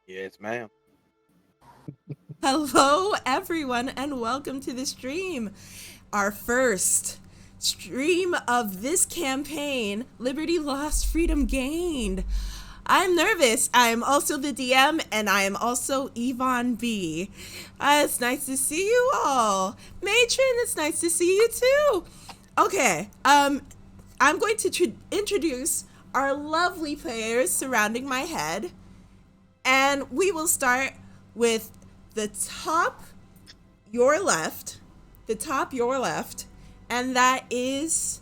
Yes, ma'am. Hello, everyone, and welcome to the stream. Our first stream of this campaign, Liberty Lost, Freedom Gained. I'm nervous. I am also the DM, and I am also Yvonne B. It's nice to see you all. Matron, it's nice to see you too. Okay, I'm going to introduce our lovely players surrounding my head. And we will start with the top your left, and that is,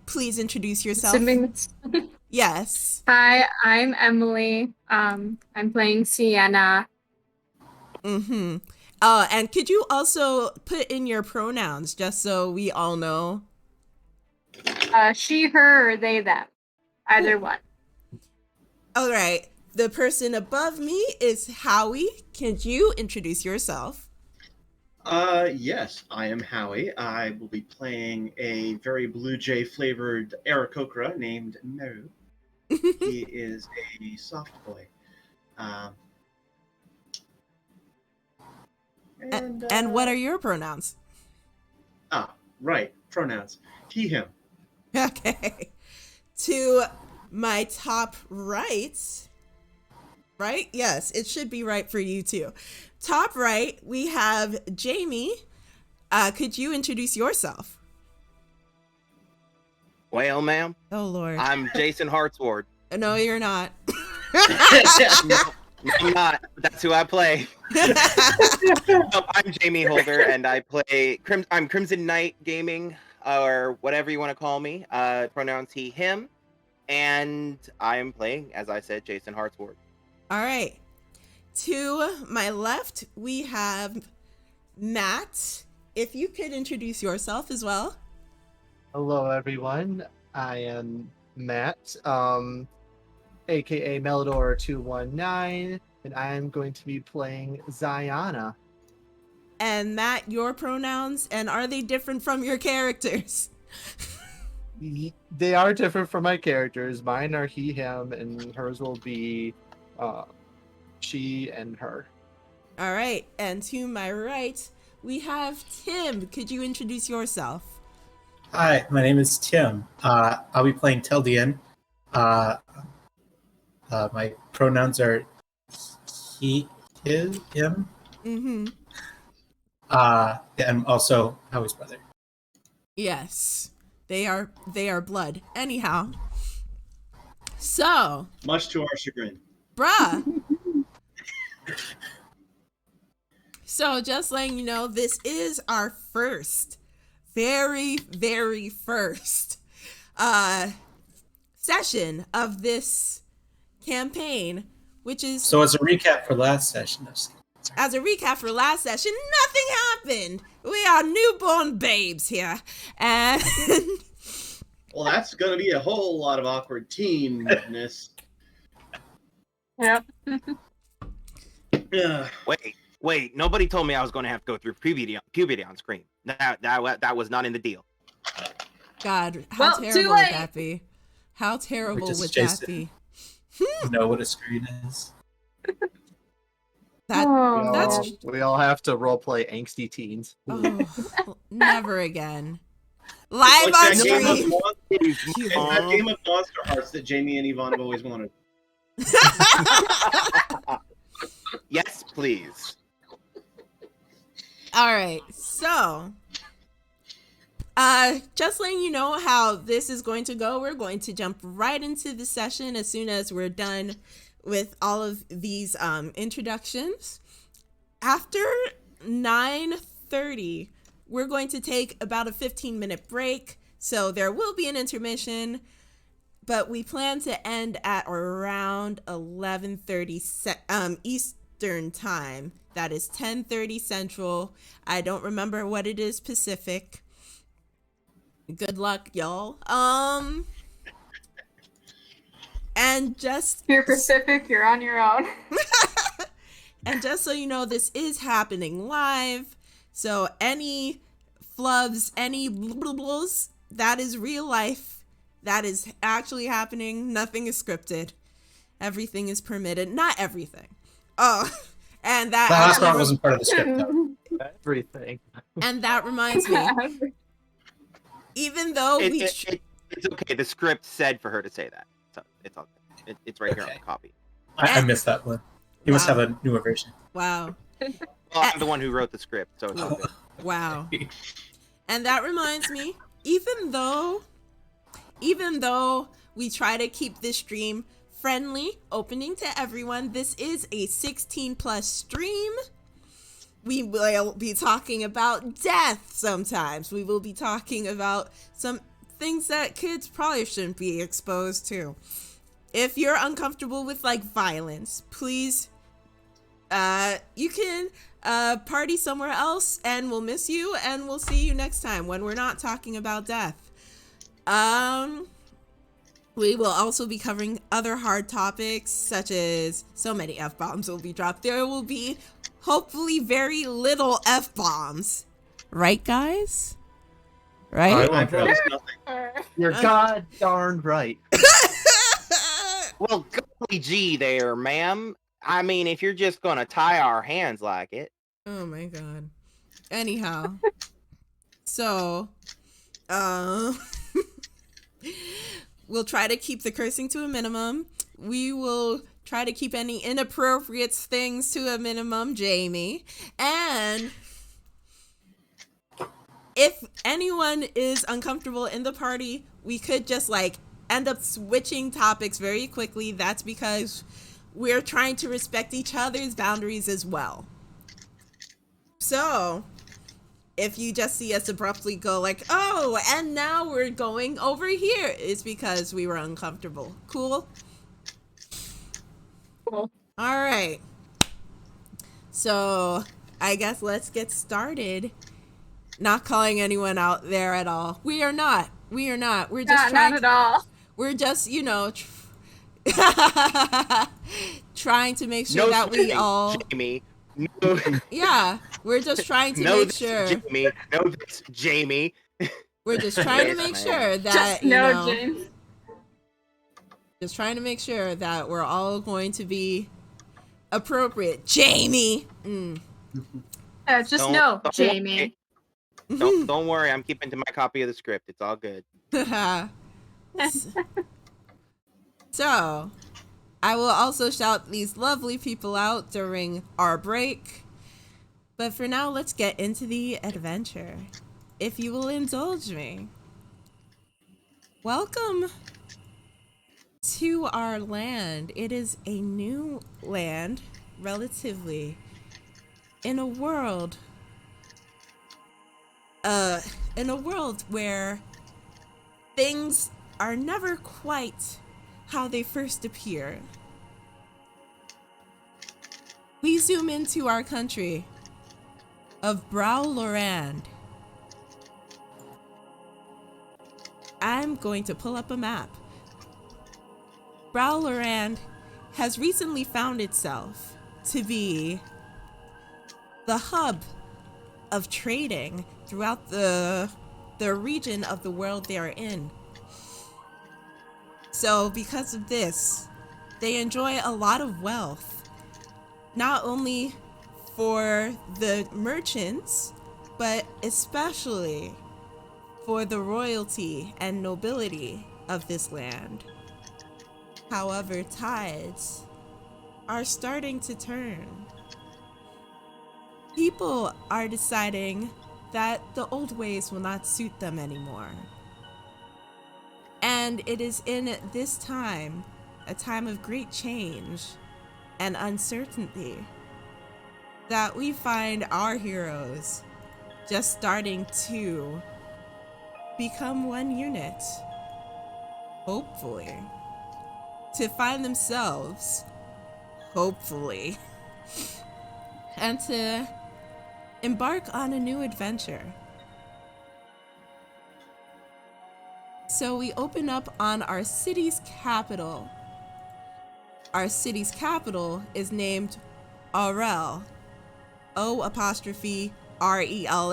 please introduce yourself. Yes. Hi, I'm Emily. I'm playing Sienna. Mm-hmm. And could you also put in your pronouns just so we all know? She, her, or they, them. Either one. All right. The person above me is Howie. Can you introduce yourself? Yes, I am Howie. I will be playing a very Blue Jay flavored Aarakocra named Meru. He is a soft boy. And what are your pronouns? Right. Pronouns. He, him. Okay. To my top right, yes, it should be right for you too. Top right, we have Jamey. Could you introduce yourself? Well, ma'am. Oh, Lord. I'm Jason Hartsward. No, you're not. No, I'm not. That's who I play. I'm Jamey Holder, and I play. I'm KrimzonKnight Gaming, or whatever you want to call me. Pronouns he, him, and I am playing, as I said, Jason Hartsward. All right. To my left, we have Matt. If you could introduce yourself as well. Hello, everyone. I am Matt, aka Melador219, and I am going to be playing Ziana. And Matt, your pronouns, and are they different from your characters? They are different from my characters. Mine are he, him, and hers will be she and her. All right. And to my right, we have Tim. Could you introduce yourself? Hi, my name is Tim. I'll be playing Teldian. My pronouns are he, his, him. Mm-hmm. I'm also Howie's brother. Yes. They are blood. Anyhow. So. Much to our chagrin. Bruh. So just letting you know, this is our first, very, very first session of this campaign, which is... So as a recap for last session, nothing happened. We are newborn babes here. And... Well, that's going to be a whole lot of awkward teenness. Yep. Wait. Nobody told me I was going to have to go through puberty on screen. That was not in the deal. God, how terrible would that be? How terrible would that be? You know what a screen is? We all have to roleplay angsty teens. Oh, never again. Live like on stream. That game of Monster Hearts that Jamey and Yvonne have always wanted. Yes, please. All right, so just letting you know how this is going to go. We're going to jump right into the session as soon as we're done with all of these introductions. After 9:30, we're going to take about a 15-minute break, so there will be an intermission, but we plan to end at around 11:30 Eastern time. That is 10:30 Central. I don't remember what it is Pacific. Good luck, y'all. And just... If you're Pacific, you're on your own. And just so you know, this is happening live. So any flubs, any blubbles, that is real life. That is actually happening. Nothing is scripted. Everything is permitted. Not everything. Oh, and that The last part actually- wasn't part of the script, though. Everything. and that reminds me, even though It's okay. The script said for her to say that, so it's all good. It's right here on Okay. the copy. I missed that one. You must Wow. have a newer version. wow, Well, I'm the one who wrote the script, so it's all good. wow, and that reminds me, even though we try to keep this stream friendly, opening to everyone, this is a 16+ stream. We will be talking about death sometimes. We will be talking about some things that kids probably shouldn't be exposed to. If you're uncomfortable with like violence, please, you can party somewhere else, and we'll miss you, and we'll see you next time when we're not talking about death. We will also be covering other hard topics, such as so many F-bombs will be dropped. There will be hopefully very little F-bombs. Right, guys? Right? I I won't try. promise nothing. You're god darn right. Well, golly gee there, ma'am. I mean, if you're just gonna tie our hands like it. Oh my god. Anyhow. So, we'll try to keep the cursing to a minimum. We will try to keep any inappropriate things to a minimum, Jamey. And if anyone is uncomfortable in the party, we could just like end up switching topics very quickly. That's because we're trying to respect each other's boundaries as well. So, if you just see us abruptly go like, oh, and now we're going over here, it's because we were uncomfortable. Cool? Cool. All right. So, I guess let's get started. Not calling anyone out there at all. We are not. We're just Not at all. We're just, you know, trying to make sure No that we swearing, all... Jamie. No, Yeah, we're just trying to no, make this, sure. Jamie. No, this, Jamie. We're just trying to Yes, make ma'am. sure that, Just you no, know, James. just trying to make sure that we're all going to be appropriate. Jamie! Just Don't- no, don't Jamie. Don't worry. I'm keeping to my copy of the script. It's all good. So, I will also shout these lovely people out during our break. But for now, let's get into the adventure. If you will indulge me. Welcome to our land. It is a new land, relatively, in a world where things are never quite how they first appear. We zoom into our country of Browlorand. I'm going to pull up a map. Browlorand has recently found itself to be the hub of trading throughout the region of the world they are in. So because of this, they enjoy a lot of wealth, not only for the merchants, but especially for the royalty and nobility of this land. However, tides are starting to turn. People are deciding that the old ways will not suit them anymore. And it is in this time, a time of great change and uncertainty, that we find our heroes just starting to become one unit, hopefully, to find themselves, hopefully, and to embark on a new adventure. So we open up on our city's capital. Our city's capital is named Aurel. O''REL,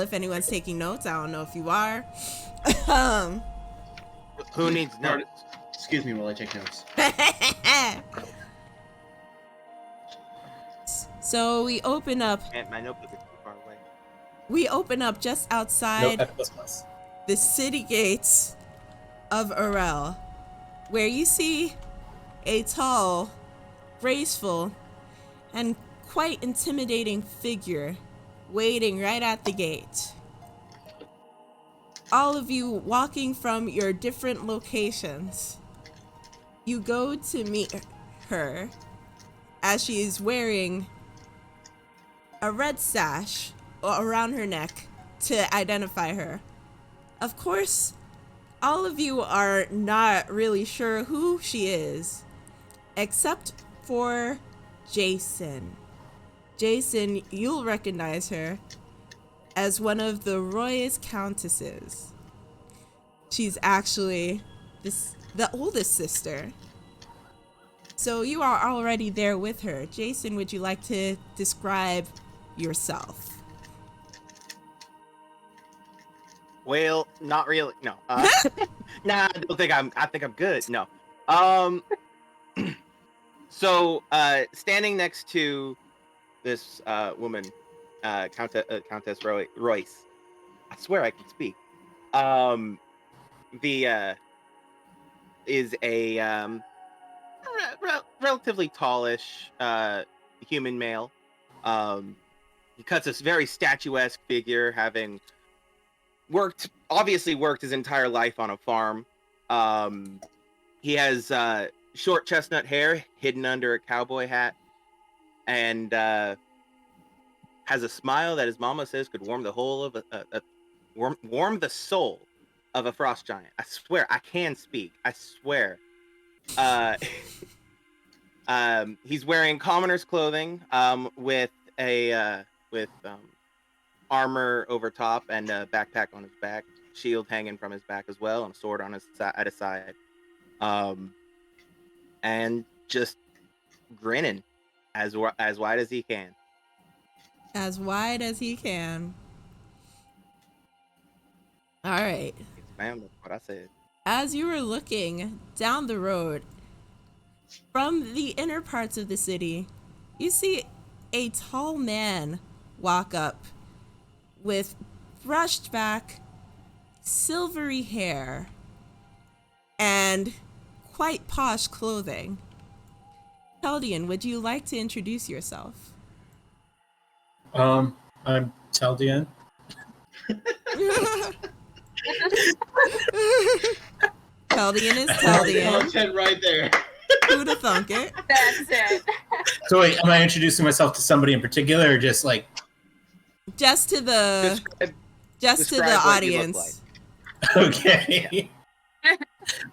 if anyone's taking notes. I don't know if you are. Who needs notes? Excuse me while I take notes. So we open up. And my notebook is too far away. We open up just No outside F++. the city gates of Arel, where you see a tall, graceful, and quite intimidating figure waiting right at the gate. All of you walking from your different locations, you go to meet her as she is wearing a red sash around her neck to identify her. Of course, all of you are not really sure who she is, except for Jason. Jason, you'll recognize her as one of the Roy's countesses. She's actually the oldest sister. So you are already there with her. Jason, would you like to describe yourself? Well, not really. No. Nah, I think I'm good. No. So, standing next to this woman, Countess Royce. I swear I can speak. Is a relatively tallish human male. He cuts a very statuesque figure, having obviously worked his entire life on a farm. He has short chestnut hair hidden under a cowboy hat, and has a smile that his mama says could warm the whole of warm the soul of a frost giant. I swear, I can speak. I swear. He's wearing commoner's clothing, with armor over top and a backpack on his back, shield hanging from his back as well, and a sword on his at his side. And just grinning as wide as he can. As wide as he can. All right. Ma'am, that's what I said. As you were looking down the road from the inner parts of the city, you see a tall man walk up with brushed back, silvery hair, and quite posh clothing. Teldian, would you like to introduce yourself? I'm Teldian. Teldian is Teldian. Content right there. Who'd have thunk it? That's it. So wait, am I introducing myself to somebody in particular, or just like? Just to the Describe what you look audience. Okay.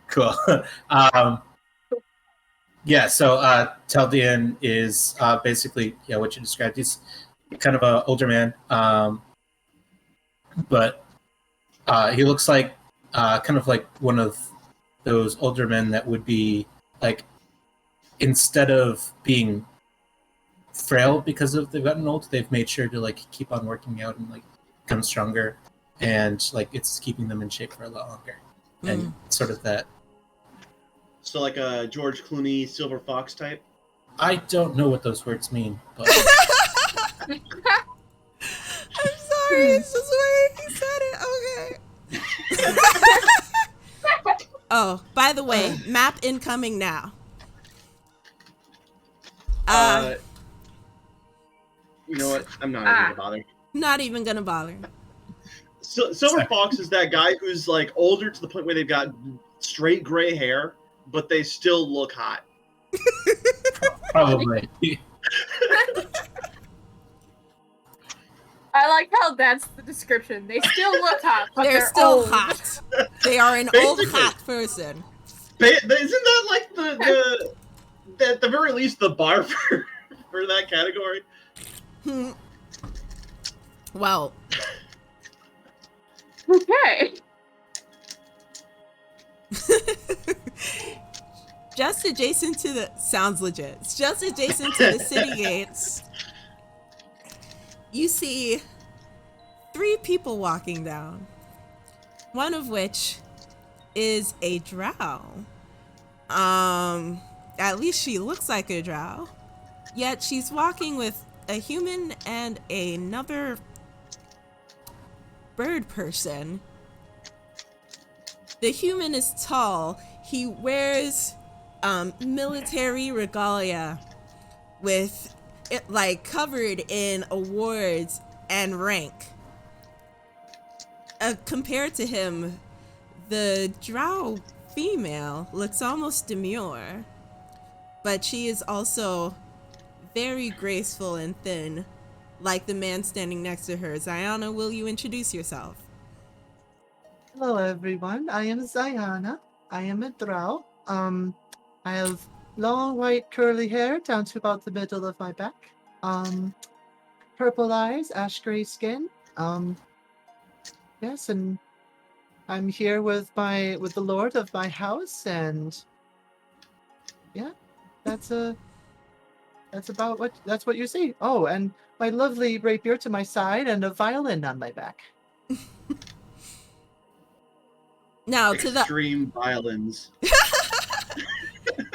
Cool. Yeah. So Teldian is basically what you described. He's kind of an older man, but he looks like kind of like one of those older men that would be like, instead of being frail because they've gotten old, they've made sure to like keep on working out and like become stronger, and like it's keeping them in shape for a lot longer. And sort of that. So like a George Clooney Silver Fox type? I don't know what those words mean, but I'm sorry, it's just the way he said it. Okay. Oh, by the way, map incoming now. You know what? I'm not even gonna bother. Not even gonna bother. So, Silver Fox is that guy who's like older to the point where they've got straight gray hair, but they still look hot. probably. I like how that's the description. They still look hot, but They're they're still old. hot. They are an old Basically. hot person. Isn't that like the at the very least the bar for that category? Well, Okay. just adjacent to the sounds legit. Just adjacent to the city gates, you see 3 people walking down. One of which is a drow. At least she looks like a drow. Yet she's walking with a human and another bird person. The human is tall. He wears military regalia with it like covered in awards and rank. Compared to him, the drow female looks almost demure, but she is also very graceful and thin, like the man standing next to her. Ziana, will you introduce yourself? Hello, everyone. I am Ziana. I am a drow. I have long white curly hair down to about the middle of my back. Purple eyes, ash gray skin. Yes, and I'm here with the lord of my house, and yeah, that's what you see. Oh, and my lovely rapier to my side and a violin on my back. Now to the Extreme violence.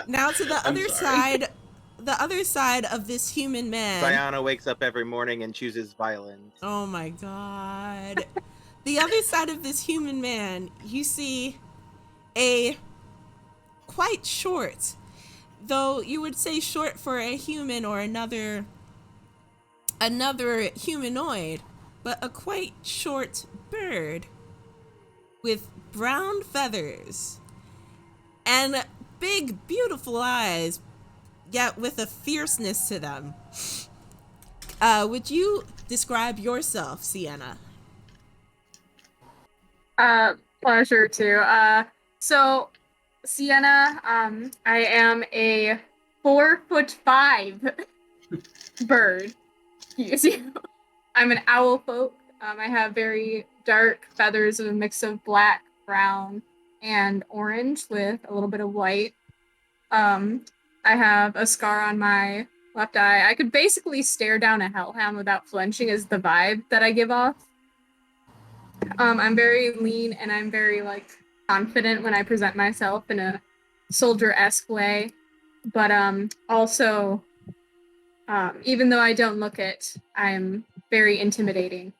now to the I'm other sorry. side, the other side of this human man. Diana wakes up every morning and chooses violence. Oh my god. The other side of this human man, you see a quite short, though you would say short for a human or another humanoid, but a quite short bird with brown feathers and big, beautiful eyes, yet with a fierceness to them. Would you describe yourself, Sienna? Pleasure to. So, Sienna, I am a 4'5" bird. Excuse you. I'm an owl folk. I have very dark feathers of a mix of black, brown, and orange with a little bit of white. I have a scar on my left eye. I could basically stare down a hellhound without flinching is the vibe that I give off. I'm very lean and I'm very confident when I present myself in a soldier-esque way. But also, even though I don't look it, I'm very intimidating,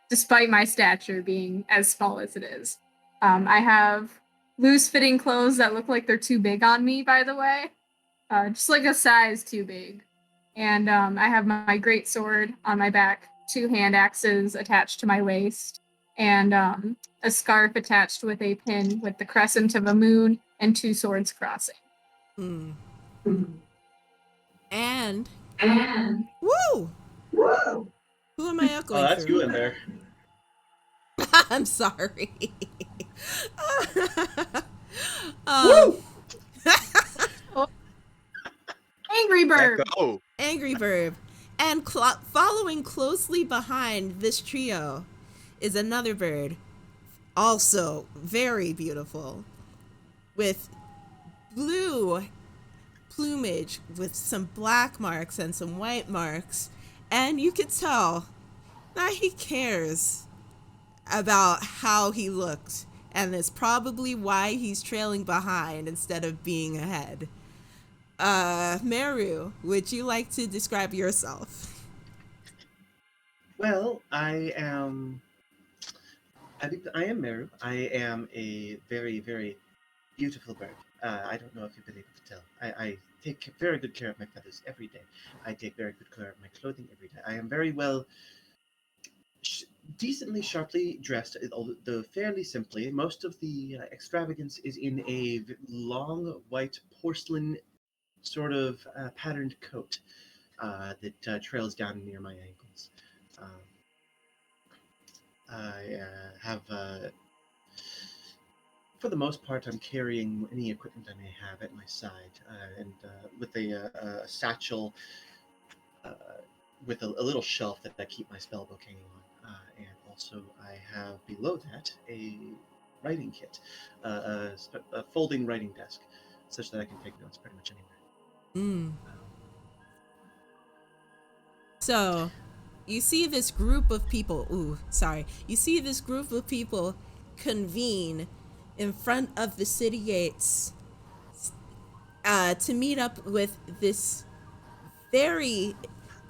despite my stature being as small as it is. I have loose-fitting clothes that look like they're too big on me, by the way. Just like a size too big. And I have my great sword on my back, 2 hand axes attached to my waist, and a scarf attached with a pin with the crescent of a moon and 2 swords crossing. Mm. And And woo! whoa! Who am I echoing Oh, that's through? you in there. I'm sorry. Woo! Angry bird. Echo. Angry Bird. And following closely behind this trio is another bird, also very beautiful, with blue plumage with some black marks and some white marks. And you could tell that he cares about how he looks, and it's probably why he's trailing behind instead of being ahead. Meru, would you like to describe yourself? Well, I am Meru. I am a very, very beautiful bird. I don't know if you've been able to tell. I take very good care of my feathers every day. I take very good care of my clothing every day. I am very well, decently sharply dressed, although fairly simply. Most of the extravagance is in a long white porcelain sort of patterned coat that trails down near my ankles. I have, for the most part, I'm carrying any equipment I may have at my side, and with a satchel with a little shelf that I keep my spellbook hanging on. And also, I have below that a writing kit, a folding writing desk, such that I can take notes pretty much anywhere. So, you see this group of people. You see this group of people convene in front of the city gates to meet up with this very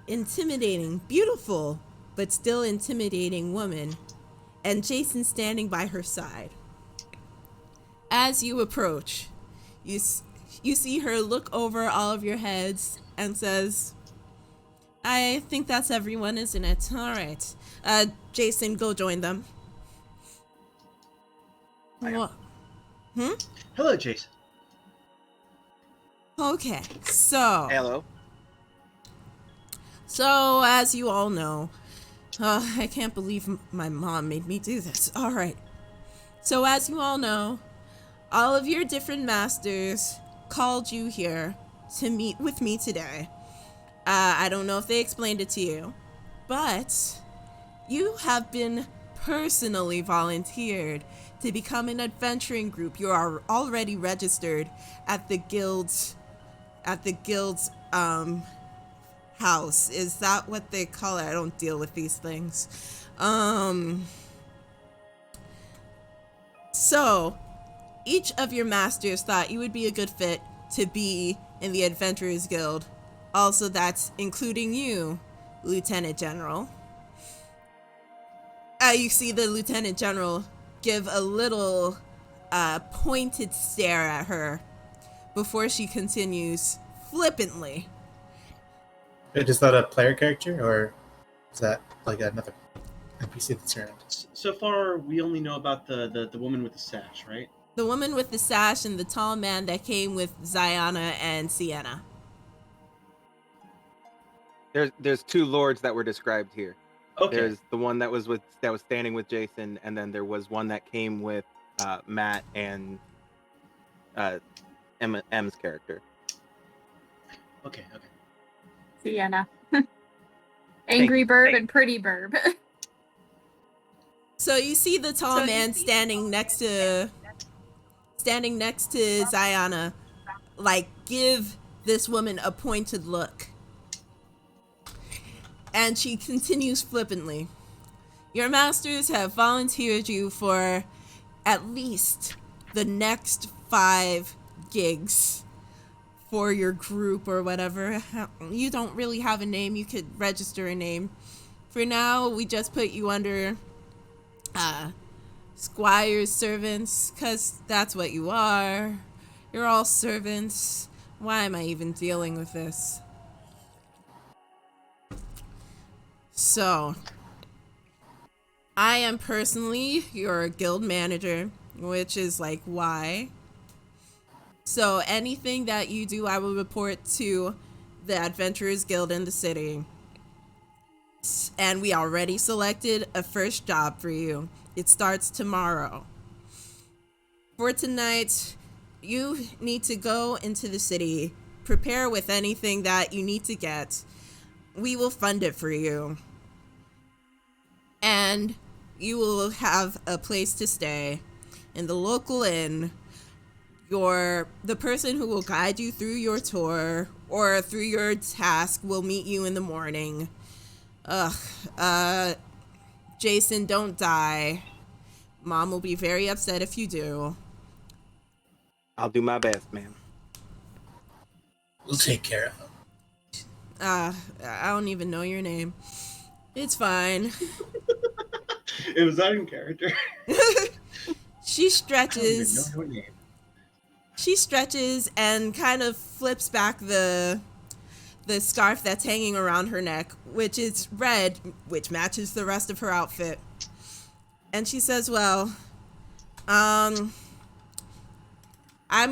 intimidating, beautiful, but still intimidating woman, and Jason standing by her side. As you approach, you see her look over all of your heads and says, I think that's everyone, isn't it? All right. Jason, go join them. What? Hello, Jason. Okay, so... Hello. So, as you all know, I can't believe my mom made me do this. All right. So, as you all know, all of your different masters called you here to meet with me today. I don't know if they explained it to you, but you have been personally volunteered to become an adventuring group. You are already registered at the guild's house. Is that what they call it? I don't deal with these things. So each of your masters thought you would be a good fit to be in the Adventurers Guild. Also, that's including you, Lieutenant General. You see the Lieutenant General give a little pointed stare at her before she continues flippantly. Is that a player character, or is that like another NPC that's around? So far, we only know about the woman with the sash, right? The woman with the sash and the tall man that came with Ziana and Sienna. There's two lords that were described here. Okay. There's the one that was standing with Jason, and then there was one that came with Matt and M's character. Okay. Sienna. Angry Burb and Pretty Burb. So you see the tall man standing next to Ziana, like, give this woman a pointed look. And she continues flippantly. Your masters have volunteered you for at least the next 5 gigs for your group or whatever. You don't really have a name. You could register a name. For now, we just put you under squires, servants, because that's what you are. You're all servants. Why am I even dealing with this? So, I am personally your guild manager, which is like why. So anything that you do, I will report to the Adventurers Guild in the city. And we already selected a first job for you. It starts tomorrow. For tonight, you need to go into the city, prepare with anything that you need to get. We will fund it for you. And you will have a place to stay in the local inn. The person who will guide you through your tour or through your task will meet you in the morning. Jason, don't die. Mom will be very upset if you do. I'll do my best, ma'am. We'll take care of him. I don't even know your name. It's fine. It was not in character. She I stretches. don't even know her name. She stretches and kind of flips back the scarf that's hanging around her neck, which is red, which matches the rest of her outfit. And she says, well, I'm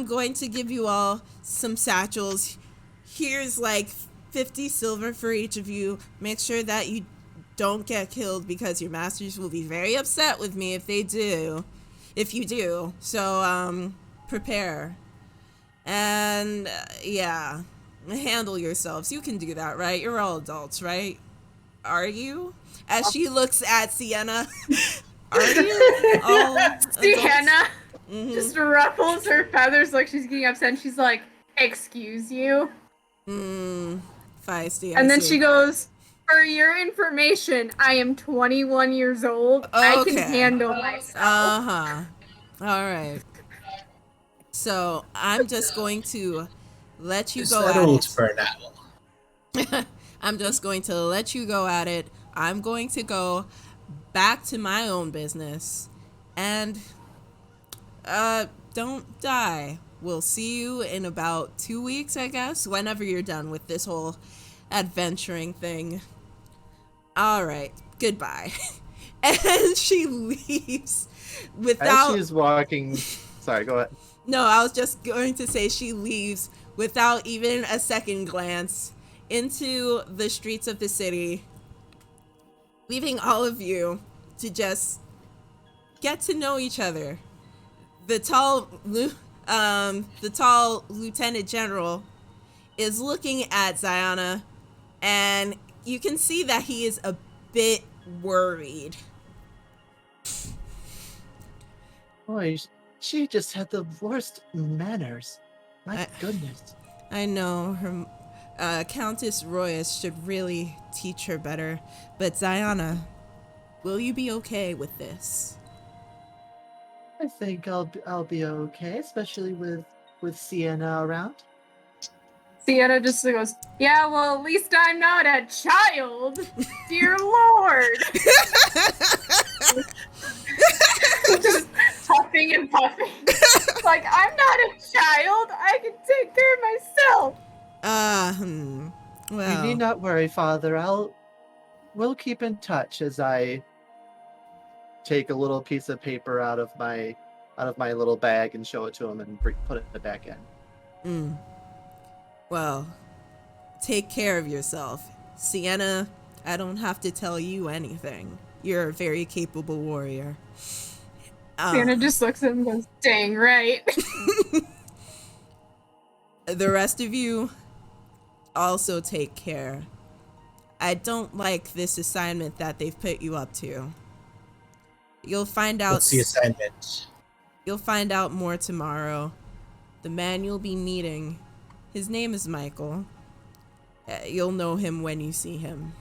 going to give you all some satchels. Here's like 50 silver for each of you. Make sure that you don't get killed because your masters will be very upset with me if you do. So, prepare. And, yeah, handle yourselves. You can do that, right? You're all adults, right? Are you? As she looks at Sienna. Are you all adults? Sienna Mm-hmm. just ruffles her feathers like she's getting upset, and she's like, excuse you? Feisty. And I then see. she goes, for your information, I am 21 years old. I Okay. can handle myself. Uh-huh. All right. So I'm just going to let you go at Settled it. for now. I'm just going to let you go at it. I'm going to go back to my own business. And, don't die. We'll see you in about 2 weeks, I guess, whenever you're done with this whole adventuring thing. All right, goodbye. And she leaves without... As she's walking... Sorry, go ahead. No, I was just going to say she leaves without even a second glance into the streets of the city, leaving all of you to just get to know each other. The tall lieutenant general is looking at Ziana, and you can see that he is a bit worried. Boy, she just had the worst manners. My goodness. I know her Countess Royas should really teach her better, but Ziana, will you be okay with this? I think I'll be okay, especially with Sienna around. Sienna just goes, yeah, well, at least I'm not a child. Dear Lord. Just huffing and puffing. Like, I'm not a child. I can take care of myself. Well. You need not worry, Father. We'll keep in touch as I take a little piece of paper out of my little bag and show it to him and put it back in. Well, take care of yourself. Sienna, I don't have to tell you anything. You're a very capable warrior. Sienna just looks at him and goes, dang right. The rest of you also take care. I don't like this assignment that they've put you up to. You'll find out. What's the assignment? You'll find out more tomorrow. The man you'll be meeting, his name is Michael. You'll know him when you see him.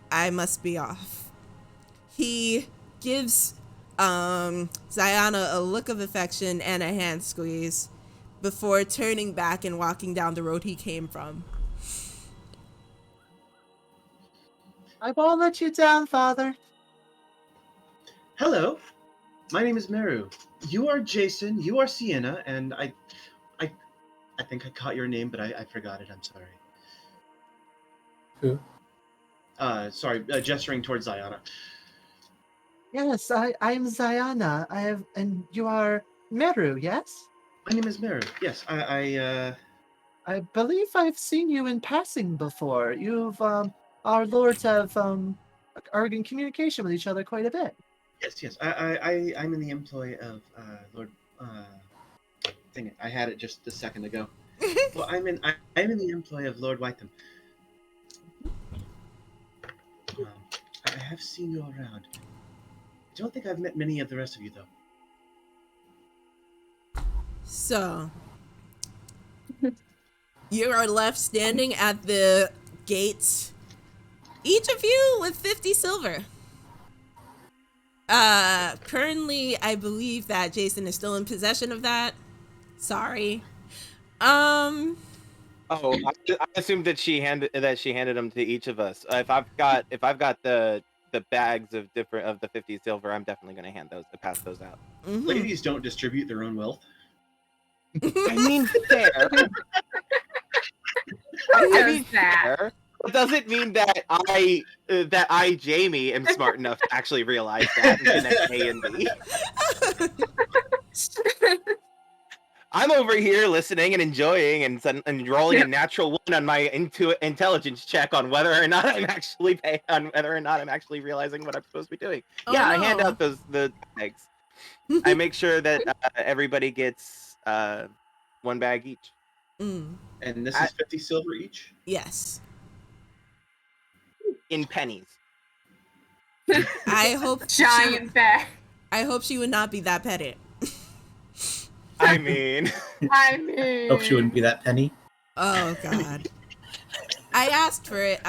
I must be off. He gives Ziana a look of affection and a hand squeeze before turning back and walking down the road he came from. I won't let you down, Father. Hello, my name is Meru. You are Jason, you are Sienna, and I think I caught your name, but I forgot it. I'm sorry. Who? Sorry, gesturing towards Ziana. Yes, I'm Ziana. And you are Meru, yes? My name is Meru. Yes, I believe I've seen you in passing before. You've our lords have are in communication with each other quite a bit. Yes. I'm in the employ of Lord. Dang it! I had it just a second ago. Well, I'm in the employ of Lord Whiteham. I have seen you around. I don't think I've met many of the rest of you, though. So, you are left standing at the gates, each of you with 50 silver. Currently, I believe that Jason is still in possession of that. Sorry. Oh, I assumed that she handed them to each of us. If I've got the bags of the 50 silver, I'm definitely going to pass those out. Mm-hmm. Ladies don't distribute their own wealth. I mean, fair. I mean, fair. It doesn't mean that I, Jamey, am smart enough to actually realize that and connect A and B. I'm over here listening and enjoying and rolling a natural 1 on my intelligence check on whether or not I'm actually realizing what I'm supposed to be doing. Oh, yeah, no. I hand out the bags. I make sure that everybody gets 1 bag each. Mm. And this is 50 silver each? Yes. In pennies. I hope Giant bag. I hope she would not be that petty. I mean. Hope she wouldn't be that penny. Oh God. I asked for it.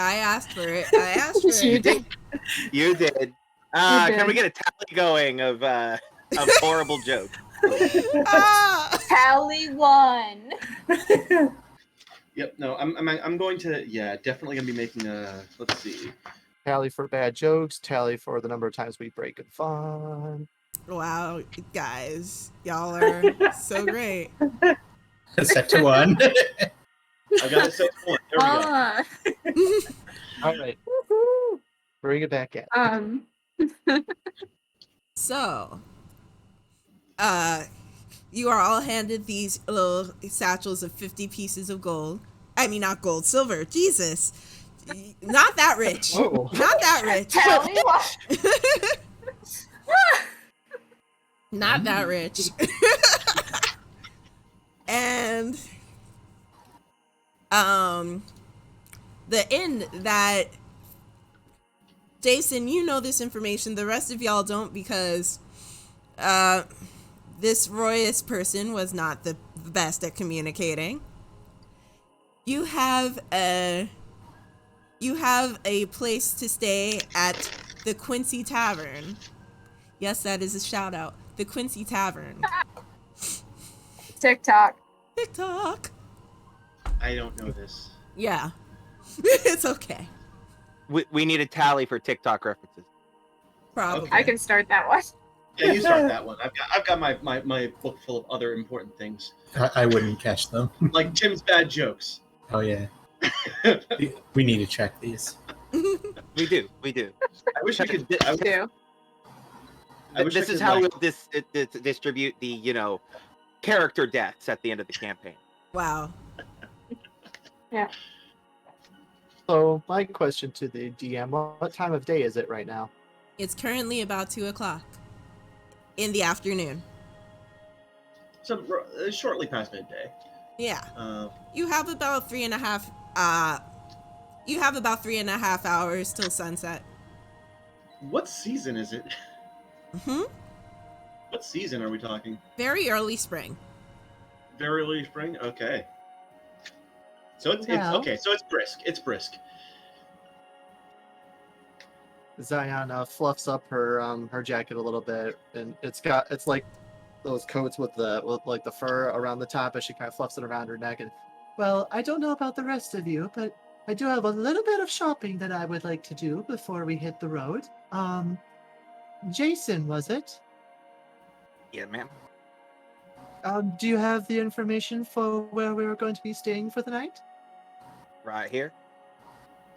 You did. You did. Can we get a tally going of horrible jokes? Ah! Tally 1. Yep. No, I'm going to. Yeah, definitely gonna be making a. Let's see. Tally for bad jokes. Tally for the number of times we break and fun. Wow, guys, y'all are so great. Set to 1. I got it set to 1. There we go. All right. Bring it back in. So, you are all handed these little satchels of 50 pieces of gold. I mean, not gold, silver. Jesus. Not that rich. Oh. Not that rich. Tally, what? Not that rich. And the inn that Jason, you know this information, the rest of y'all don't, because this Royus person was not the best at communicating. You have a place to stay at the Quincy Tavern. Yes, that is a shout out. The Quincy Tavern. TikTok. TikTok. I don't know this. Yeah. It's okay. We need a tally for TikTok references. Probably. I can start that one. Yeah, you start that one. I've got my book full of other important things, I wouldn't catch them. like Jim's bad jokes. Oh yeah. We need to check these. We do. I wish I could. I wish This I is could, how like- we'll distribute the character deaths at the end of the campaign. Wow. So my question to the DM: what time of day is it right now? It's currently about 2:00 in the afternoon. So shortly past midday. Yeah. Uh, You have about 3.5 hours till sunset. what season is it? Hmm. What season are we talking? Very early spring. Very early spring. Okay. So it's Well. okay. So it's brisk. It's brisk. Zion fluffs up her jacket a little bit, and it's like those coats with like the fur around the top as she kind of fluffs it around her neck. And well, I don't know about the rest of you, but I do have a little bit of shopping that I would like to do before we hit the road. Jason, was it? Yeah, ma'am. Do you have the information for where we were going to be staying for the night? Right here.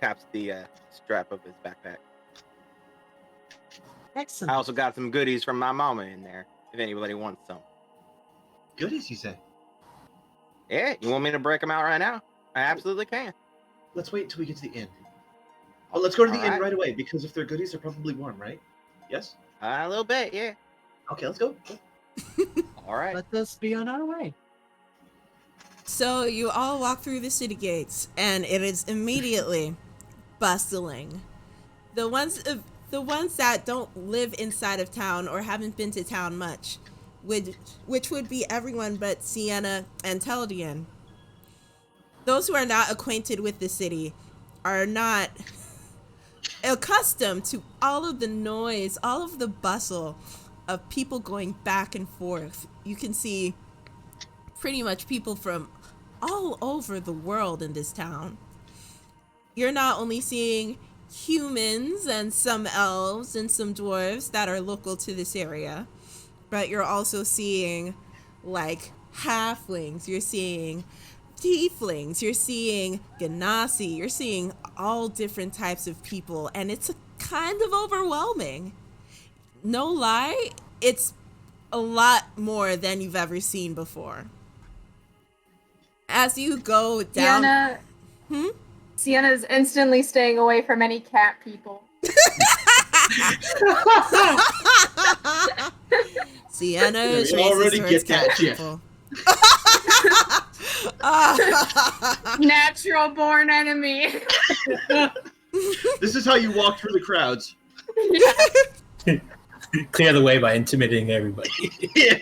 Taps the strap of his backpack. Excellent. I also got some goodies from my mama in there, if anybody wants some. Goodies, you say? Yeah, you want me to break them out right now? I absolutely can. Let's wait until we get to the inn. Oh, let's go to the inn Alright. right away because if they're goodies, they're probably warm, right? Yes. A little bit, yeah. Okay, let's go. All right. Let us be on our way. So you all walk through the city gates, and it is immediately bustling. The ones that don't live inside of town or haven't been to town much, which would be everyone but Sienna and Teldian. Those who are not acquainted with the city are not accustomed to all of the noise, all of the bustle of people going back and forth. You can see pretty much people from all over the world in this town. You're not only seeing humans and some elves and some dwarves that are local to this area, but you're also seeing like halflings, you're seeing tieflings, you're seeing ganassi, you're seeing all different types of people, and it's kind of overwhelming. No lie, it's a lot more than you've ever seen before. As you go down... Sienna's instantly staying away from any cat people. Sienna We traces already towards get that, cat Jeff. people. Natural born enemy. This is how you walk through the crowds. Clear the way by intimidating everybody. Yeah.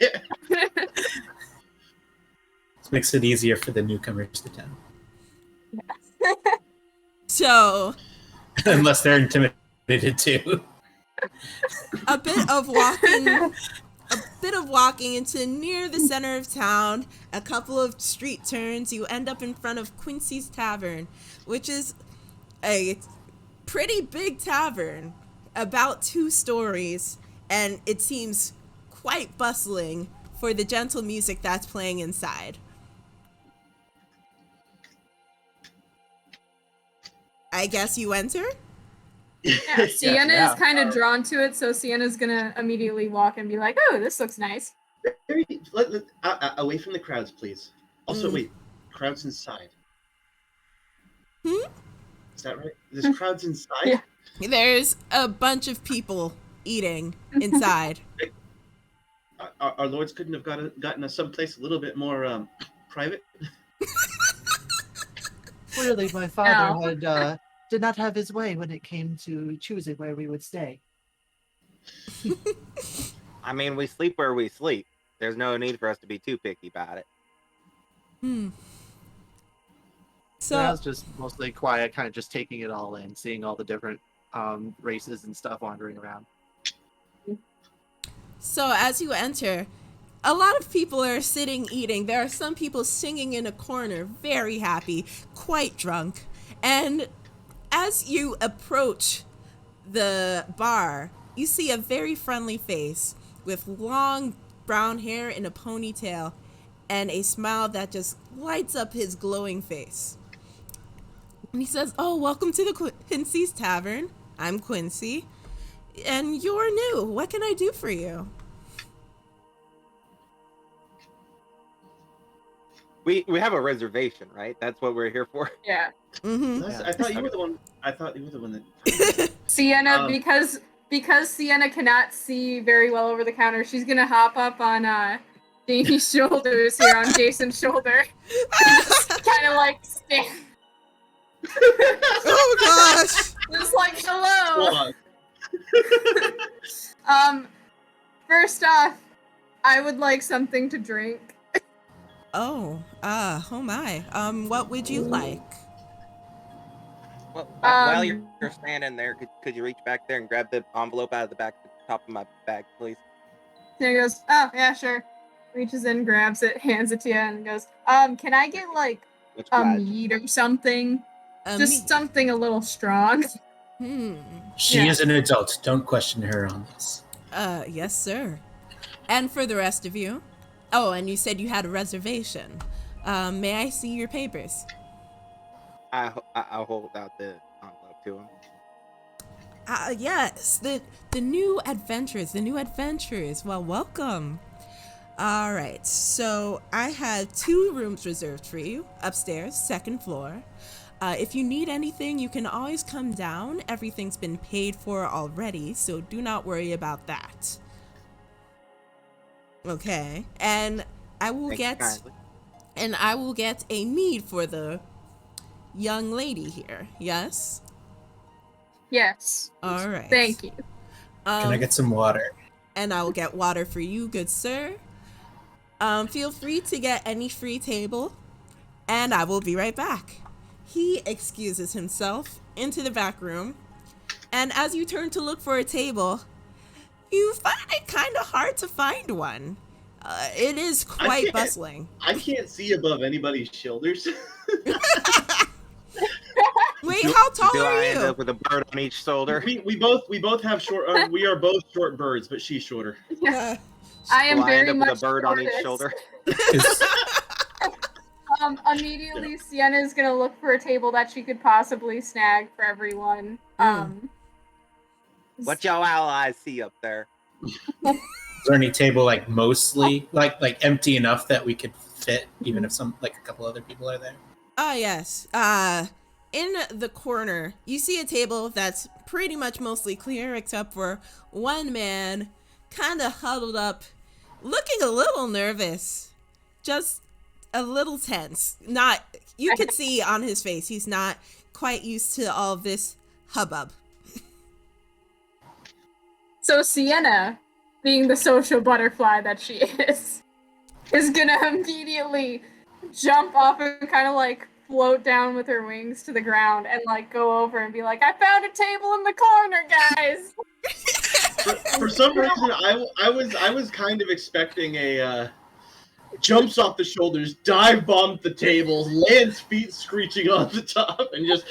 This makes it easier for the newcomers to town. So, Unless they're intimidated too. a bit of walking bit of walking into near the center of town, a couple of street turns, you end up in front of Quincy's Tavern, which is a pretty big tavern, about 2 stories, and it seems quite bustling for the gentle music that's playing inside. I guess you enter? Yeah, Sienna Yeah. is kind of drawn to it, so Sienna's gonna immediately walk and be like, "Oh, this looks nice." Away from the crowds, please. Also, wait, crowds inside. Is that right? There's crowds inside? Yeah. There's a bunch of people eating inside. Our lords couldn't have gotten us someplace a little bit more private? Clearly, my father No. had did not have his way when it came to choosing where we would stay. I mean, we sleep where we sleep. There's no need for us to be too picky about it. So I So, was just mostly quiet, kind of just taking it all in, seeing all the different races and stuff wandering around. so as you enter, a lot of people are sitting eating. There are some people singing in a corner, very happy, quite drunk. And as you approach the bar, you see a very friendly face with long brown hair in a ponytail and a smile that just lights up his glowing face. And he says, "Oh, welcome to the Quincy's Tavern. I'm Quincy, and you're new. What can I do for you?" We have a reservation, right? That's what we're here for. Yeah, Mm-hmm. I thought you were the one. I thought you were the one that. Sienna, Um, because Sienna cannot see very well over the counter, she's gonna hop up on Jamie's shoulders here, on Jason's shoulder, and just kind of like stand, Oh gosh! just like hello. Hold on. First off, I would like something to drink. Oh my. What would you like? Well, while Um, you're standing there, could you reach back there and grab the envelope out of the back top of my bag, please? And he goes, "Oh yeah, sure." Reaches in, grabs it, hands it to you, and goes, "Can I get like Which a badge? mead or something? Just Me- something a little strong." She Yeah. is an adult. Don't question her on this. Yes, sir. And for the rest of you. Oh, and you said you had a reservation. May I see your papers? I'll hold out the envelope to him. Yes, the new adventurers. Well, welcome. All right, so I had 2 rooms reserved for you upstairs, 2nd floor. If you need anything, you can always come down. Everything's been paid for already, so do not worry about that. Okay, and I will Thank you get kindly. a mead for the young lady here. Yes. Yes. All right. Thank you. Can I get some water? And I will get water for you, good sir. Feel free to get any free table, and I will be right back. He excuses himself into the back room, and as you turn to look for a table, you find it kind of hard to find one. It is quite can't- bustling. I can't see above anybody's shoulders. Wait, how tall Do are I end you? up with a bird on each shoulder? we both have short. We are both short birds, but she's shorter. I am Do I very end up much with a bird on each shortest. shoulder? Is- Immediately, Sienna is gonna look for a table that she could possibly snag for everyone. What y'all allies see up there? Is there any table like mostly like empty enough that we could fit, even if some like a couple other people are there? Yes. In the corner, you see a table that's pretty much mostly clear, except for one man kind of huddled up, looking a little nervous, just a little tense. You could see on his face, he's not quite used to all of this hubbub. So Sienna, being the social butterfly that she is gonna immediately jump up and kind of like float down with her wings to the ground and like go over and be like, I found a table in the corner, guys. For some reason, I was kind of expecting a jumps off the shoulders, dive bombs the tables, lands feet screeching on the top, and just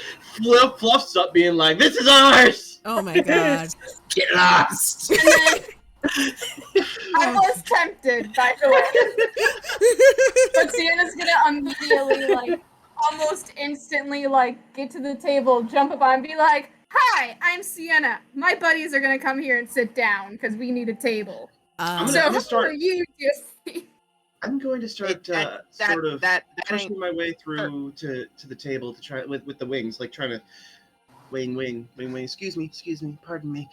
fluffs up, being like, "This is ours." Oh my god. Get lost. And then I was tempted, by the way. But Sienna's gonna immediately, like, almost instantly, like, get to the table, jump up on, and be like, "Hi, I'm Sienna. My buddies are gonna come here and sit down because we need a table. I'm So gonna who are you, Jesse?" I'm going to start pushing my way through to the table to try with the wings, like trying to wing. Excuse me, pardon me.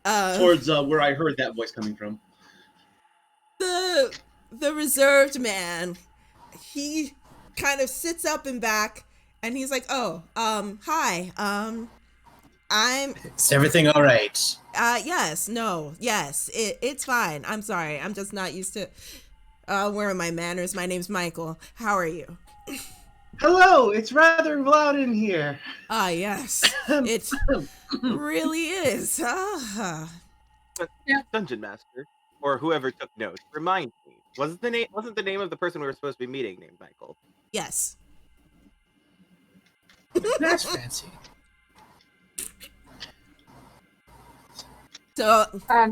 Towards where I heard that voice coming from. The reserved man, he kind of sits up and back, and he's like, "Oh, hi, I'm." Is everything all right? Yes, it's fine. I'm sorry. I'm just not used to wearing my manners. My name's Michael. How are you? Hello, it's rather loud in here. Yes, it really is. Dungeon Master, or whoever took notes, remind me. Wasn't the name of the person we were supposed to be meeting named Michael? Yes. That's fancy. So,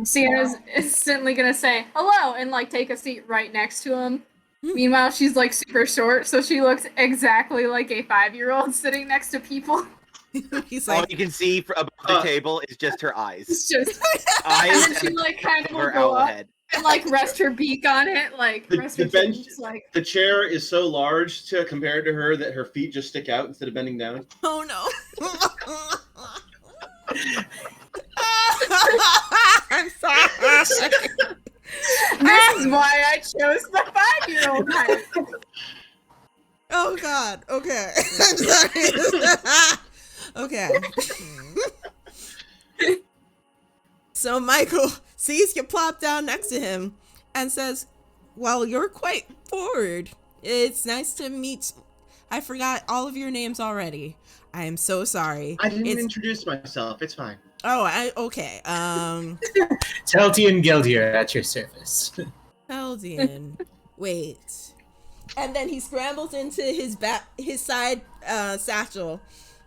Sienna's instantly gonna say hello and like take a seat right next to him. Meanwhile, she's like super short, so she looks exactly like a 5-year-old sitting next to people. he's All like, you can see above the table is just her eyes. It's just, Eyes and then she like kind of will her go owl up head. and like rest her beak on it, like rest The her bench, cheeks, like. the chair is so large compared to her that her feet just stick out instead of bending down. oh no. I'm sorry. This is why I chose the 5-year-old height. Oh god. Okay. I'm sorry. Okay. So Michael sees you plop down next to him and says, "Well, you're quite forward. It's nice to meet. I forgot all of your names already. I am so sorry. I didn't introduce myself. It's fine. Oh, okay. Teltian Guild here at your service. Eldian. Wait. And then he scrambles into his side satchel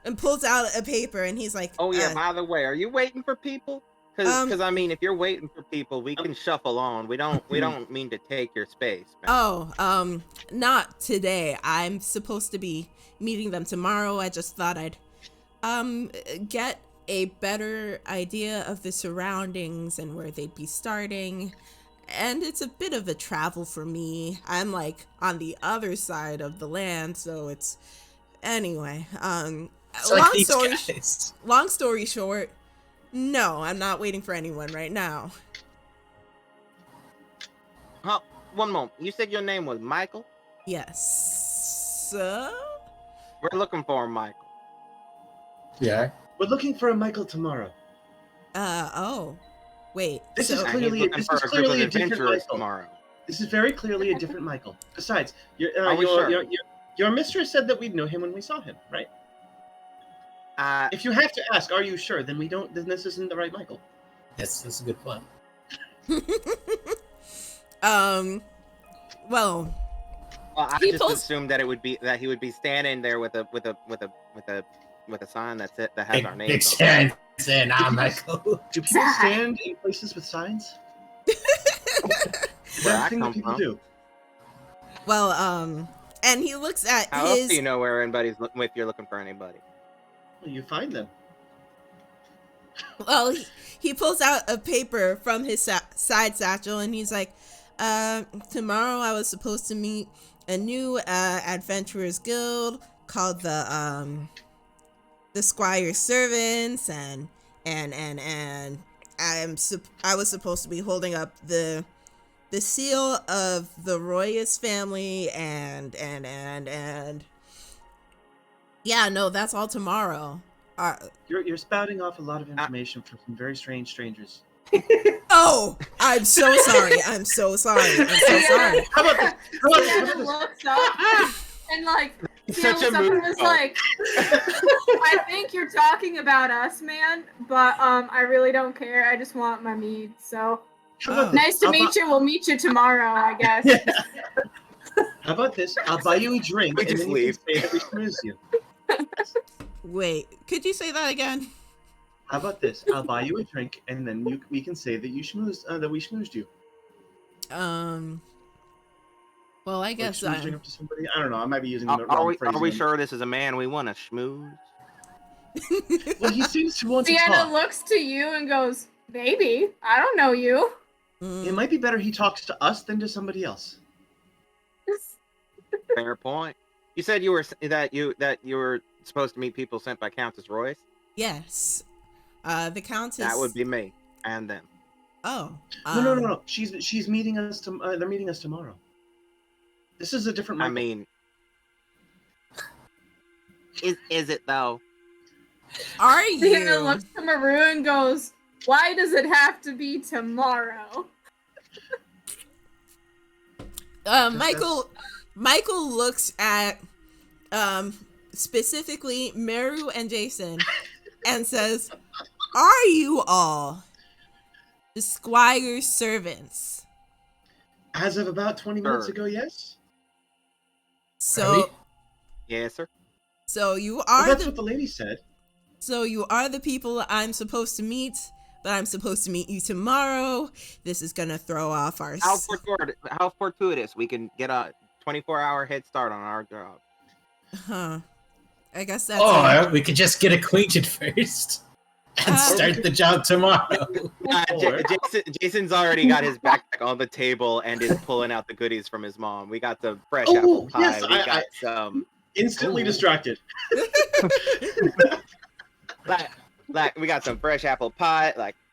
and pulls out a paper, and he's like, Oh yeah, by the way, are you waiting for people? Because I mean, if you're waiting for people, we can shuffle on. We don't mean to take your space, man. Oh, not today. I'm supposed to be meeting them tomorrow. I just thought I'd get a better idea of the surroundings and where they'd be starting. And it's a bit of a travel for me. I'm like on the other side of the land, so it's anyway. Long story short, no, I'm not waiting for anyone right now. One moment. You said your name was Michael? Yes. We're looking for him, Michael. Yeah. We're looking for a Michael tomorrow. Oh. Wait. This so, is And he's clearly looking for a group of a different adventurers Michael. tomorrow. This is very clearly a different Michael. Besides, Are we sure? your mistress said that we'd know him when we saw him, right? If you have to ask, are you sure? Then we don't. Then this isn't the right Michael. Yes, that's a good point. Well, I just assumed that he would be standing there with a sign that has our names on it. Say now, Michael. Do people stand in places with signs? Where I Thing that come people from. do. well, and he looks at How else his. do you know where anybody's if you're looking for anybody? Well, you find them. Well, he pulls out a paper from his side satchel, and he's like, tomorrow I was supposed to meet a new adventurers guild called the Squire Servants, and I was supposed to be holding up the seal of the Royas family, and yeah, no, that's all tomorrow. You're spouting off a lot of information from some very strange strangers. Oh, I'm so sorry. I'm so sorry. How about this? Sienna looks up And like, Such Sienna a was up move. and was like, I think you're talking about us, man, but I really don't care. I just want my mead. So How about nice to I'll meet you. We'll meet you tomorrow, I guess. How about this? I'll buy you a drink, We and just then you leave. can say that we schmoozed you. Wait, could you say that again? How about this? I'll buy you a drink, and then we can say that you schmoozed, that we schmoozed you. Well, I Like guess schmoozing up to somebody. I don't know. I might be using the Are wrong we phrasing. sure this is a man we want to schmooze? Well, he seems to want to Sienna talk. looks to you and goes, "Baby, I don't know you." It might be better he talks to us than to somebody else. Fair point. You said you were supposed to meet people sent by Countess Royce. Yes. The Countess. That would be me and them. Oh. No. She's meeting us. They're meeting us tomorrow. This is a different. I Michael. mean, is it though? Are Sienna you? looks to Maru and goes, "Why does it have to be tomorrow?" Michael looks at specifically Meru and Jason and says, "Are you all the squire's servants?" As of about 20 minutes Sure. ago, yes. So, Yes, sir. so you Well, are that's the what the lady said. so you are the people I'm supposed to meet, but I'm supposed to meet you tomorrow. This is gonna throw off our. How fortuitous we can get a 24-hour head start on our job. Huh. I guess that's. Oh, we could just get acquainted first and Uh, start the job tomorrow. Jason's already got his backpack on the table and is pulling out the goodies from his mom. We got the fresh Oh, apple pie. yes, We I- got some. Instantly Ooh. distracted. Like we got some fresh apple pie,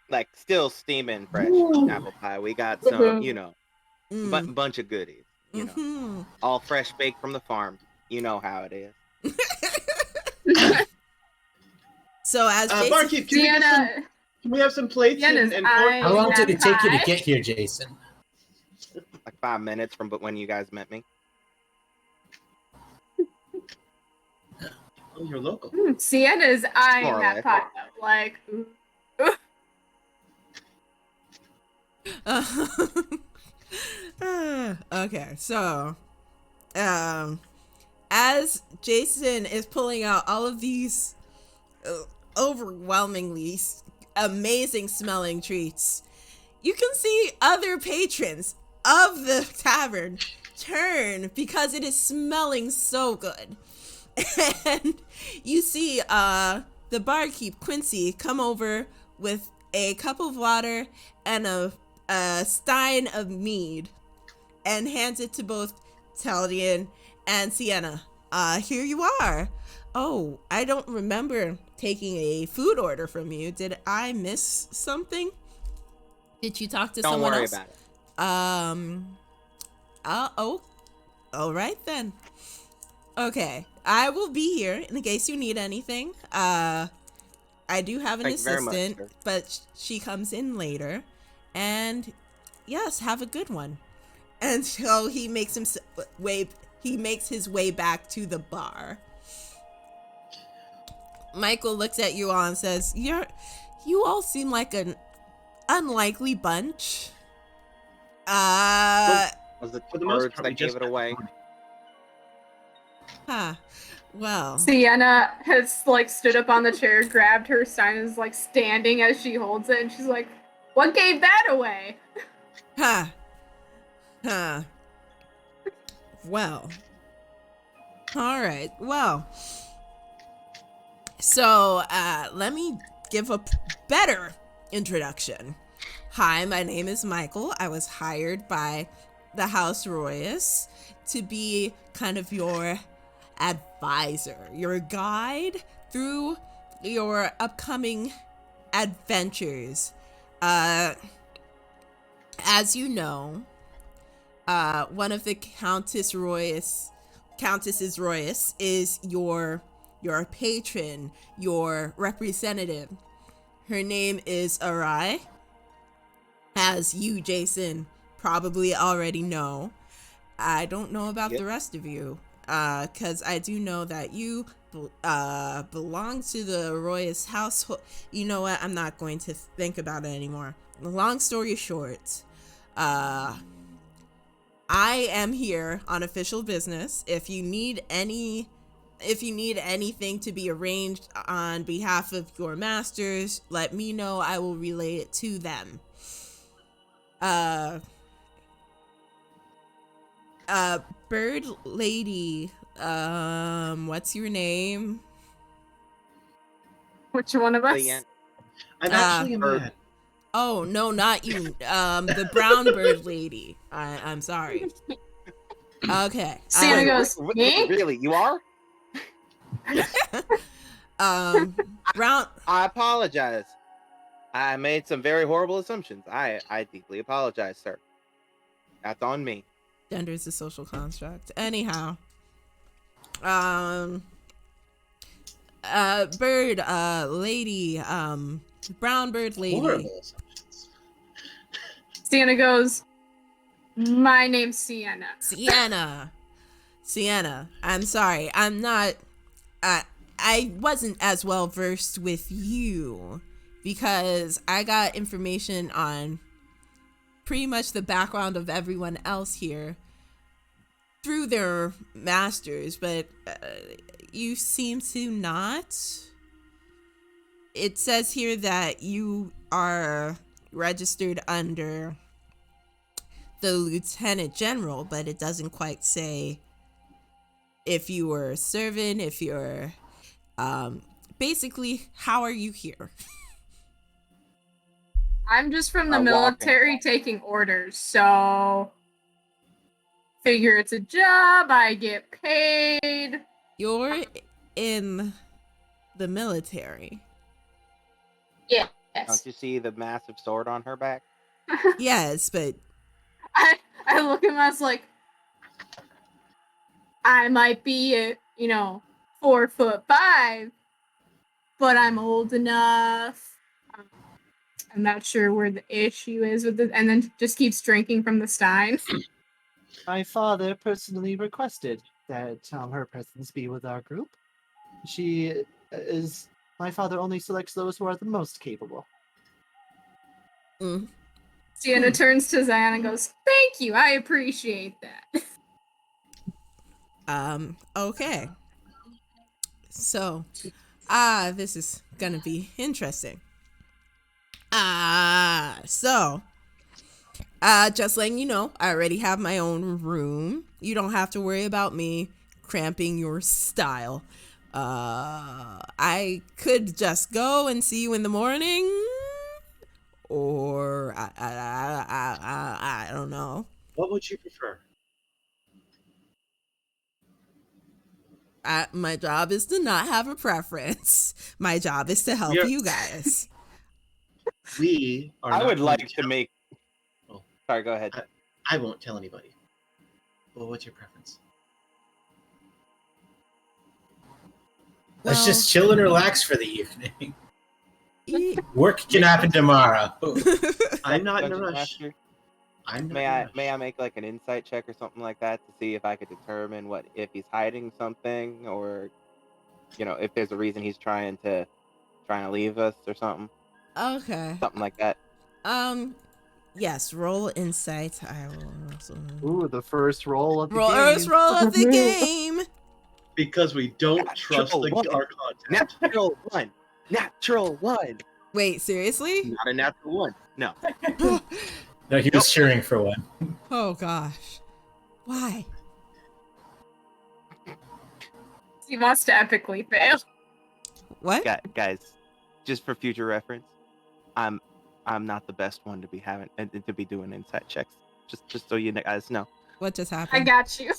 like still steaming fresh Ooh. apple pie. We got some, Mm. bunch of goodies. Mhm. All fresh baked from the farm. You know how it is. So as Jason, Barkeep, can we have some plates Sienna's and eye- How long did it take you to Pie? get here, Jason? Like 5 minutes from when you guys met me. Oh, you're local. Sienna's eyeing More or that less. pie though, like, ooh. okay, so as Jason is pulling out all of these overwhelmingly amazing smelling treats, you can see other patrons of the tavern turn because it is smelling so good. And you see the barkeep Quincy come over with a cup of water and a stein of mead and hands it to both Taldian and Sienna. Here you are. Oh, I don't remember taking a food order from you. Did I miss something? Did you talk to Don't someone worry else? about it. Oh, all right then. Okay, I will be here in case you need anything. I do have an Thank you very much, assistant, sir. but she comes in later. And yes, have a good one. And so he makes his way back to the bar. Michael looks at you all and says, you all seem like an unlikely bunch. Was it For the the most words part, we that gave just it away? Well, Sienna has like stood up on the chair, grabbed her sign, and is like standing as she holds it, and she's like, "What gave that away?" Well. All right. Well. So, let me give a better introduction. Hi, my name is Michael. I was hired by the House Royce to be kind of your advisor, your guide through your upcoming adventures. As you know, one of the Countess Royce is your patron, your representative. Her name is Arai, as you, Jason, probably already know. I don't know about Yep. the rest of you. because I do know that you belong to the Royas household. You know what? I'm not going to think about it anymore. Long story short, I am here on official business. If you need anything to be arranged on behalf of your masters, let me know. I will relay it to them. Bird lady, what's your name? Which one of us? Leanne. I'm actually a Bird. man. Oh, no, not you. The brown bird lady. I'm sorry. Okay. Santa goes, Wait, me? really? You are? Brown. I apologize. I made some very horrible assumptions. I deeply apologize, sir. That's on me. Gender is a social construct. Anyhow. Bird, lady, brown bird lady. Horrible assumptions. Sienna goes, my name's Sienna. Sienna, I'm sorry. I'm not, I wasn't as well versed with you because I got information on pretty much the background of everyone else here through their masters, but you seem to not. It says here that you are registered under the Lieutenant General, but it doesn't quite say if you were a servant, if you're basically, how are you here? I'm just from the Walking. military taking orders, so figure it's a job, I get paid. You're in the military. Yes. Don't you see the massive sword on her back? Yes, but I look at myself like, I might be, 4'5", but I'm old enough. I'm not sure where the issue is with it, and then just keeps drinking from the stein. My father personally requested that her presence be with our group. She is. My father only selects those who are the most capable. Sienna turns to Zion and goes, "Thank you, I appreciate that." Okay. So, this is gonna be interesting. Just letting you know, I already have my own room. You don't have to worry about me cramping your style. I could just go and see you in the morning, or I don't know. What would you prefer? My job is to not have a preference. My job is to help you guys. We are. I not would going like to tell- make. Oh. Sorry, go ahead. I won't tell anybody. Well, what's your preference? Let's Well, just chill and relax for the evening. Work can happen tomorrow. I'm not in a Dungeon rush. Master, I'm not May in a I rush. may I make like an insight check or something like that to see if I could determine if he's hiding something, or if there's a reason he's trying to leave us or something Okay. like that. Yes, roll insight. I will also Ooh, the first roll of the roll game. roll of the game. Because we don't trust our content. Natural one. Wait, seriously? Not a natural one. No. No, he was cheering for one. Oh gosh. Why? He wants to epically fail. What? Guys, just for future reference, I'm not the best one to be doing insight checks. Just so you guys know. What just I happened? got you.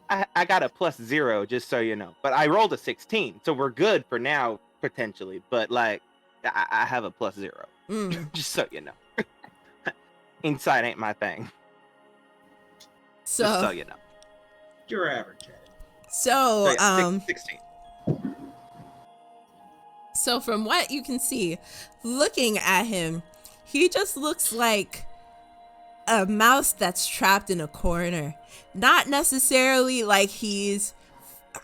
I got a +0, just so you know. But I rolled a 16, so we're good for now, potentially. But like, I have a +0, just so you know. Insight ain't my thing. Just so you know. You're average at it. So, yeah, 16. So from what you can see, looking at him, he just looks like a mouse that's trapped in a corner. Not necessarily like he's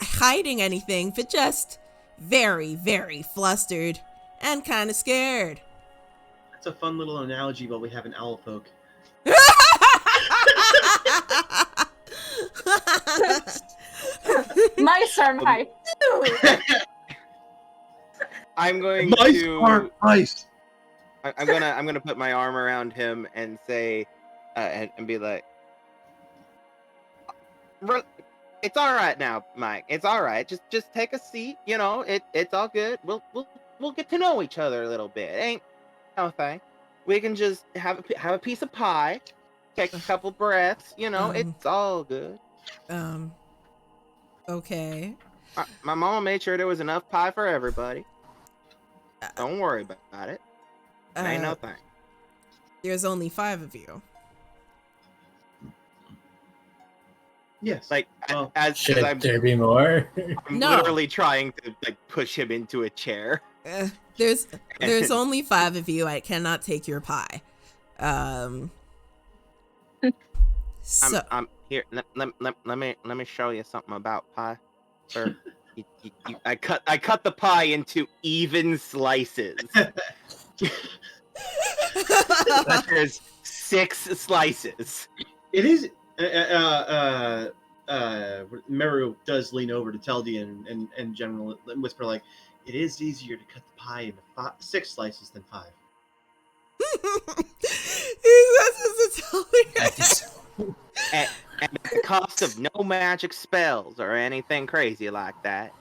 hiding anything, but just very, very flustered and kind of scared. That's a fun little analogy while we have an owl folk. Mice are my food. I'm going Mice to. are mice. I'm gonna put my arm around him and say, and be like, "It's all right now, Mike. It's all right. Just take a seat. You know, it's all good. We'll get to know each other a little bit. Ain't no thing. We can just have a piece of pie, take a couple breaths. You know, it's all good." Okay. My mama made sure there was enough pie for everybody. Don't worry about it. Ain't no thing. There's only 5 of you. Yes. Like Well, Should as I'm there be more? No. literally trying to like push him into a chair. There's only 5 of you. I cannot take your pie. So I'm here. Let me show you something about pie. Sir, I cut the pie into even slices. There's 6 slices. it is. Meru does lean over to Teldi and General and whisper like, "It is easier to cut the pie into 6 slices than 5." And at the cost of no magic spells or anything crazy like that,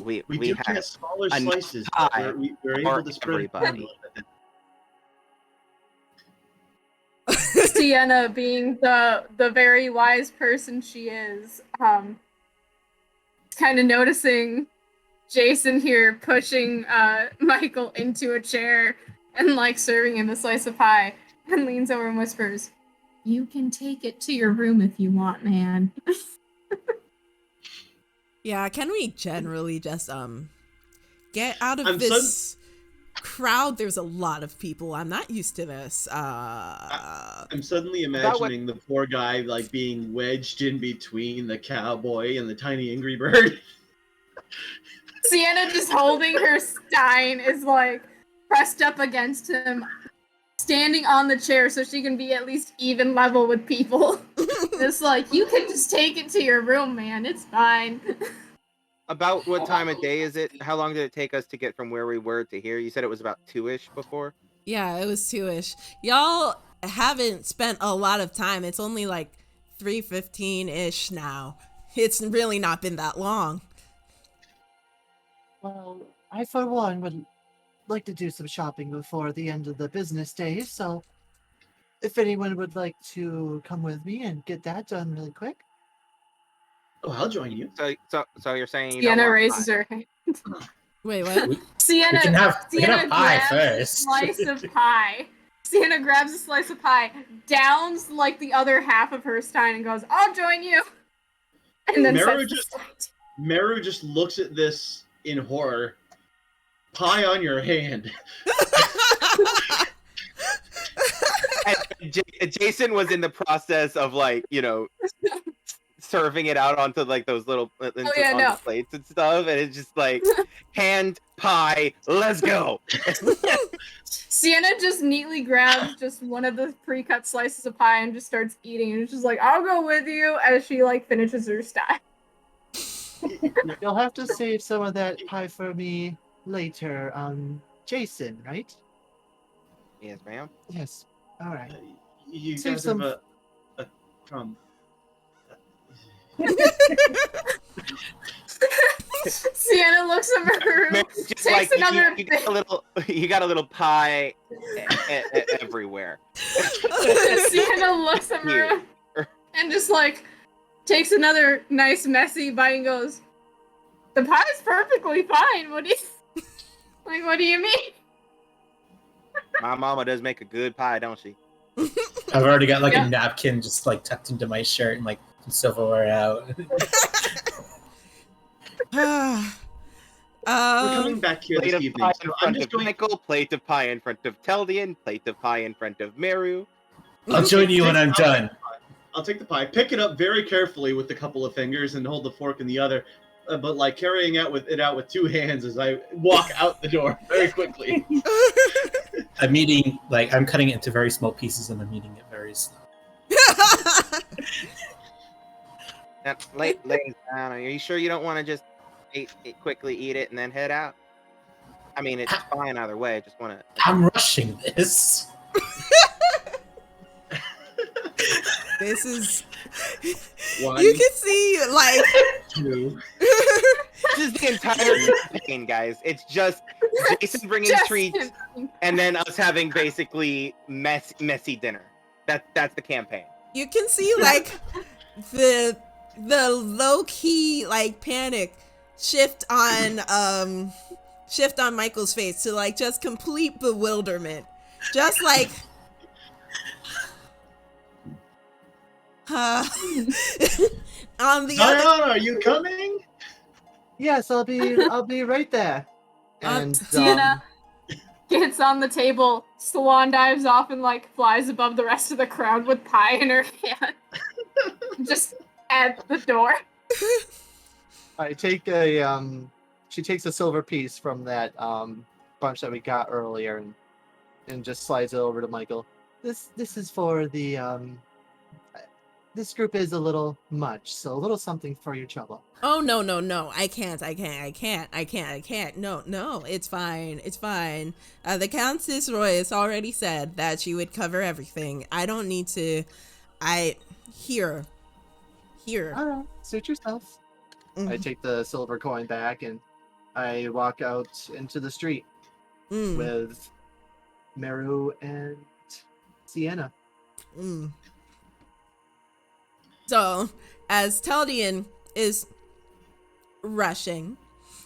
we do have get smaller enough slices. pie We're for able to spread it out a everybody. little bit. Sienna, being the very wise person she is, kind of noticing Jason here pushing Michael into a chair and like serving him a slice of pie, and leans over and whispers, "You can take it to your room if you want, man." yeah, can we generally just get out of I'm this crowd? There's a lot of people. I'm not used to this. I'm suddenly imagining the poor guy like being wedged in between the cowboy and the tiny angry bird. Sienna just holding her stein is like pressed up against him, standing on the chair so she can be at least even level with people. It's like, you can just take it to your room, man. It's fine. About what time of day is it? How long did it take us to get from where we were to here? You said it was about 2-ish before? Yeah, it was 2-ish. Y'all haven't spent a lot of time. It's only like 3:15-ish now. It's really not been that long. Well, I for one would like to do some shopping before the end of the business day, so if anyone would like to come with me and get that done really quick. Oh, I'll join you. So you're saying you don't Sienna want raises pie. her hand. Wait, what? Sienna, We can have Sienna pie grabs first. a slice of pie. Sienna grabs a slice of pie, downs like the other half of her stein, and goes, "I'll join you." And then Meru sets the stein. Meru just looks at this in horror. Pie on your hand. And Jason was in the process of like, you know, serving it out onto like those little onto plates and stuff, and it's just like hand pie, let's go. Sienna just neatly grabs just one of the pre-cut slices of pie and just starts eating, and it's just like, "I'll go with you," as she like finishes her stein. You'll have to save some of that pie for me later. Jason, right? Yes, ma'am. Yes. All right. You Save guys some- have a crumb. Sienna looks over her room, Just takes like another you got a little pie everywhere. Sienna looks over her room and just like takes another nice messy bite and goes, "The pie's perfectly fine. What do you like? What do you mean?" My mama does make a good pie, don't she? I've already got like a napkin just like tucked into my shirt and like some silverware out. We're coming back here Plate this of evening. pie So in I'm front just of going. Michael, plate of pie in front of Teldian, plate of pie in front of Meru. I'll join you when I'm done. I'll take the pie, pick it up very carefully with a couple of fingers, and hold the fork in the other. But like carrying it out with two hands as I walk out the door very quickly. I'm cutting it into very small pieces and I'm eating it very slow. Now, ladies, are you sure you don't want to just quickly eat it and then head out? I mean, it's fine either way. I just want to. I'm rushing this. This is. One, You can see, like. 2. This is the entire campaign, guys. It's just Jason bringing treats and then us having basically messy dinner. That's the campaign. You can see, like, the low key, like, panic shift on Michael's face to, like, just complete bewilderment. Just like. On the Zion, other, are you coming? Yes, I'll be right there. And Sienna gets on the table, swan dives off, and like flies above the rest of the crowd with pie in her hand. Just at the door. I take a she takes a silver piece from that bunch that we got earlier and just slides it over to Michael. This is for the this group is a little much, so a little something for your trouble. oh no, I can't. No, it's fine. The Countess Royce already said that she would cover everything. I don't need to. Here. All right, suit yourself. I take the silver coin back and I walk out into the street with Meru and Sienna. So, as Teldian is rushing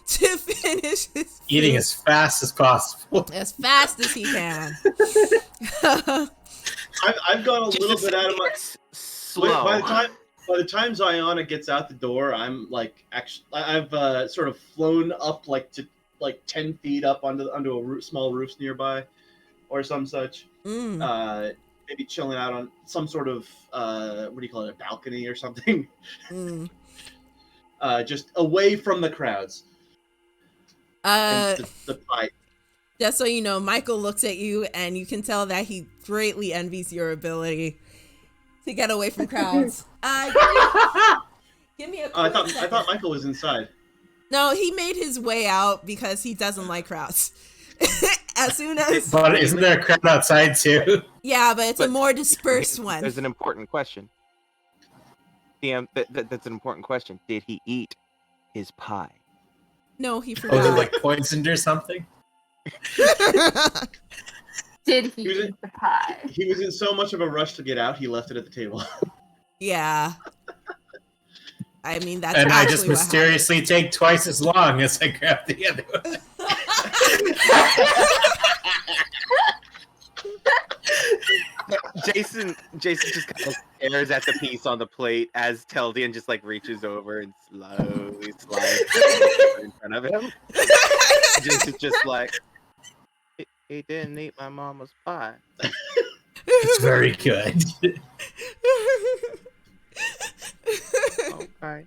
to finish his Eating food as fast as possible. as fast as he can. I've gone a little bit out of my. Slow. By the time Ziana gets out the door, I'm like I've sort of flown up like 10 feet up onto a small roofs nearby, or some such. Maybe chilling out on some sort of what do you call it, a balcony or something. Just away from the crowds. And the pie. Just so you know, Michael looks at you and you can tell that he greatly envies your ability to get away from crowds. Give me a I quick second. thought Michael was inside. No, he made his way out because he doesn't like crowds. As soon as... But isn't there a crowd outside too? Yeah, but it's a more dispersed one. There's an important question. That's an important question. Did he eat his pie? No, he Was forgot. it like poisoned or something? Did he He was eat the pie? He was in so much of a rush to get out, he left it at the table. Yeah. I mean, that's And I actually just what mysteriously take twice as long as I grab the other one. Jason just kind of stares at the piece on the plate as Teldian just like reaches over and slowly slides in front of him. Jason's just like, he didn't eat my mama's pie. It's very good. Okay.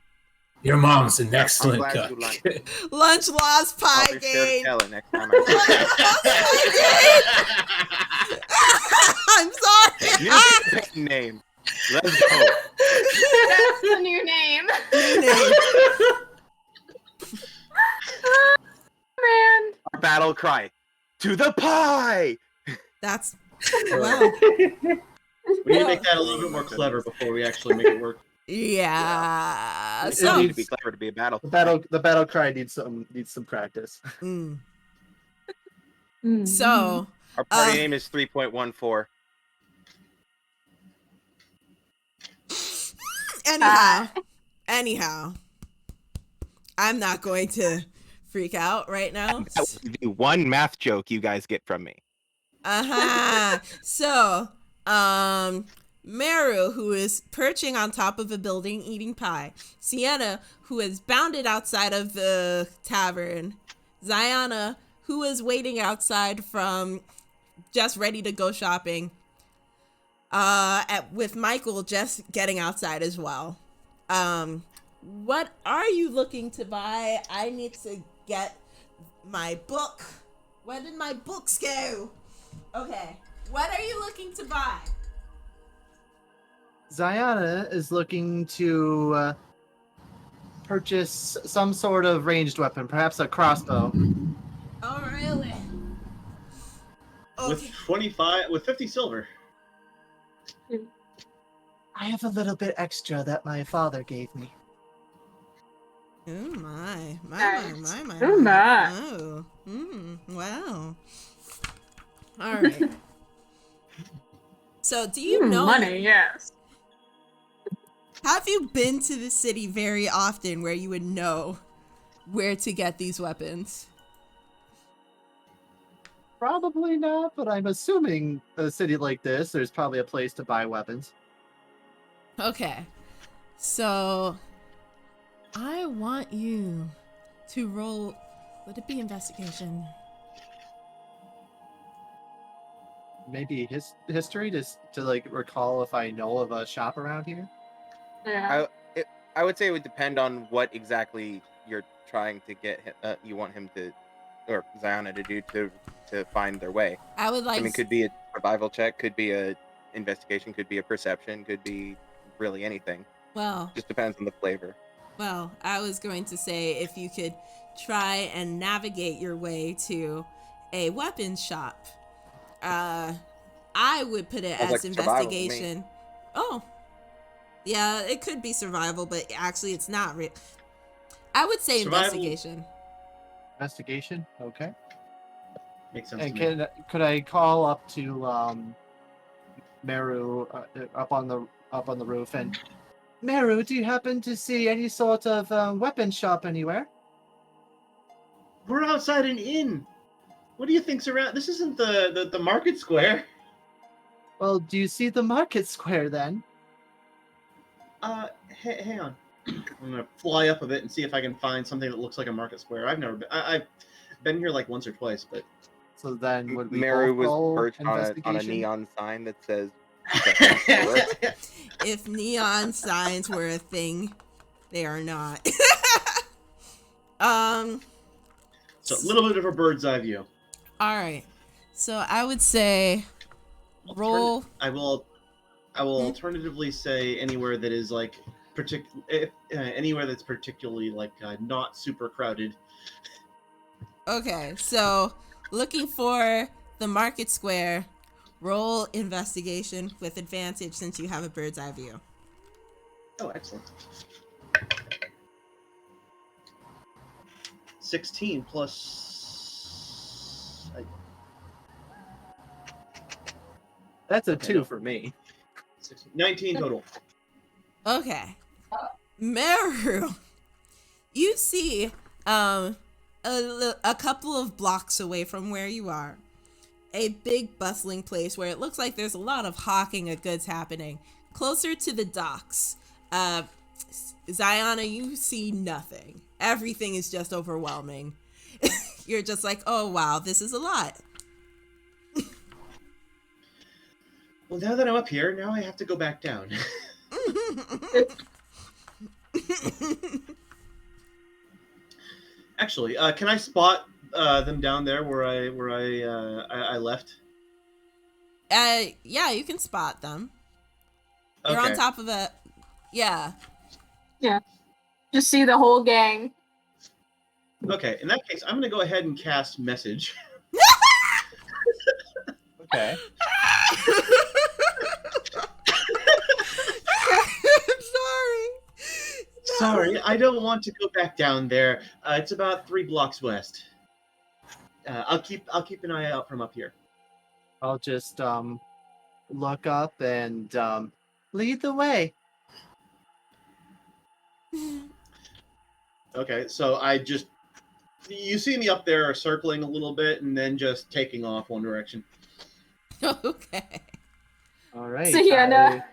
Your mom's an I'm excellent glad cook. you like it. Lunch lost I'll pie be sure to game. tell her next time I'm sorry. New campaign name. Let's go. That's the new name. Man. Our battle cry. To the pie! That's wow. We need to make that a little bit more clever before we actually make it work. Yeah. You So, don't need to be clever to be a battle. The battle cry needs some practice. so Our party name is 3.14. anyhow, I'm not going to freak out right now. That would be one math joke you guys get from me. So, Meru, who is perching on top of a building eating pie. Sienna, who has bounded outside of the tavern. Ziana, who is waiting outside from just ready to go shopping. with Michael just getting outside as well. What are you looking to buy? I need to get my book. Where did my books go? Okay. What are you looking to buy? Ziana is looking to purchase some sort of ranged weapon, perhaps a crossbow. Oh, really? With 50 silver. I have a little bit extra that my father gave me. Oh my. Oh my. Oh. Wow. All right. So, do you know money? Yes. Have you been to the city very often where you would know where to get these weapons? Probably not, but I'm assuming a city like this, there's probably a place to buy weapons. Okay. So, I want you to roll. Would it be investigation? Maybe his history to like recall if I know of a shop around here. Yeah. I would say it would depend on what exactly you're trying to get. You want him to, or Ziana to do to find their way. I would like. I mean, could be a survival check, could be a investigation, could be a perception, could be really anything. Well, Just depends on the flavor. well, I was going to say if you could try and navigate your way to a weapons shop. I would put it Sounds as like survival to me. investigation. Oh, yeah, it could be survival, but actually, it's not real. I would say Survival. investigation. Investigation, okay. Makes sense And to me. could I call up to Meru up on the roof and Meru, do you happen to see any sort of weapon shop anywhere? We're outside an inn. What do you think's around? This isn't the market square. Well, do you see the market square then? Hang on. I'm gonna fly up a bit and see if I can find something that looks like a market square. I've never been. I've been here like once or twice, but So then would we Meru both was roll perched on a investigation? neon sign that says. If neon signs were a thing, they are not. So a little bit of a bird's eye view. All right. So I would say roll. I will alternatively say anywhere that is like anywhere that's particularly like not super crowded. Okay, so looking for the market square, roll investigation with advantage since you have a bird's eye view. Oh, excellent. 16 plus. That's a Okay, 2 no. for me. 19 total. Okay. Meru, you see a couple of blocks away from where you are, a big bustling place where it looks like there's a lot of hawking of goods happening. Closer to the docks, Ziana, you see nothing. Everything is just overwhelming. You're just like, oh wow, this is a lot. Well, now that I'm up here, now I have to go back down. Actually, can I spot them down there where I left? Yeah, you can spot them. You're on top of a, yeah. Just see the whole gang. Okay, in that case, I'm gonna go ahead and cast message. Okay. Sorry, I don't want to go back down there. It's about 3 blocks west. I'll keep an eye out from up here. I'll just look up and lead the way. Okay, so you see me up there circling a little bit and then just taking off one direction. Okay. All right. Sienna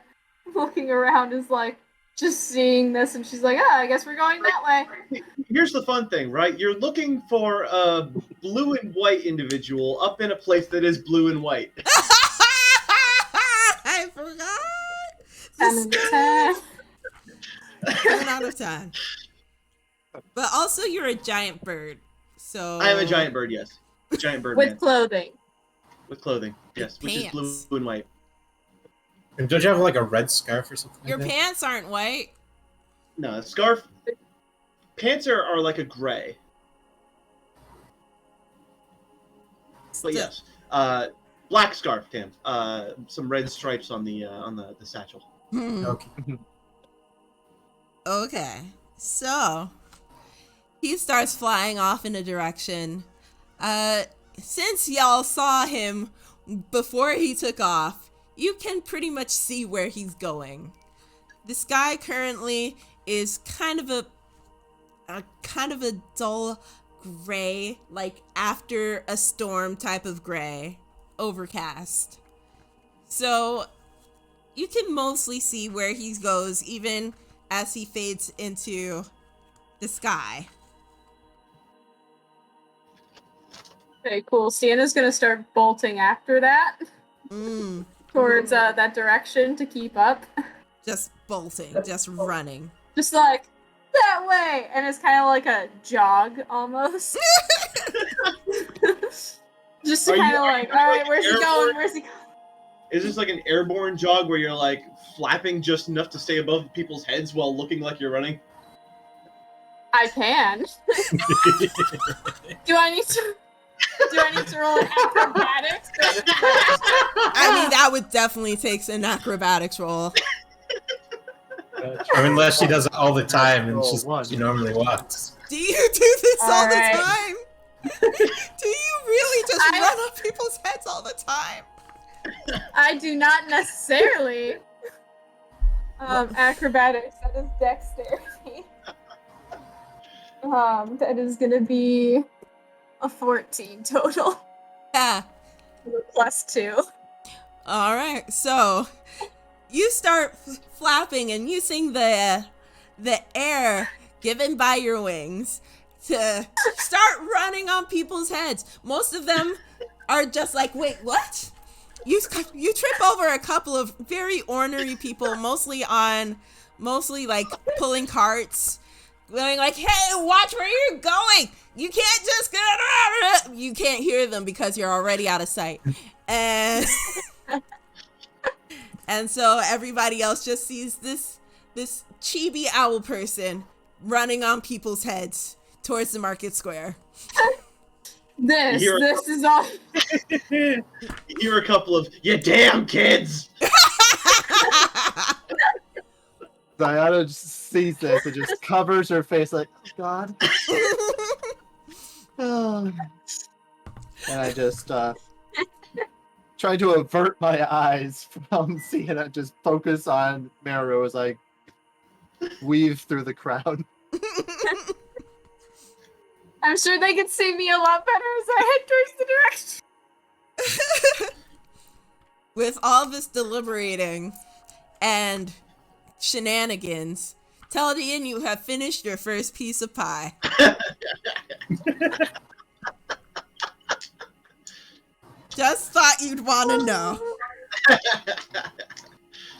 looking around is like just seeing this, and she's like, I guess we're going that way. Here's the fun thing, right? You're looking for a blue and white individual up in a place that is blue and white. I forgot 10 out of 10. 10 out of 10. But also, you're a giant bird, so... I am a giant bird, yes. Giant bird With man. clothing. With clothing, yes. Which is blue Pants. and white. And don't you have like a red scarf or something? Your like that? pants aren't white. No, scarf. Pants are like a gray. But yes. Black scarf, Tim. Some red stripes on the satchel. Okay. Okay, so he starts flying off in a direction. Since y'all saw him before he took off, you can pretty much see where he's going. The sky currently is kind of a dull gray, like after a storm type of gray, overcast. So you can mostly see where he goes, even as he fades into the sky. Okay, cool. Sienna's gonna start bolting after that towards that direction to keep up. Just bolting, just running. Just like that way, and it's kind of like a jog almost. Just Are you- kind of are like, you all right, like where's he airborne? going? Where's he going? Is this like an airborne jog where you're like flapping just enough to stay above people's heads while looking like you're running? I can. Do I need to roll an acrobatics? I mean, that would definitely take an acrobatics roll. Or unless she does it all the time and Roll just one. she normally walks. Do you do this all the Alright. time? Do you really just run up people's heads all the time? I do not necessarily. Acrobatics. That is dexterity. That is gonna be a 14 total. Yeah. +2. All right. So you start flapping and using the air given by your wings to start running on people's heads. Most of them are just like, wait, what? You trip over a couple of very ornery people, mostly like pulling carts, going like, hey, watch where you're going. You can't just get out. You can't hear them because you're already out of sight. And and so everybody else just sees this chibi owl person running on people's heads towards the market square. This You're- is all. You hear a couple of, you damn kids! Diana just sees this and just covers her face like, oh God. Oh. And I just try to avert my eyes from seeing it, just focus on Meru as I weave through the crowd. I'm sure they could see me a lot better as I head towards the direction. With all this deliberating and shenanigans, Teldian, you have finished your first piece of pie. Just thought you'd want to know.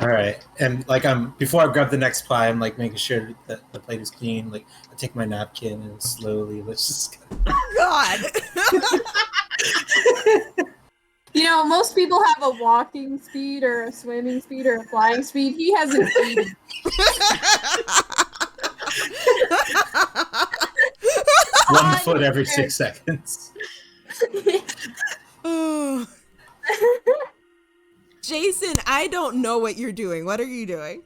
All right, and like before I grab the next pie, I'm like making sure that the plate is clean. Like I take my napkin and slowly let's just. God. You know, most people have a walking speed or a swimming speed or a flying speed. He has an 80. One foot every 6 seconds. Oh. Jason, I don't know what you're doing. What are you doing?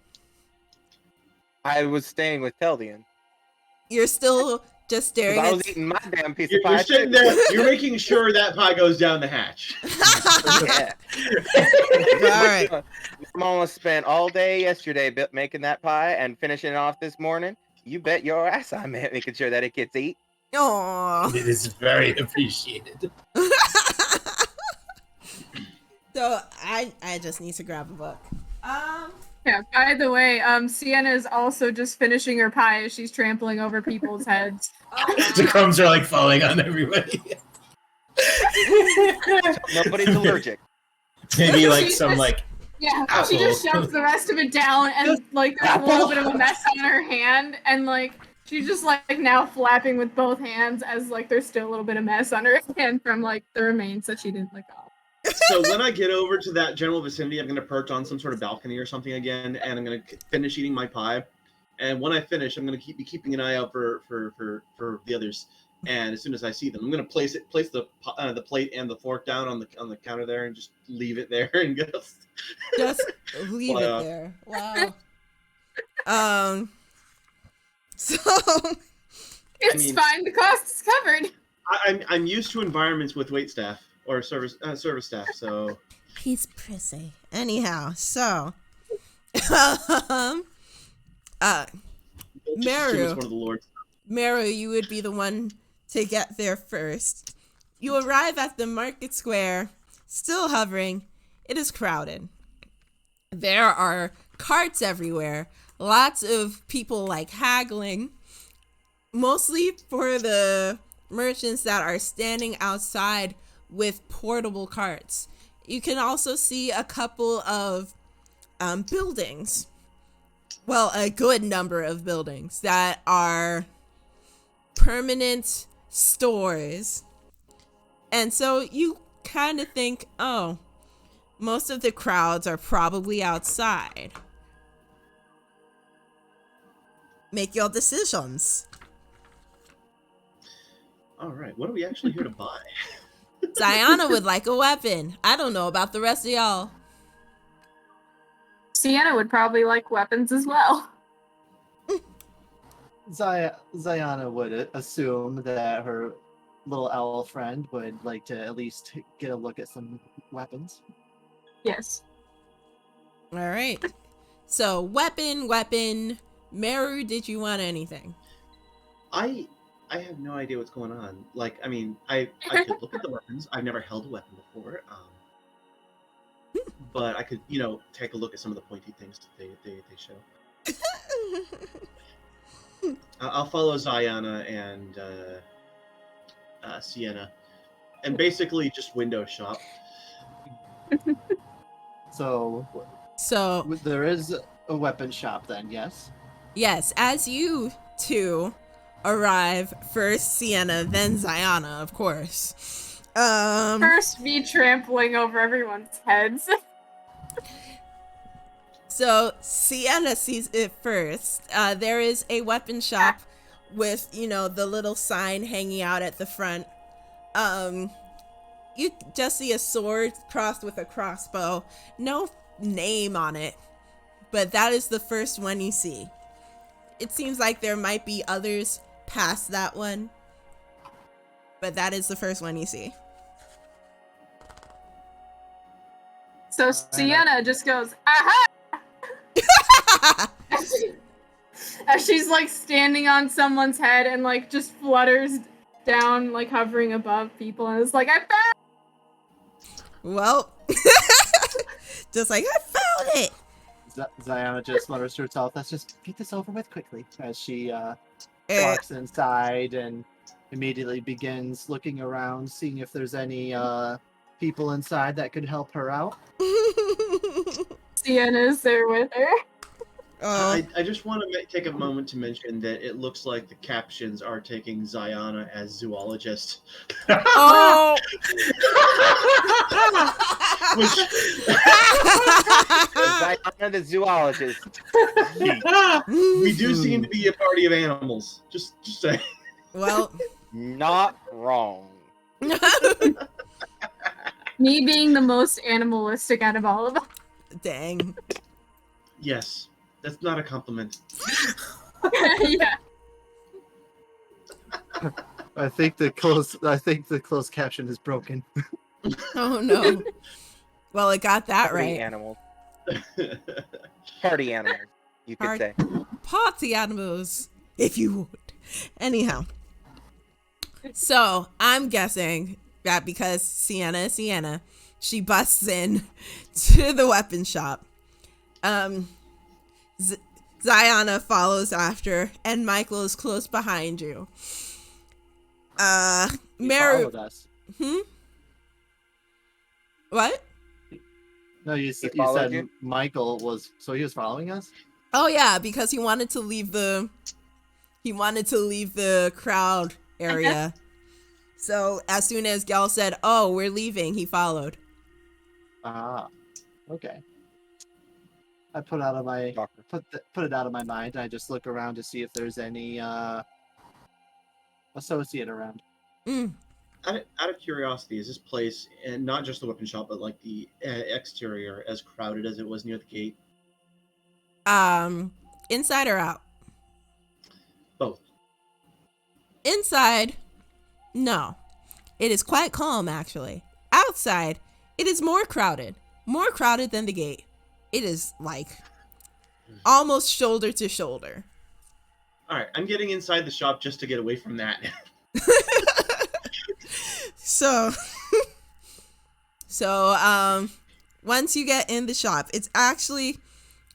I was staying with Teldian. You're still just staring I was at... eating my damn piece You're of pie. sitting too. there, you're making sure that pie goes down the hatch. Yeah. All right. I'm almost spent all day yesterday making that pie and finishing it off this morning. You bet your ass I'm making sure that it gets eat. Aww. It is very appreciated. So I just need to grab a book. Yeah, by the way, Sienna is also just finishing her pie as she's trampling over people's heads. The crumbs are like falling on everybody. Nobody's allergic. Maybe like She's some just- like Yeah, Apple. she just shoves the rest of it down, and like there's a little bit of a mess on her hand, and like she's just like now flapping with both hands as like there's still a little bit of mess on her hand from like the remains that she didn't lick off. So when I get over to that general vicinity, I'm going to perch on some sort of balcony or something again, and I'm going to finish eating my pie. And when I finish, I'm going to be keeping an eye out for the others. And as soon as I see them, I'm going to place the plate and the fork down on the counter there, and just leave it there and Just leave Fly it off. there. Wow. So It's fine. The cost is covered. I'm used to environments with wait staff or service staff, so he's prissy. Anyhow, so Maru, one of the lords. Maru, you would be the one to get there first. You arrive at the market square, still hovering. It is crowded. There are carts everywhere. Lots of people like haggling. Mostly for the merchants that are standing outside with portable carts. You can also see a couple of buildings. Well, a good number of buildings that are permanent stores. And so you kind of think, oh, most of the crowds are probably outside. Make your decisions. All right, what are we actually here to buy? Diana would like a weapon. I don't know about the rest of y'all. Sienna would probably like weapons as well. Ziana would assume that her little owl friend would like to at least get a look at some weapons. Yes. All right. So weapon. Meru, did you want anything? I have no idea what's going on. Like, I mean, I could look at the weapons. I've never held a weapon before. But I could, take a look at some of the pointy things that they show. I'll follow Ziana and Sienna, and basically just window shop. So there is a weapon shop then, yes? Yes, as you two arrive, first Sienna, then Ziana, of course. First, me trampling over everyone's heads. So Sienna sees it first. There is a weapon shop with, the little sign hanging out at the front. You just see a sword crossed with a crossbow. No name on it, but that is the first one you see. It seems like there might be others past that one, but that is the first one you see. So Sienna just goes, aha! As she's like standing on someone's head and like just flutters down, like hovering above people, and it's like, I found. Well, just like I found it. Ziana just mutters to herself, let's just get this over with quickly, as she walks inside and immediately begins looking around, seeing if there's any people inside that could help her out. Sienna's there with her. I just want to take a moment to mention that it looks like the captions are taking Ziana as zoologist. Oh! Ziana the zoologist. We do seem to be a party of animals. Just say. Well, not wrong. Me being the most animalistic out of all of them. Dang. Yes, that's not a compliment. Yeah. I think the closed caption is broken. Oh no. Well, it got that Party right. animals. Party animals, you could say. Party animals, if you would. Anyhow. So, I'm guessing that because Sienna is Sienna, she busts in to the weapon shop. Ziana follows after, and Michael is close behind you. He Meru. followed us. What? No, you He said followed you? Michael was, so he was following us? Oh yeah, because he wanted to leave the crowd area. So as soon as Gal said, "Oh, we're leaving," he followed. Ah, okay. I put out of my Shocker. put it out of my mind. I just look around to see if there's any associate around. Mm. Out of curiosity, is this place, and not just the weapon shop, but like the exterior, as crowded as it was near the gate? Inside or out? Both. Inside, no. It is quite calm, actually. Outside, it is more crowded than the gate. It is like almost shoulder to shoulder. All right, I'm getting inside the shop just to get away from that. So, once you get in the shop, it's actually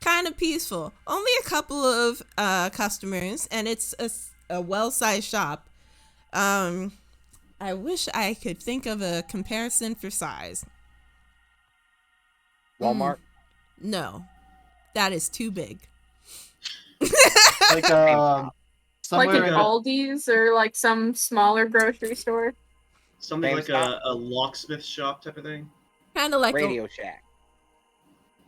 kind of peaceful. Only a couple of customers, and it's a well-sized shop. I wish I could think of a comparison for size. Walmart? No, that is too big. Like Like somewhere an in Aldi's or like some smaller grocery store. Something Same like stop? a locksmith shop type of thing. Kind of like Radio Shack.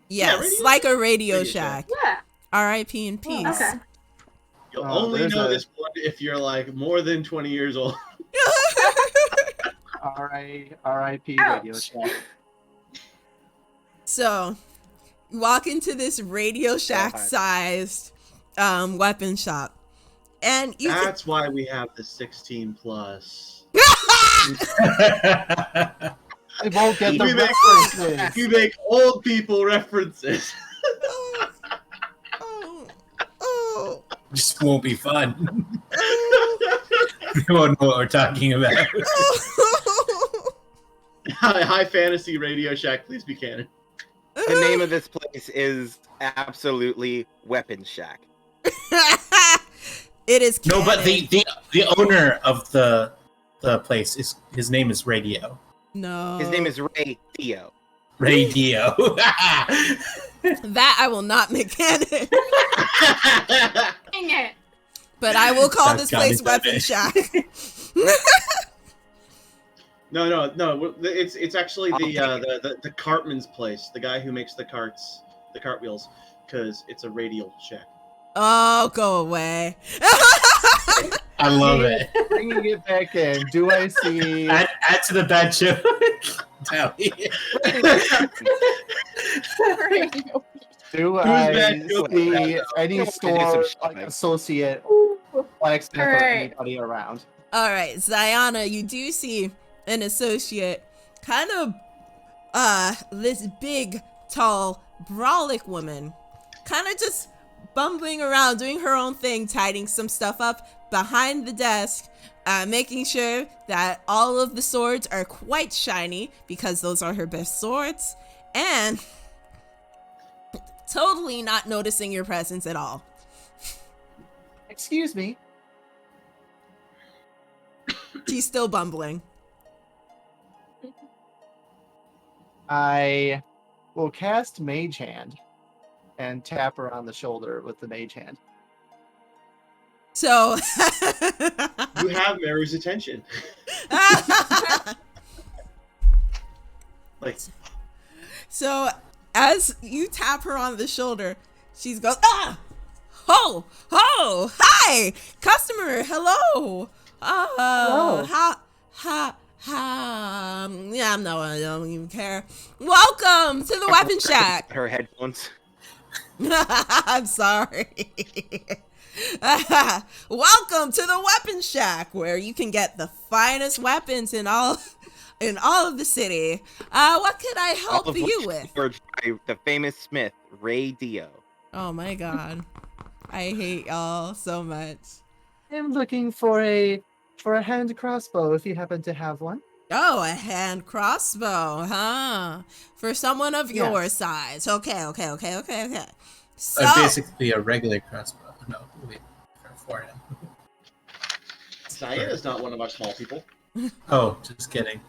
yes, Radio like a Radio Radio Shack. Yeah. R.I.P. in peace. Okay. You'll Oh, only there's know a- this one if you're like more than 20 years old. R.I.P. Ouch. Radio Shack. So, you walk into this Radio Shack hi. sized weapon shop, and you can, That's why we have the 16 plus. I won't get the We make- references. You make old people references. oh, Just won't be fun. We won't know what we're talking about. High fantasy Radio Shack, please be canon. The name of this place is absolutely Weapon Shack. It is No, but canon. the owner of the place is his name is Radio. No. His name is Ray Theo. Radio. That I will not make canon. Dang it. But I will call Sounds this place kinda Weapon funny. Shack. No. It's actually the cartman's place, the guy who makes the cartwheels, because it's a radial shack. Oh, go away. I love it. Bringing it back in. Do I see? Add to the bad joke. Tally. Do bad I joke see about that? any Do some store like shopping. associate Ooh. blacksmith or Alright. anybody around? All right, Ziana, you do see an associate, kind of this big, tall, brolic woman, kind of just bumbling around, doing her own thing, tidying some stuff up behind the desk, making sure that all of the swords are quite shiny because those are her best swords, and totally not noticing your presence at all. Excuse me. She's still bumbling. I will cast Mage Hand and tap her on the shoulder with the Mage Hand. So You have Mary's attention. Like, So as you tap her on the shoulder, she goes, ah! Ho! Ho! Hi! Customer! Hello! Hello. Yeah, no, I don't even care. Welcome to the Weapon Shack! Her headphones. I'm sorry. Welcome to the Weapon Shack, where you can get the finest weapons in all of the city. What could I All help of you which with? were by the famous smith, Ray Dio. Oh my god. I hate y'all so much. I'm looking for a hand crossbow if you happen to have one. Oh, a hand crossbow, huh? For someone of Yes. your size. Okay. So, Basically a regular crossbow. No, wait, for him. Saya is not one of our small people. Oh, just kidding.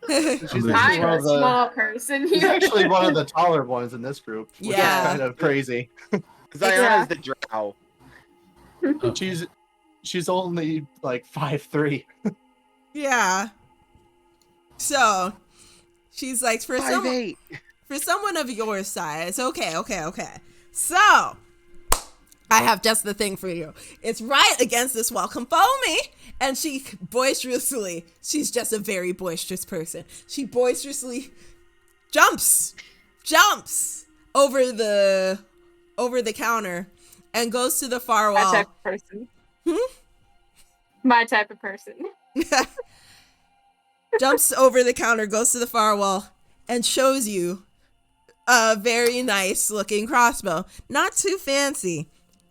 She's I'm actually I'm one a of the. small person She's here. actually one of the taller ones in this group, which Yeah. is kind of crazy. Zayana's the drow. She's only like 5'3". Yeah. So she's like, for 5'8". someone of your size. Okay. So I have just the thing for you. It's right against this wall. Come follow me. And she boisterously, she's just a very boisterous person. She boisterously jumps over the counter and goes to the far My wall. type of person. My type of person. Jumps over the counter, goes to the far wall, and shows you a very nice looking crossbow. Not too fancy.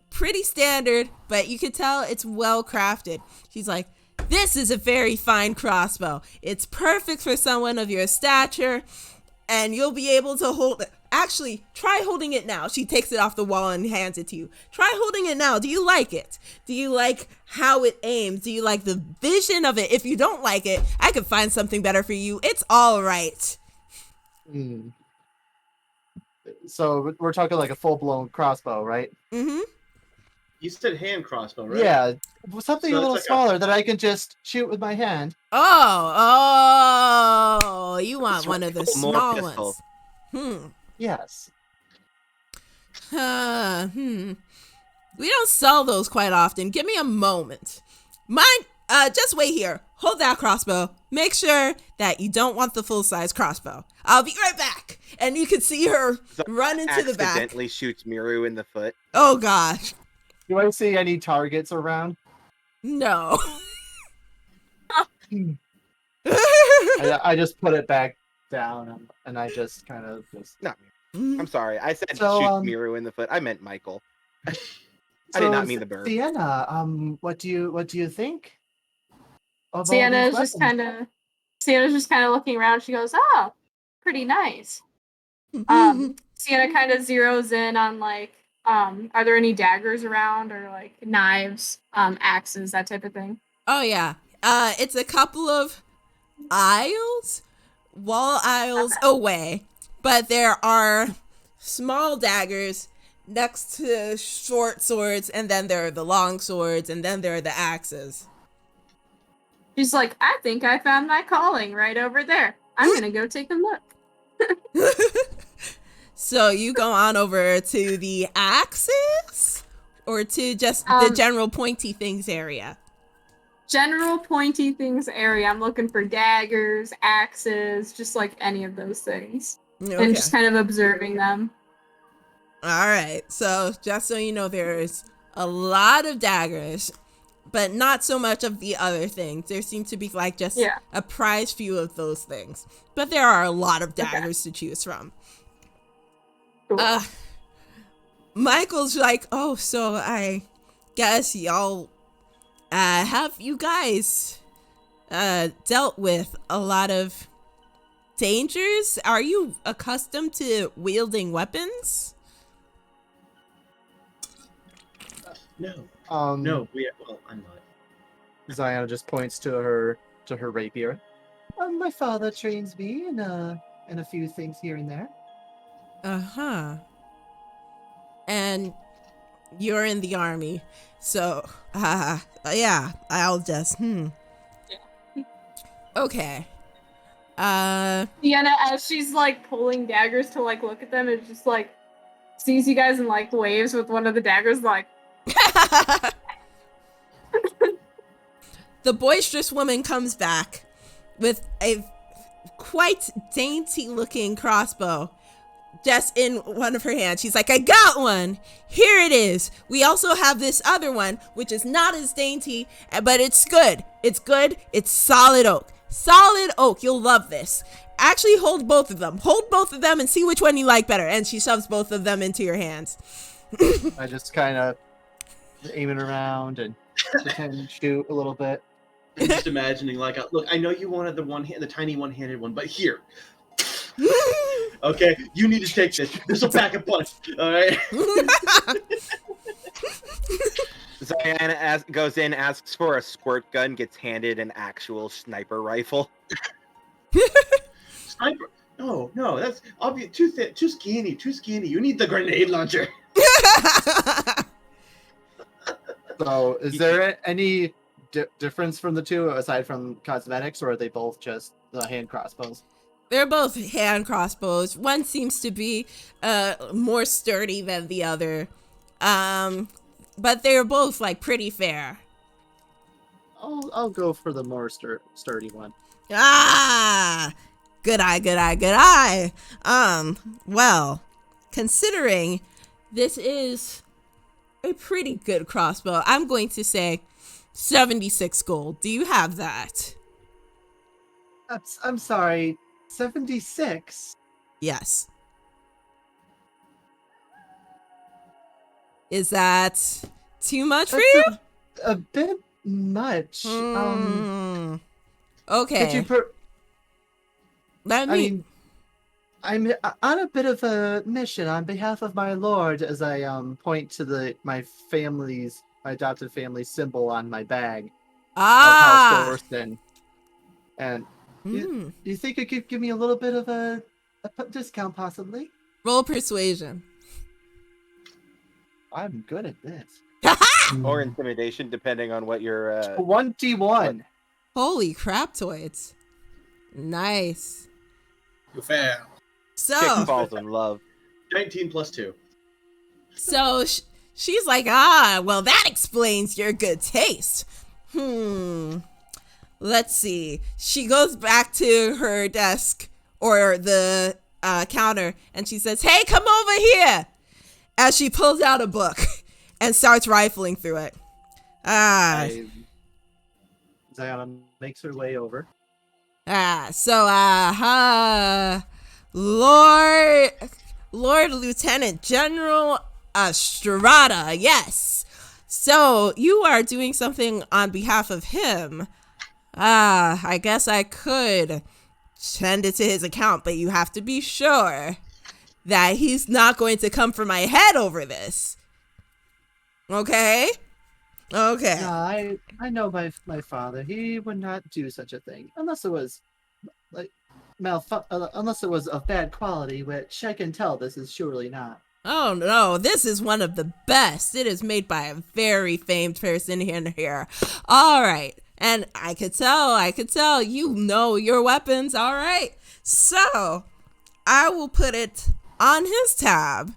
Pretty standard, but you could tell it's well crafted. She's like, this is a very fine crossbow. It's perfect for someone of your stature, and you'll be able to hold it. Actually, try holding it now. She takes it off the wall and hands it to you. Try holding it now. Do you like it? Do you like how it aims? Do you like the vision of it? If you don't like it, I could find something better for you. It's all right. So we're talking like a full-blown crossbow, right? Mm-hmm. You said hand crossbow, right? Yeah, something So a it's little like smaller that I can just shoot with my hand. Oh, you want It's one of the rifle, more small pistol. ones. Yes. We don't sell those quite often. Give me a moment. Just wait here. Hold that crossbow. Make sure that you don't want the full-size crossbow. I'll be right back. And you can see her run into the back. Accidentally shoots Miru in the foot. Oh, gosh. Do I see any targets around? No. I just put it back down and I just kind of just. No, I'm sorry. I said So, shoot Miru in the foot. I meant Michael. I did not mean the bird. Sienna, what do you think? Of Sienna's all these just kind of looking around. She goes, "Oh, pretty nice." Sienna kind of zeroes in on like, are there any daggers around or like knives, axes, that type of thing? Oh, yeah. It's a couple of wall aisles away, but there are small daggers next to short swords, and then there are the long swords, and then there are the axes. She's like, "I think I found my calling right over there. I'm gonna go take a look." So you go on over to the axes, or to just the general pointy things area? General pointy things area. I'm looking for daggers, axes, just like any of those things. Okay. And just kind of observing them. All right. So just so you know, there's a lot of daggers, but not so much of the other things. There seems to be like just a prize few of those things. But there are a lot of daggers to choose from. Cool. Michael's like, oh, so I guess y'all have you guys dealt with a lot of dangers? Are you accustomed to wielding weapons? No. I'm not. Zion just points to her rapier. My father trains me in a few things here and there. Uh-huh. And you're in the army, so yeah, I'll just Okay. Sienna, as she's like pulling daggers to like look at them, and just like sees you guys and like waves with one of the daggers, like. The boisterous woman comes back with a quite dainty looking crossbow just in one of her hands. She's like, I got one. Here it is. We also have this other one, which is not as dainty, but it's good. It's good. It's solid oak. Solid oak. You'll love this. Actually, hold both of them. Hold both of them and see which one you like better. And she shoves both of them into your hands. I just kind of aiming around and pretend to shoot a little bit. I'm just imagining, like, look, I know you wanted the tiny one-handed one, but here. Okay, you need to take this. This will pack a punch. All right. Ziana goes in, asks for a squirt gun, gets handed an actual sniper rifle. Sniper. No, that's obvious. Too skinny. You need the grenade launcher. So, is there any difference from the two aside from cosmetics, or are they both just the hand crossbows? They're both hand crossbows. One seems to be more sturdy than the other. But they're both like pretty fair. I'll go for the more sturdy one. Ah, good eye. Well, considering this is a pretty good crossbow, I'm going to say 76 gold. Do you have that? I'm sorry, 76? Yes. Is that too much for you? A bit much. Okay. Could you Let I me. mean, I'm on a bit of a mission on behalf of my lord as I point to my adopted family's symbol on my bag of House Thorsten. And you think you could give me a little bit of a discount possibly? Roll persuasion. I'm good at this. Or intimidation, depending on what your 21. Holy craptoids. Nice. You fail. So, chick falls in love. 19 plus 2. so she's like, well, that explains your good taste. Let's see. She goes back to her desk or the counter and she says, hey, come over here. As she pulls out a book and starts rifling through it. Zion makes her way over. Lord Lieutenant General Estrada, yes. So you are doing something on behalf of him. I guess I could send it to his account, but you have to be sure that he's not going to come for my head over this. Okay? Okay. No, I know my father. He would not do such a thing unless it was like unless it was of bad quality, which I can tell this is surely not. Oh no, this is one of the best. It is made by a very famed person in here. All right. And I could tell you know your weapons. All right. So I will put it on his tab.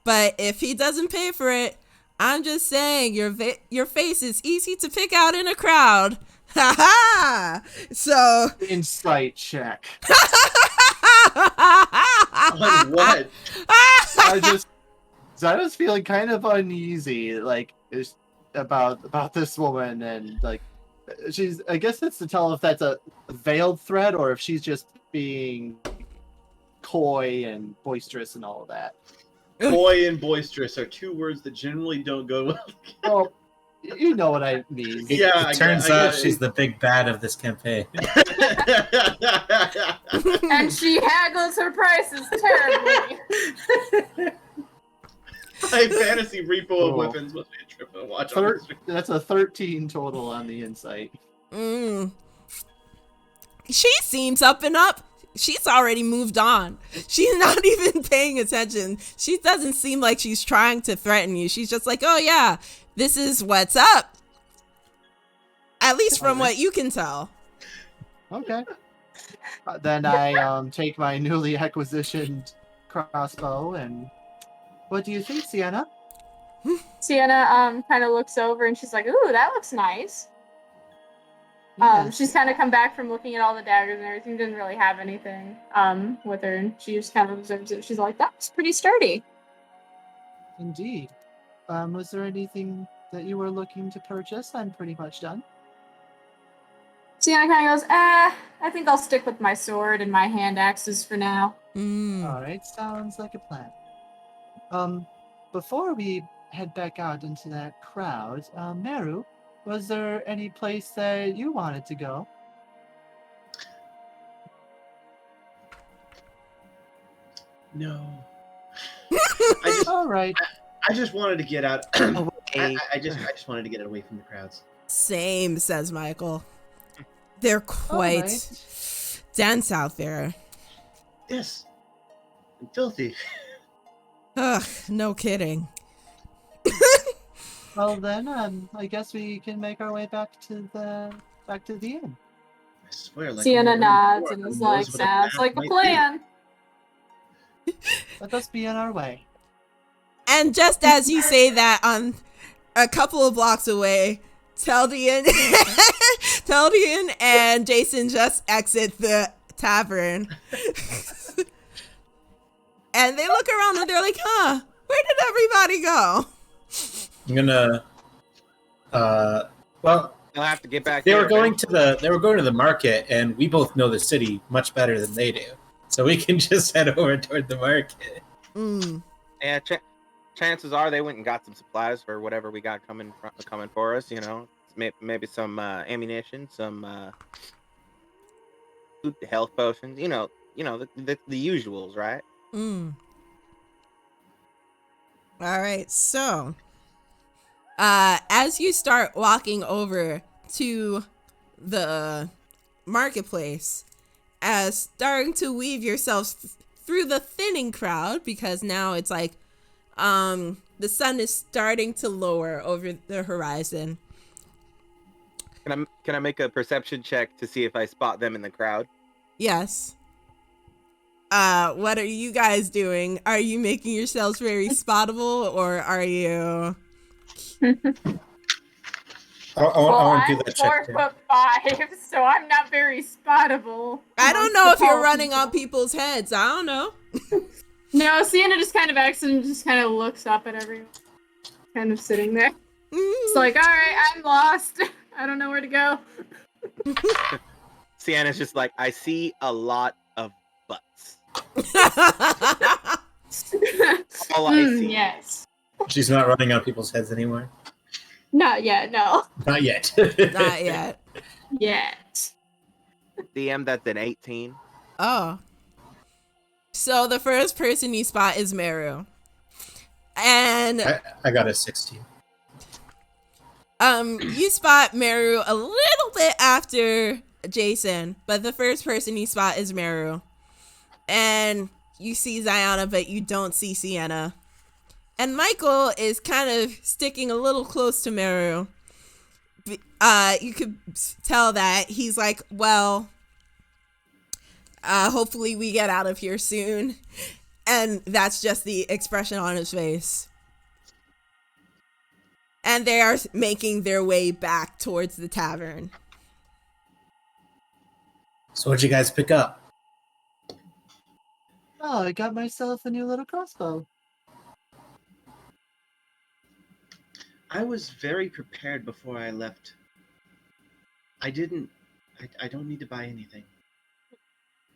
But if he doesn't pay for it, I'm just saying your face is easy to pick out in a crowd. Ha ha! So Insight check. On what? Zion's feeling kind of uneasy, like about this woman, and like I guess it's to tell if that's a veiled threat or if she's just being coy and boisterous and all of that. Coy and boisterous are two words that generally don't go well. Well, you know what I mean. Yeah, It turns out she's the big bad of this campaign. And she haggles her prices terribly. My fantasy repo of weapons must be a trip to watch. That's a 13 total on the insight. She seems up and up. She's already moved on. She's not even paying attention. She doesn't seem like she's trying to threaten you. She's just like, oh yeah, this is what's up. At least from what you can tell. Okay. Then I take my newly acquisitioned crossbow and what do you think, Sienna? Sienna kind of looks over and she's like, ooh, that looks nice. Yes. She's kind of come back from looking at all the daggers and everything, didn't really have anything with her, and she just kind of observes it. She's like, that's pretty sturdy. Indeed. Was there anything that you were looking to purchase? I'm pretty much done. Sienna kind of goes, I think I'll stick with my sword and my hand axes for now. Alright, sounds like a plan. Before we head back out into that crowd, Meru, was there any place that you wanted to go? No. All right. I just wanted to get out. Okay. I just wanted to get away from the crowds. Same, says Michael. They're quite dense out there. Yes. And filthy. Ugh, no kidding. Well then, I guess we can make our way back to the inn. I swear, like Sienna we were nods before, and who is knows like, what a sounds bath like a might be. plan. Let us be on our way. And just as you say that, on a couple of blocks away, Teldian and Jason just exit the tavern. And they look around and they're like, huh, where did everybody go? I'm gonna. Well, They'll have to get back. they here were going to eventually. the market, and we both know the city much better than they do, so we can just head over toward the market. Yeah, chances are they went and got some supplies for whatever we got coming for us. You know, maybe some ammunition, some food, health potions. You know the usuals, right? All right, so as you start walking over to the marketplace, as starting to weave yourselves through the thinning crowd, because now it's like the sun is starting to lower over the horizon. Can I make a perception check to see if I spot them in the crowd? Yes. What are you guys doing? Are you making yourselves very spottable, or are you... I want to do that check. too. 4'5", so I'm not very spottable. I don't amongst know the if you're tall running people. on people's heads. I don't know. No, Sienna just kind of acts and just kind of looks up at everyone. Kind of sitting there. It's like, alright, I'm lost. I don't know where to go. Sienna's just like, I see a lot of butts. All I see. Yes. She's not running on people's heads anymore. Not yet, no. Not yet. Not yet. Yet. DM, that's an 18. Oh. So the first person you spot is Meru. And I got a 16. you spot Meru a little bit after Jason, but the first person you spot is Meru. And you see Ziana, but you don't see Sienna. And Michael is kind of sticking a little close to Meru. You could tell that he's like, well, hopefully we get out of here soon. And that's just the expression on his face. And they are making their way back towards the tavern. So what'd you guys pick up? Oh, I got myself a new little crossbow. I was very prepared before I left. I don't need to buy anything.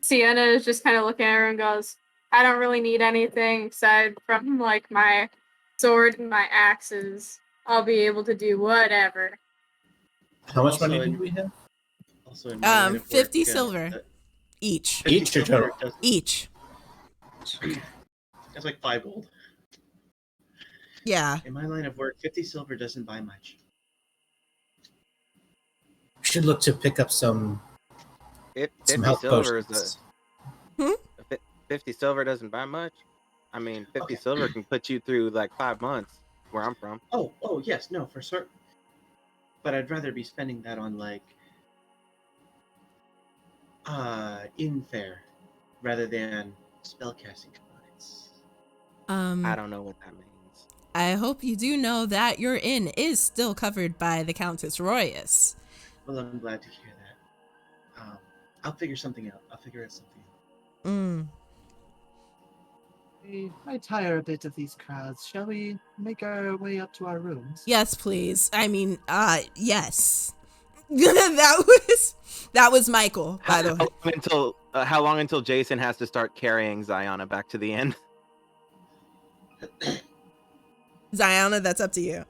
Sienna is just kind of looking at her and goes, I don't really need anything aside from, like, my sword and my axes. I'll be able to do whatever. How much Also, money do we have? Also, in my line of 50 work, silver. Each. 50 Each or silver total? Each. That's like 5 gold. Yeah. In my line of work, 50 silver doesn't buy much. We should look to pick up some 50 health silver potions. is 50 silver doesn't buy much. I mean, 50 Okay. silver can put you through like 5 months where I'm from. Oh, yes, no, for certain. But I'd rather be spending that on, like, inn fare rather than spellcasting components. I don't know what that means. I hope you do know that your inn is still covered by the Countess Royas. Well, I'm glad to hear that. I'll figure something out. I'll figure out something out. I tire a bit of these crowds. Shall we make our way up to our rooms? Yes, please. I mean, yes. that was Michael, by the way. How long until Jason has to start carrying Ziana back to the inn? Ziana, that's up to you.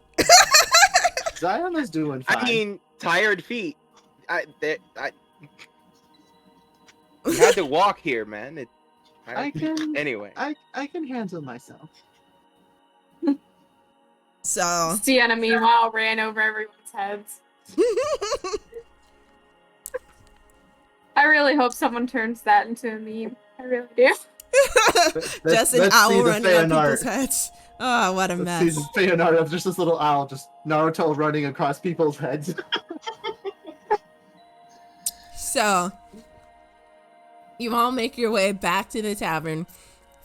Ziona's doing fine. I mean, tired feet. You had to walk here, man. I can. Anyway. I can handle myself. So Sienna, meanwhile, ran over everyone's heads. I really hope someone turns that into a meme. I really do. Just an let's see owl the running on fan people's art. heads. Oh, what a Let's see mess. this fan art of just this little owl, just Naruto running across people's heads. So, you all make your way back to the tavern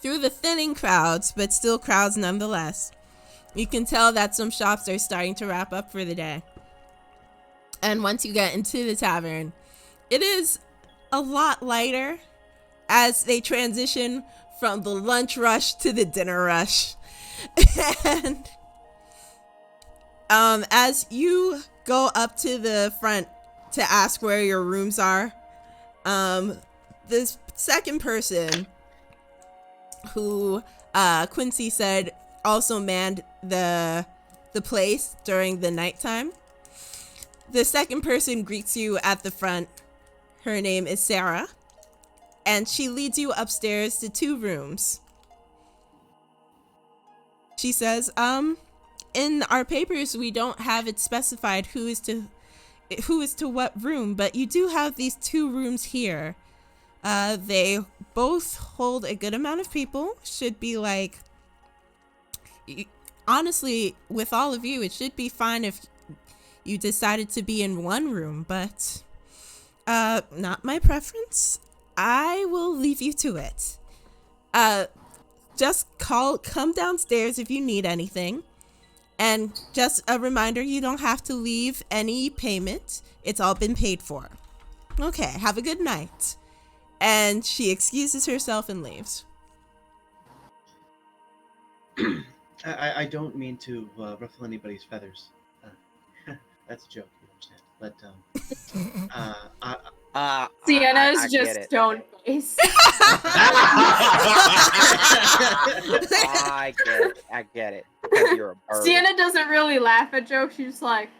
through the thinning crowds, but still crowds nonetheless. You can tell that some shops are starting to wrap up for the day. And once you get into the tavern, it is a lot lighter as they transition from the lunch rush to the dinner rush. And as you go up to the front to ask where your rooms are, this second person who Quincy said also manned the place during the nighttime. The second person greets you at the front. Her name is Sarah, and she leads you upstairs to 2 rooms. She says, in our papers, we don't have it specified who is to what room, but you do have these 2 rooms here. They both hold a good amount of people. Should be like, honestly, with all of you, it should be fine if you decided to be in one room, but not my preference. I will leave you to it. Just come downstairs if you need anything. And just a reminder, you don't have to leave any payment. It's all been paid for. Okay, have a good night. And she excuses herself and leaves. I don't mean to ruffle anybody's feathers. That's a joke, you understand. But Sienna's I just get it. stone face. I get it. Because you're a bird. Sienna doesn't really laugh at jokes. She's just like,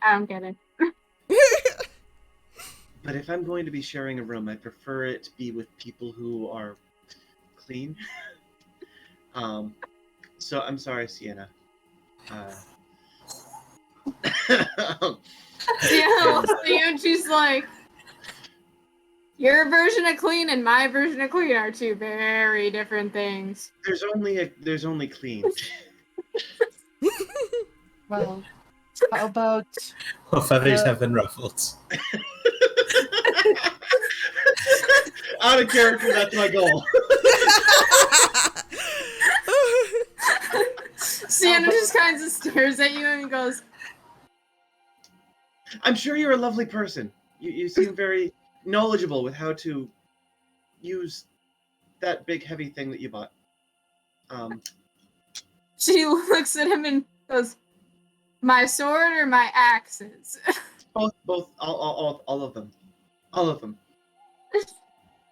I don't get it. But if I'm going to be sharing a room, I prefer it to be with people who are clean. So I'm sorry, Sienna. Sienna looks at you and she's like, your version of clean and my version of clean are 2 very different things. There's only clean. Well, how about Well, feathers have been ruffled. Out of character, that's my goal. Sienna just kind of stares at you and goes, I'm sure you're a lovely person. You seem very knowledgeable with how to use that big heavy thing that you bought. she looks at him and goes, my sword or my axes? Both, all of them. All of them.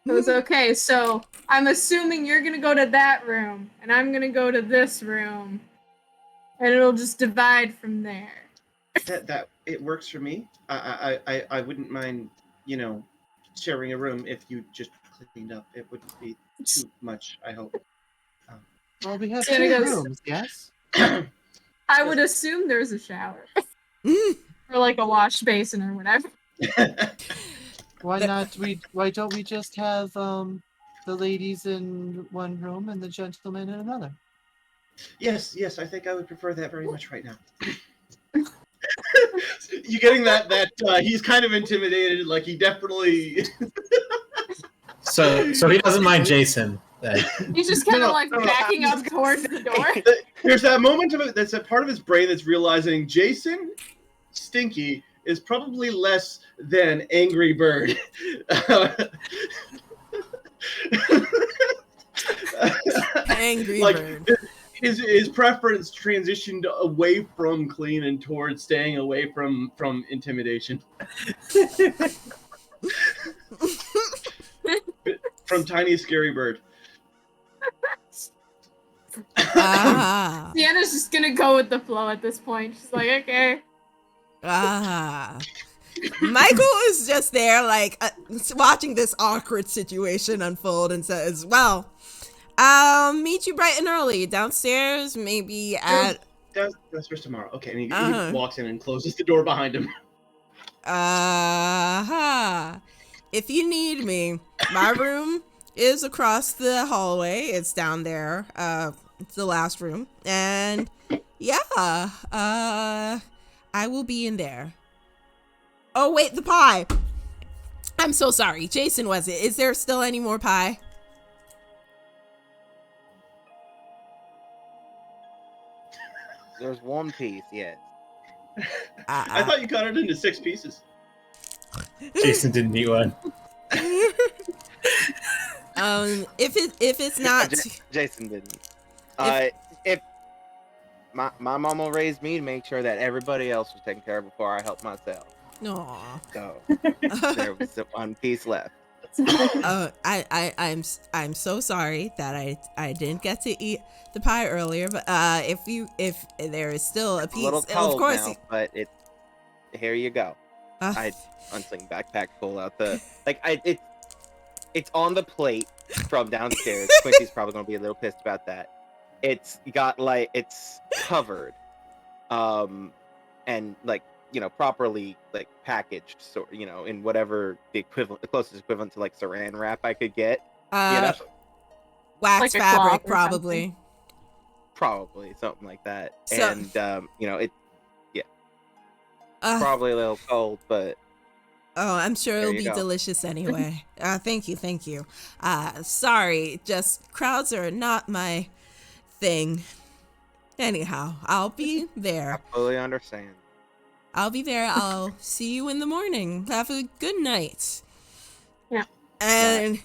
It was okay, so I'm assuming you're gonna go to that room, and I'm gonna go to this room, and it'll just divide from there. That it works for me. I wouldn't mind, sharing a room if you just cleaned up. It wouldn't be too much, I hope. well, we have Yeah, 2 it goes- rooms, yes? I would assume there's a shower. Or like a wash basin or whatever. Why don't we just have the ladies in one room and the gentlemen in another? Yes, I think I would prefer that very much right now. You getting that he's kind of intimidated, like he definitely So he doesn't mind Jason then. He's just kind of No, like no, backing up towards the door. There's that moment of it that's a part of his brain that's realizing Jason Stinky is probably less than Angry Bird. Angry Like, bird. his preference transitioned away from clean and towards staying away from intimidation. From Tiny Scary Bird. Ah. Sienna's just gonna go with the flow at this point. She's like, okay. Ah. Michael is just there, like, watching this awkward situation unfold and says, well, I'll meet you bright and early downstairs, maybe at... Downstairs tomorrow. Okay, and he Uh-huh. walks in and closes the door behind him. If you need me, my room is across the hallway. It's down there. It's the last room. And yeah, I will be in there. Oh, wait, the pie. I'm so sorry. Jason was it. Is there still any more pie? There's one piece, yes. I thought you cut it into 6 pieces. Jason didn't eat one. If it's not Jason didn't. If my mama raised me to make sure that everybody else was taken care of before I helped myself. Aw. So there was one piece left. I'm so sorry that I didn't get to eat the pie earlier, but if there is still a piece, A little cold of course. now, but here you go. I unsling backpack, pull out the it's on the plate from downstairs. Quincy's probably gonna be a little pissed about that. It's got it's covered, and properly packaged, so in whatever the closest equivalent to saran wrap I could get. Wax Like a fabric, cloth or probably. Probably something like that. So- And probably a little cold, but Oh, I'm sure it'll you be go. delicious anyway. Thank you. Sorry, just crowds are not my thing. Anyhow, I'll be there. I fully understand. I'll be there. I'll see you in the morning. Have a good night. Yeah. And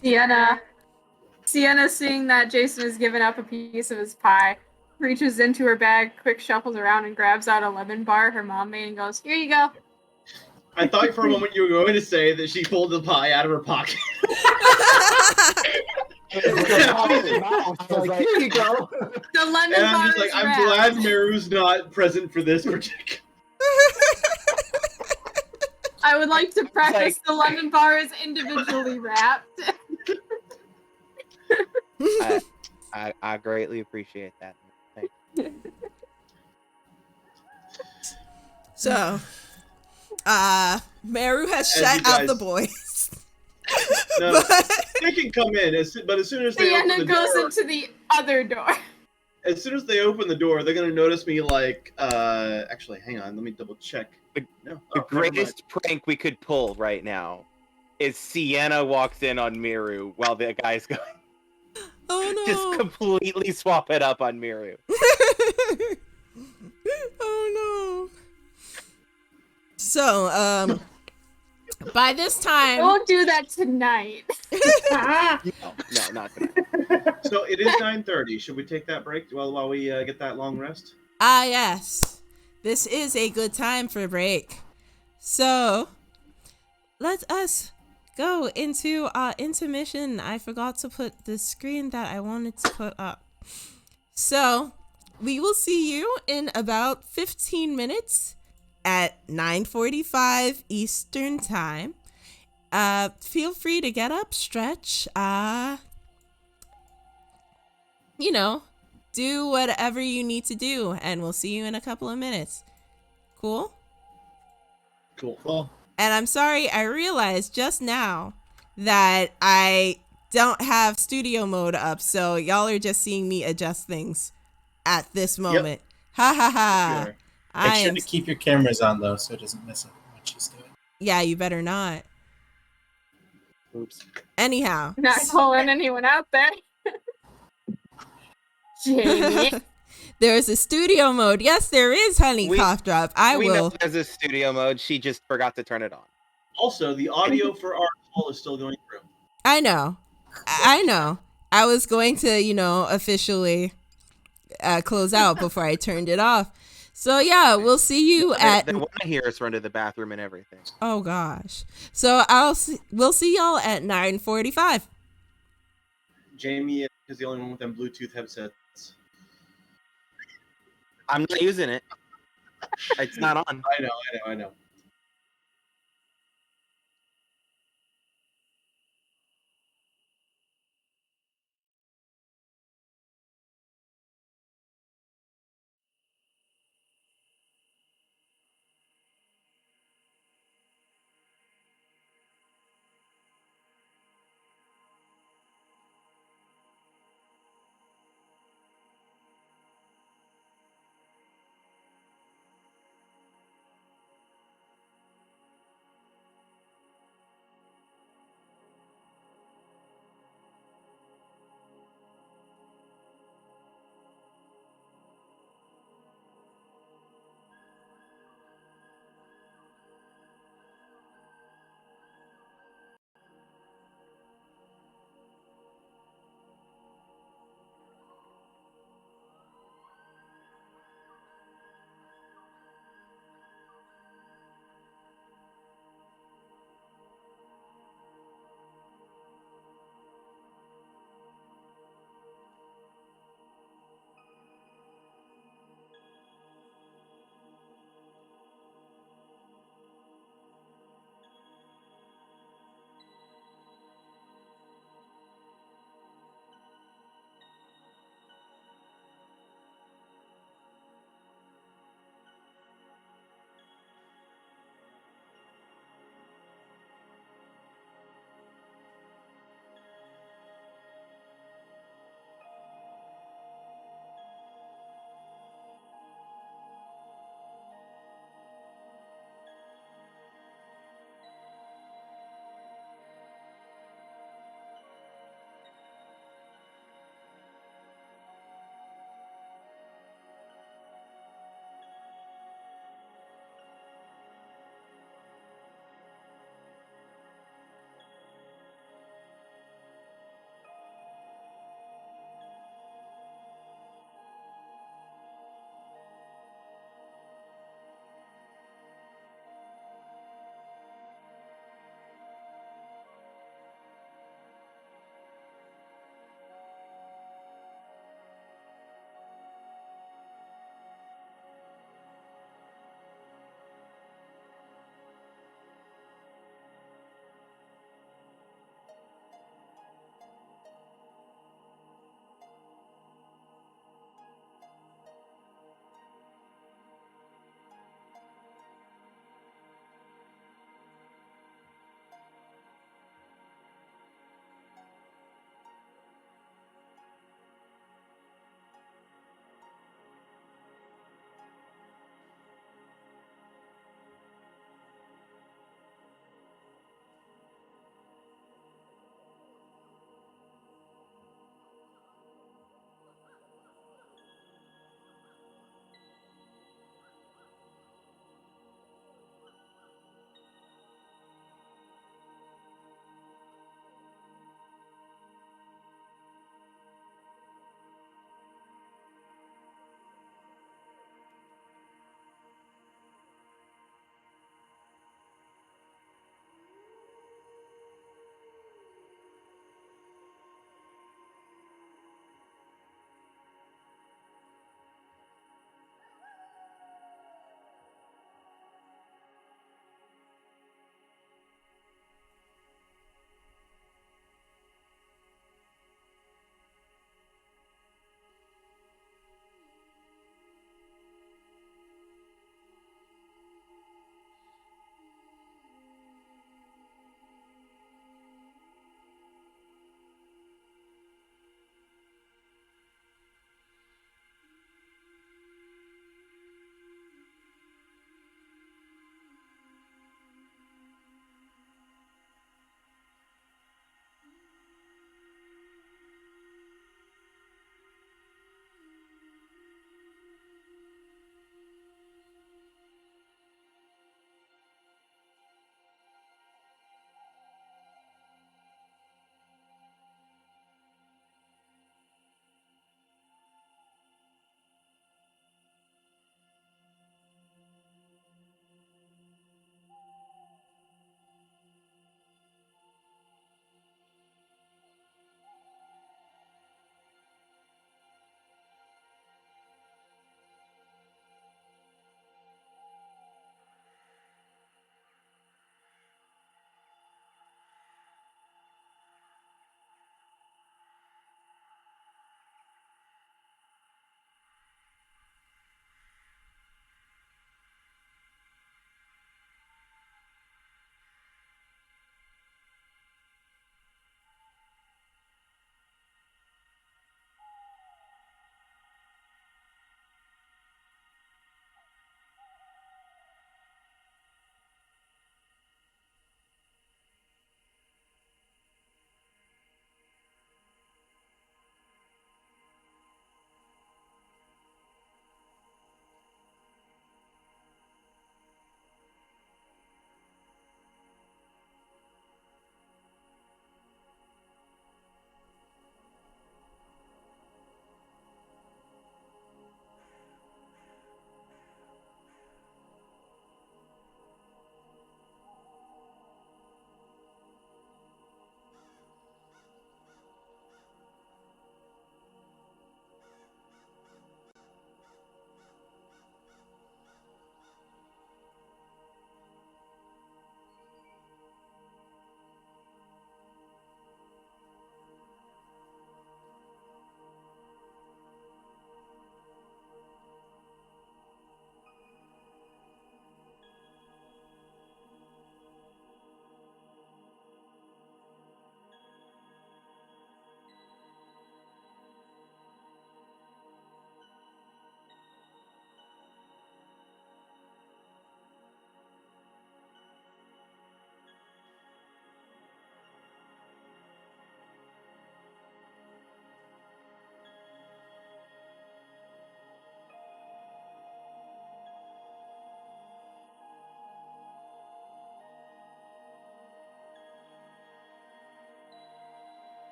Sienna, seeing that Jason has given up a piece of his pie, reaches into her bag, quick shuffles around, and grabs out a lemon bar her mom made and goes, "Here you go." I thought for a moment you were going to say that she pulled the pie out of her pocket. Like, here you go. The lemon And bar I'm just like, is I'm wrapped. glad Meru's not present for this particular. I would like to preface the lemon bar is individually wrapped. I greatly appreciate that. Thank you. so, Meru has As shut you out guys- the boys. No, But- they can come in, but as soon as they Sienna open the goes door, into the other door. as soon as they open the door, they're gonna notice me actually, hang on, let me double check. No, The greatest prank we could pull right now is Sienna walks in on Miru while the guy's going. Oh no. Just completely swap it up on Miru. Oh no. So, by this time, Don't do that tonight. No, not tonight. So it is 9:30. Should we take that break while we get that long rest? yes, this is a good time for a break. So, let us go into our intermission. I forgot to put the screen that I wanted to put up. So, we will see you in about 15 minutes at 9:45 Eastern Time. Feel free to get up, stretch, do whatever you need to do, and we'll see you in a couple of minutes. Cool? Cool. And I'm sorry, I realized just now that I don't have studio mode up, so y'all are just seeing me adjust things at this moment. Ha ha ha. Sure. Make sure to keep your cameras on though, so it doesn't miss it when she's doing. Yeah, you better not. Oops. Anyhow. Not calling anyone out there. Jamey. There's a studio mode. Yes, there is, honey. Cough drop. We will. know there's a studio mode. She just forgot to turn it on. Also, the audio for our call is still going through. I know. I was going to, officially close out before I turned it off. So yeah, we'll see you at. They want to hear us run to the bathroom and everything. Oh gosh. So we'll see y'all at 9:45. Jamie is the only one with them Bluetooth headsets. I'm not using it. It's not on. I know.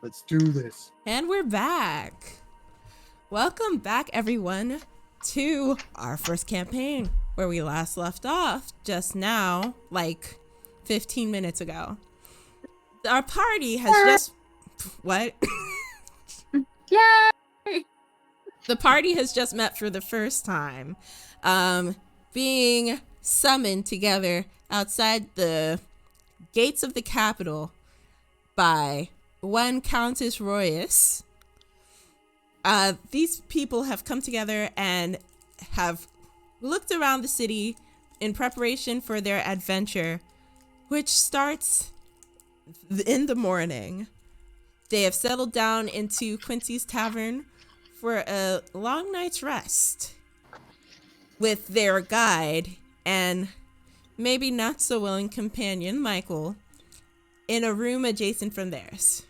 Let's do this. And we're back. Welcome back, everyone, to our first campaign, where we last left off just now, like 15 minutes ago. Our party has just... What? Yay! The party has just met for the first time, being summoned together outside the gates of the capital by one Countess Royas. These people have come together and have looked around the city in preparation for their adventure, which starts in the morning. They have settled down into Quincy's Tavern for a long night's rest with their guide and maybe not so willing companion, Michael, in a room adjacent from theirs.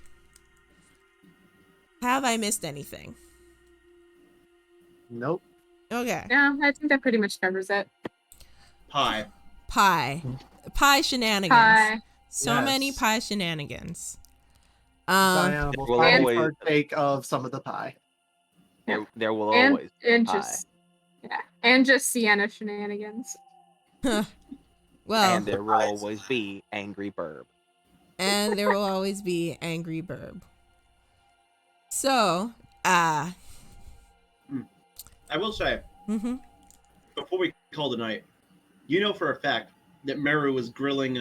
Have I missed anything? Nope. Okay. No, I think that pretty much covers it. Pie. Pie shenanigans. Hi. So Yes. many pie shenanigans. Diana will will finally always- partake of some of the pie. There will And always and pie. just and just Sienna shenanigans. Well, and there will always be angry burb. and there will always be angry burb. So, I will say, mhm. before we call the night, you know for a fact that Meru was grilling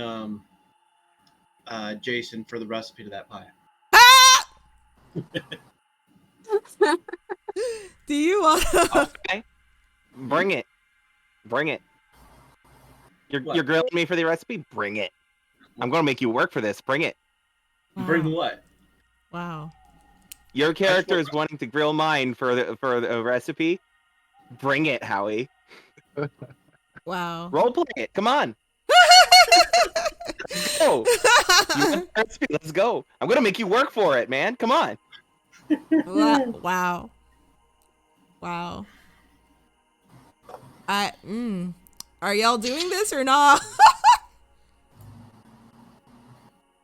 Jason for the recipe to that pie. Do you want to? Okay, bring it. You're What? grilling me for the recipe. Bring it. I'm gonna make you work for this. Bring it. Bring what? Wow. Your character is wanting to grill mine for the recipe. Bring it, Howie. Wow. Role play it. Come on. Go. You want the recipe? Let's go. I'm gonna make you work for it, man. Come on. Wow. Wow. Are y'all doing this or not?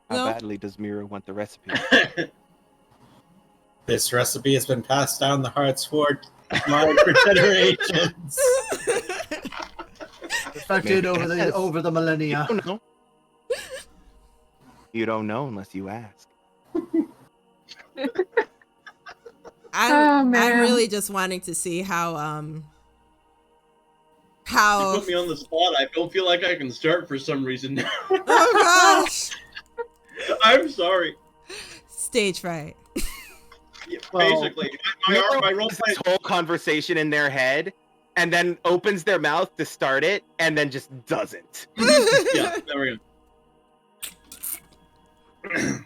How No. badly does Mira want the recipe? This recipe has been passed down the Heartsward line for generations. Perfected Yes. over the millennia. You don't know. You don't know unless you ask. I'm man. really just wanting to see how You put me on the spot. I don't feel like I can start for some reason now. Oh gosh. I'm sorry. Stage fright. Yeah, Well, basically, Mira my role has play. this whole conversation in their head, and then opens their mouth to start it, and then just doesn't. Yeah, there we go.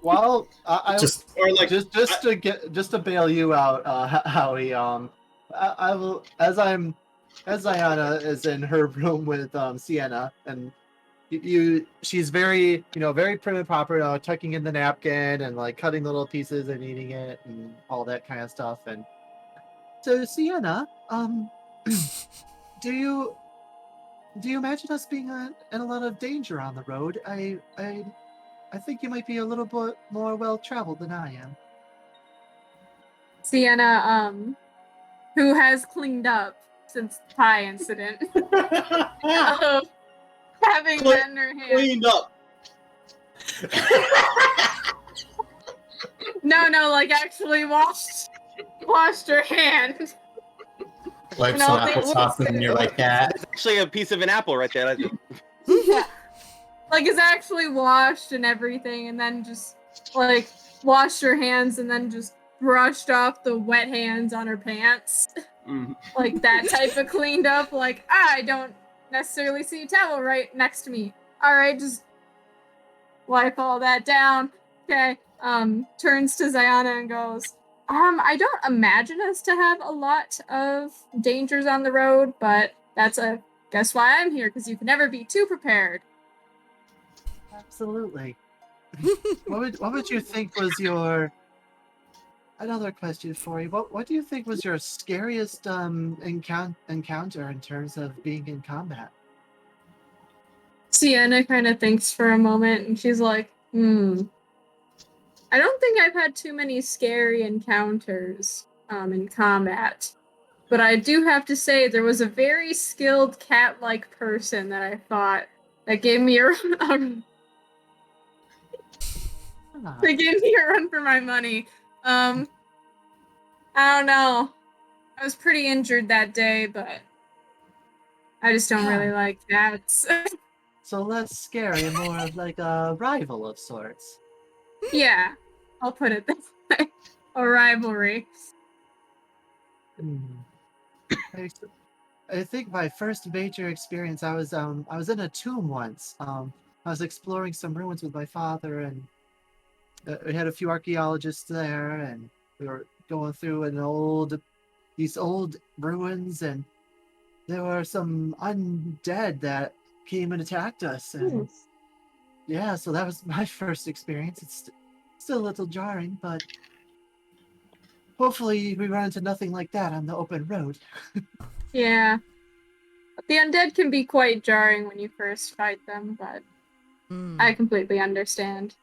Well, I Just Or like, just to bail you out, Howie. I will as Diana is in her room with Sienna, and she's very very prim and proper, tucking in the napkin and like cutting little pieces and eating it and all that kind of stuff. And so Sienna, do you imagine us being in a lot of danger on the road? I think you might be a little bit more well traveled than I am. Sienna, who has cleaned up since the pie incident of having that in her hand. cleaned up. No, like actually washed her hand. wipe No, some they applesauce look- and you're like that. It's actually a piece of an apple right there. Yeah. Like it's actually washed and everything, and then just like washed her hands and then just brushed off the wet hands on her pants. Mhm. Like that type of cleaned up, like I don't necessarily see a towel right next to me. Alright, just wipe all that down. Okay. Turns to Ziana and goes, I don't imagine us to have a lot of dangers on the road, but that's guess why I'm here, because you can never be too prepared. Absolutely. What would you think was your another question for you? What do you think was your scariest encounter in terms of being in combat? Sienna kind of thinks for a moment and she's like, I don't think I've had too many scary encounters in combat. But I do have to say there was a very skilled cat-like person that I fought that gave me a they gave me a run for my money. I don't know. I was pretty injured that day, but I just don't really like cats. So less scary and more of like a rival of sorts. Yeah, I'll put it this way. A rivalry. I think my first major experience, I was in a tomb once. I was exploring some ruins with my father, and we had a few archaeologists there, and we were going through these old ruins, and there were some undead that came and attacked us. And yeah, so that was my first experience. It's still a little jarring, but hopefully we run into nothing like that on the open road. Yeah. The undead can be quite jarring when you first fight them, but I completely understand.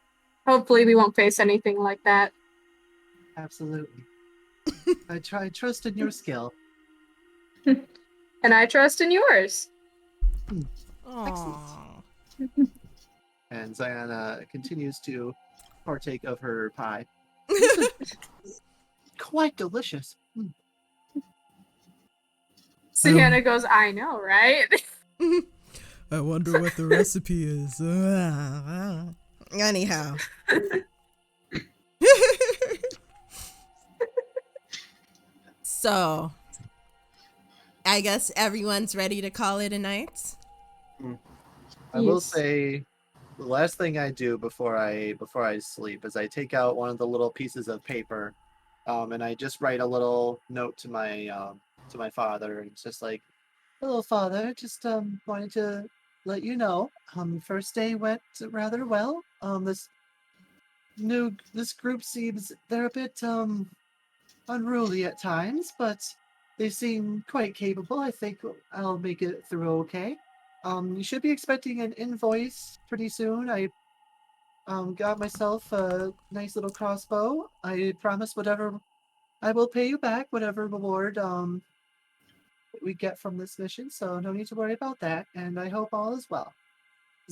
Hopefully we won't face anything like that. Absolutely. I trust in your skill. And I trust in yours. Aww. And Ziana continues to partake of her pie. Quite delicious. Sienna goes, I know, right? I wonder what the recipe is. Anyhow. So, I guess everyone's ready to call it a night. I will say, the last thing I do before I sleep is I take out one of the little pieces of paper, and I just write a little note to my father, and it's just like, "Hello, Father. Just wanted to let you know, first day went rather well. This group seems they're a bit unruly at times, but they seem quite capable. I think I'll make it through okay. You should be expecting an invoice pretty soon. I got myself a nice little crossbow. I promise I will pay you back whatever reward we get from this mission, so no need to worry about that, and I hope all is well.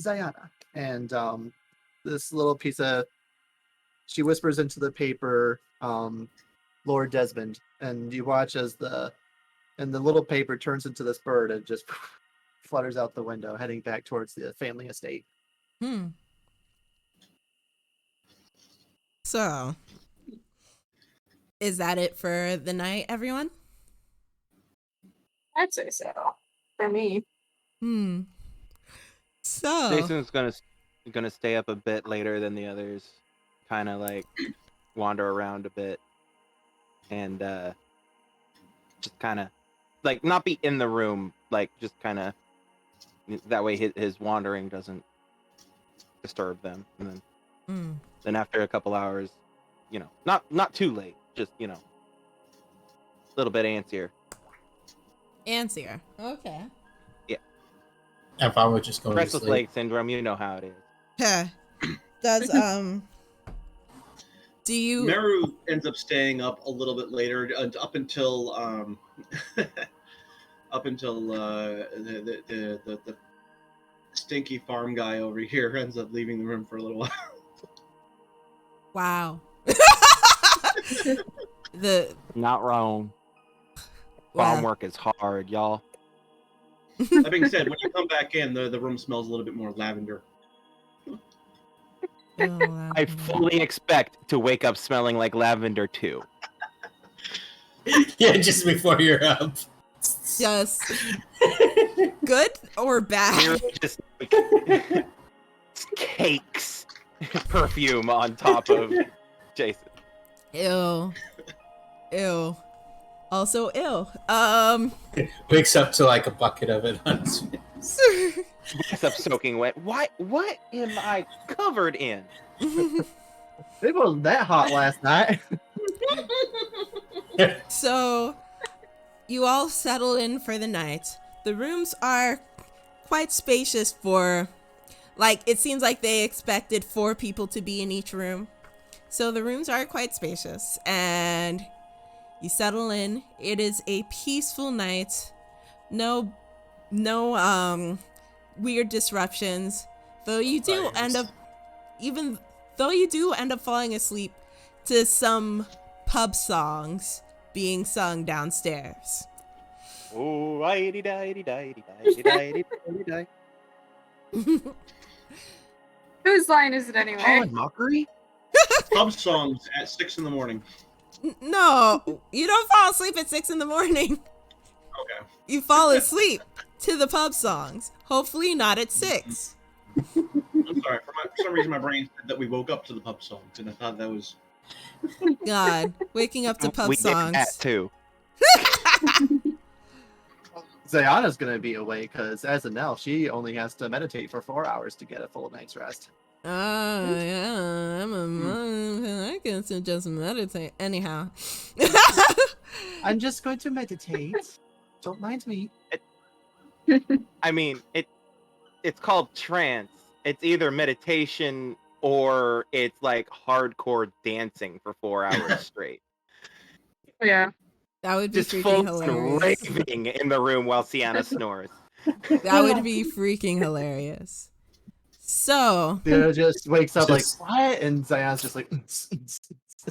Ziana." And this little she whispers into the paper, Lord Desmond, and you watch as the little paper turns into this bird and just flutters out the window, heading back towards the family estate. So, is that it for the night, everyone? I'd say so. For me. So, Jason's gonna stay up a bit later than the others, kind of like wander around a bit, and just kind of like not be in the room, like just kind of that way his wandering doesn't disturb them, and then after a couple hours, not too late, just a little bit antsier. Antsier. Okay. Yeah. If I would just go to Restless sleep. leg syndrome, you know how it is. Yeah. Does do you Meru ends up staying up a little bit later, up until the stinky farm guy over here ends up leaving the room for a little while. Wow. Not wrong. Wow. Farm work is hard, y'all. That being said, when you come back in, the room smells a little bit more lavender. I fully expect to wake up smelling like lavender too. Yeah, just before you're up. Just good or bad? Just like, cakes perfume on top of Jason. Ew. Also ew. Wakes up to like a bucket of it on his face. Wakes up soaking wet. What am I covered in? It wasn't that hot last night. So, you all settle in for the night. The rooms are quite spacious for, like, it seems like they expected 4 people to be in each room. So the rooms are quite spacious, and you settle in. It is a peaceful night. No weird disruptions. Though you do end up falling asleep to some pub songs being sung downstairs. Oh, die. Whose line is it anyway? Mockery? Pub songs at 6 in the morning. No, you don't fall asleep at 6 in the morning. Okay. You fall asleep to the pub songs. Hopefully not at 6. I'm sorry. For some reason, my brain said that we woke up to the pub songs, and I thought that was... God, waking up to pub we songs. did that too. Zayana's gonna be awake because as an elf, she only has to meditate for 4 hours to get a full night's rest. Oh, yeah, I can just meditate. Anyhow. I'm just going to meditate. Don't mind me. I mean, it's called trance. It's either meditation or it's like hardcore dancing for 4 hours straight. Yeah. That would be Just freaking full hilarious. raving in the room while Sienna snores. That would be freaking hilarious. So, Theo just wakes up Just- like, what? And Zayana's just like,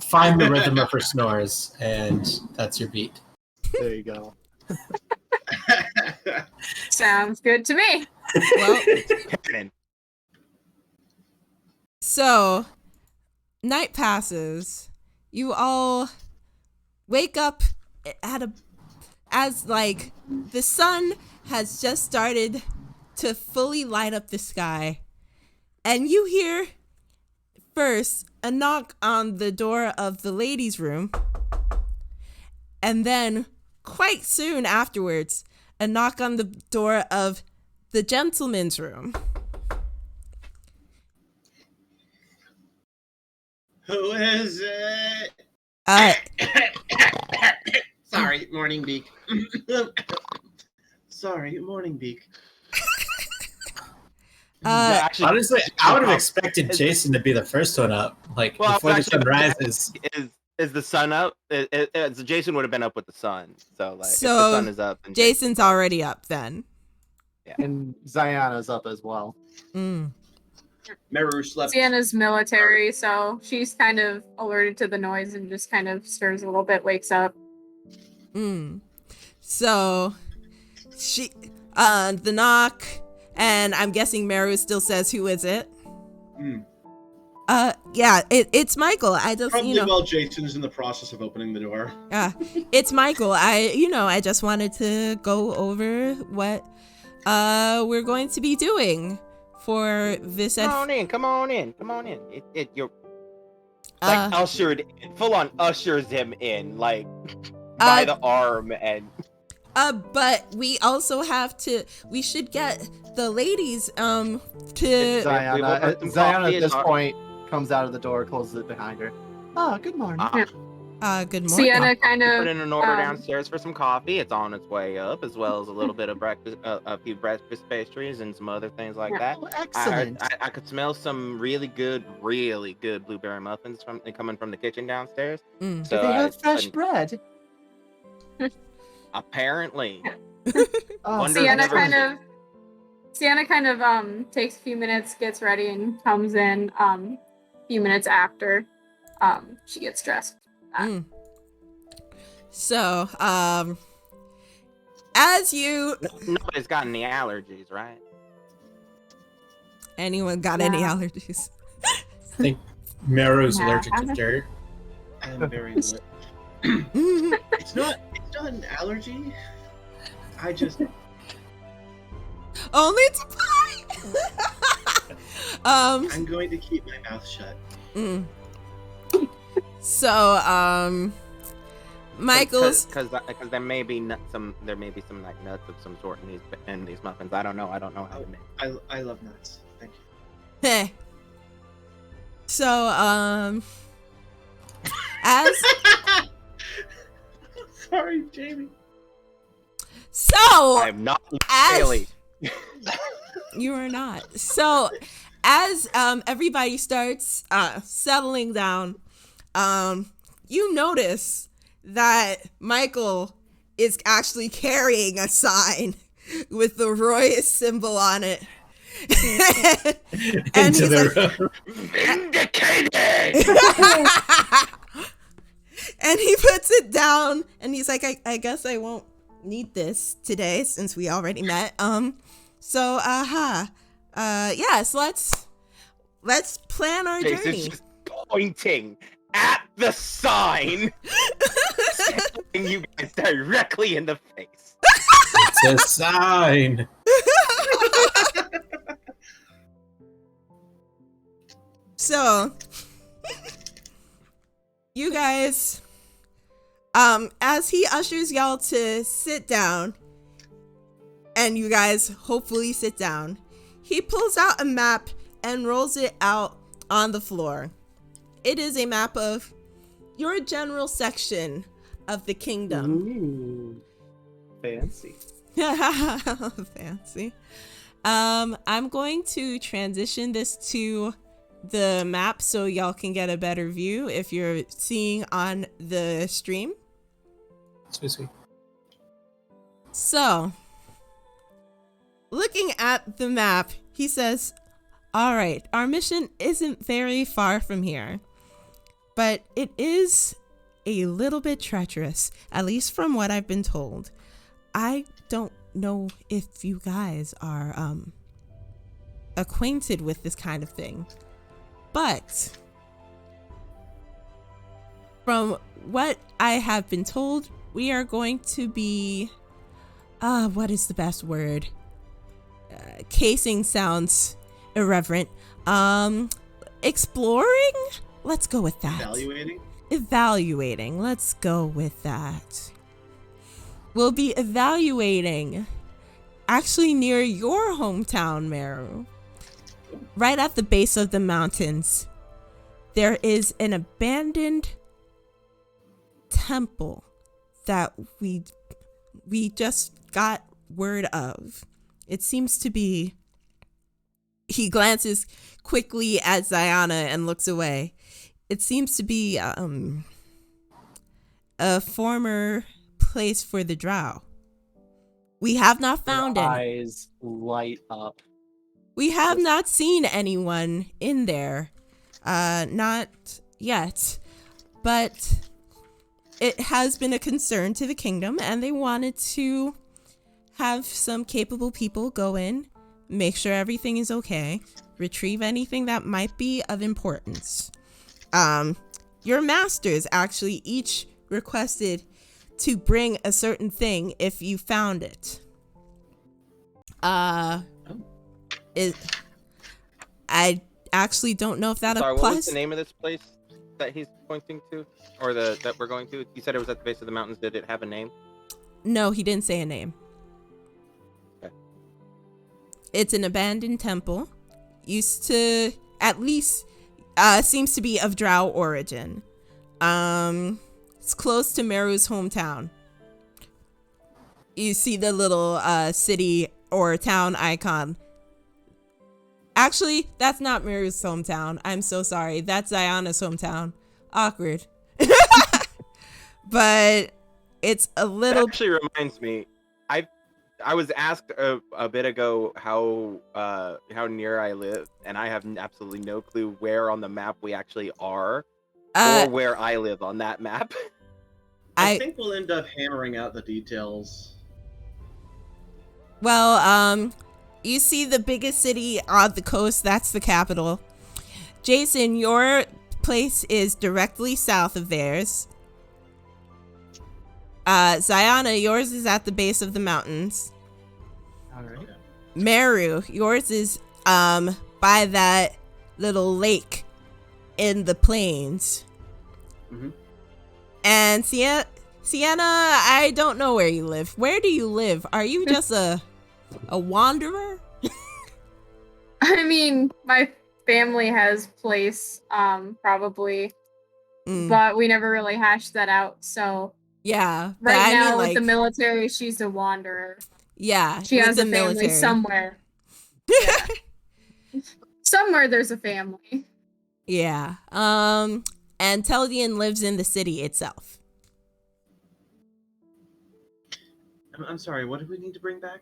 Find the rhythm of her snores, and that's your beat. there you go. Sounds good to me. well, Canon. so night passes. You all wake up as like the sun has just started to fully light up the sky. And you hear first a knock on the door of the ladies' room. And then quite soon afterwards, a knock on the door of the gentleman's room. Who is it? Sorry, morning beak. Sorry, morning beak. Actually, Honestly, I would have expected Jason to be the first one up, like well, before the actually, sun rises. is the sun up? Jason would have been up with the sun. So like, if So, the sun is up, then Jason's already up then. And Zayana's up as well. Mm. Meru slept. Sienna's military, so she's kind of alerted to the noise and just kind of stirs a little bit, wakes up. Mm. So, the knock, and I'm guessing Meru still says, "Who is it?" Mm. Yeah, it's Michael. I just, Probably while Jason is in the process of opening the door. it's Michael. I just wanted to go over what we're going to be doing for this. come on in. You're like ushered, full on ushers him in, like by the arm and. But we also we should get the ladies to Zayana, ordered some Zayana coffee at this and- point comes out of the door, closes it behind her. Oh, good morning. good morning. Sienna kind Put of in an order downstairs for some coffee. It's on its way up, as well as a little bit of breakfast, a few breakfast pastries, and some other things like that. Oh, I excellent. could smell some really good blueberry muffins coming from the kitchen downstairs. Mm. Do they have fresh bread? Apparently, Oh, Wonder- Sienna never- kind of takes a few minutes, gets ready, and comes in a few minutes after she gets dressed. Mm. So, as you nobody's got any allergies, right? anyone got any allergies? I think Meru's Yeah. allergic to dirt. I am very lit. It's not an allergy. I just Only to pie. I'm going to keep my mouth shut. Mm. So, Michael's. Because there may be some like nuts of some sort in these muffins. I don't know how to make. I love nuts. Thank you. Heh. So, as Sorry, Jamie. so I'm not as Haley. you are not. So, as everybody starts settling down, you notice that Michael is actually carrying a sign with the Royce symbol on it. And Into he's the Vindicated! and he puts it down and he's like, I guess I won't need this today since we already met. So yes, let's plan our Jason's journey. just pointing at the sign, staring you guys directly in the face. it's a sign. So you guys, as he ushers y'all to sit down, and you guys hopefully sit down, he pulls out a map and rolls it out on the floor. It is a map of your general section of the kingdom. Ooh, fancy. Fancy. I'm going to transition this to the map so y'all can get a better view if you're seeing on the stream. Sweet. So, looking at the map, he says, all right, our mission isn't very far from here, but it is a little bit treacherous, at least from what I've been told. I don't know if you guys are acquainted with this kind of thing, but from what I have been told, we are going to be what is the best word? Casing sounds irreverent. Exploring? Let's go with that. Evaluating. Let's go with that. We'll be evaluating actually near your hometown, Meru. Right at the base of the mountains, there is an abandoned temple that we just got word of. It seems to be... He glances quickly at Ziana and looks away. It seems to be a former place for the drow. We have not found Her any. eyes light up. We have not seen anyone in there. Not yet. But it has been a concern to the kingdom, and they wanted to have some capable people go in, make sure everything is okay, retrieve anything that might be of importance. Your masters actually each requested to bring a certain thing if you found it. I actually don't know if that Sorry, applies. what was the name of this place that he's pointing to, or that we're going to? You said it was at the base of the mountains. Did it have a name? No, he didn't say a name. Okay. It's an abandoned temple. Used to, at least, seems to be of drow origin. It's close to Meru's hometown. You see the little city or town icon. Actually, that's not Meru's hometown. I'm so sorry. That's Ziana's hometown. Awkward. But it's a little... That actually reminds me. I was asked a bit ago how near I live, and I have absolutely no clue where on the map we actually are, or where I live on that map. I think we'll end up hammering out the details. Well, you see the biggest city on the coast, that's the capital. Jason, your place is directly south of theirs. Ziana, yours is at the base of the mountains. Alright. Meru, yours is by that little lake in the plains. Mhm. And Sienna, I don't know where you live. Where do you live? Are you just a wanderer? I mean, my family has place, probably, but we never really hashed that out. So Yeah. but right I now, mean, with like, the military, she's a wanderer. yeah, She with has the a family military. somewhere. Somewhere there's a family. Yeah. And Teldian lives in the city itself. I'm sorry, what do we need to bring back?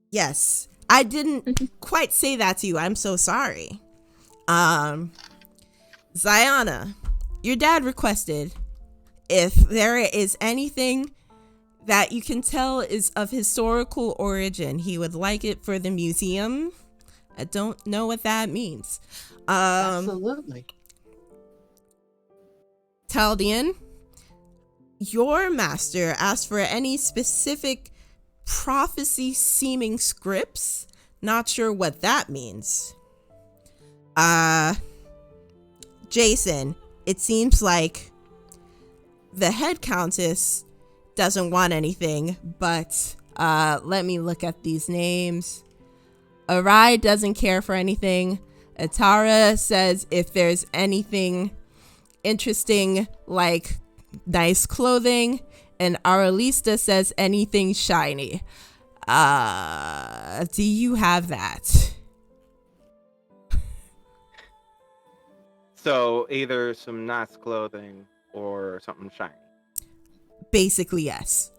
Yes. I didn't quite say that to you. I'm so sorry. Ziana, your dad requested if there is anything that you can tell is of historical origin, he would like it for the museum. I don't know what that means. Absolutely. Taldian, your master asked for any specific prophecy seeming scripts. Not sure what that means. Jason, it seems like the head countess doesn't want anything, but let me look at these names. Arai doesn't care for anything. Atara says if there's anything interesting like nice clothing, and Aralista says anything shiny. Do you have that? So either some nice clothing or something shiny. Basically, yes.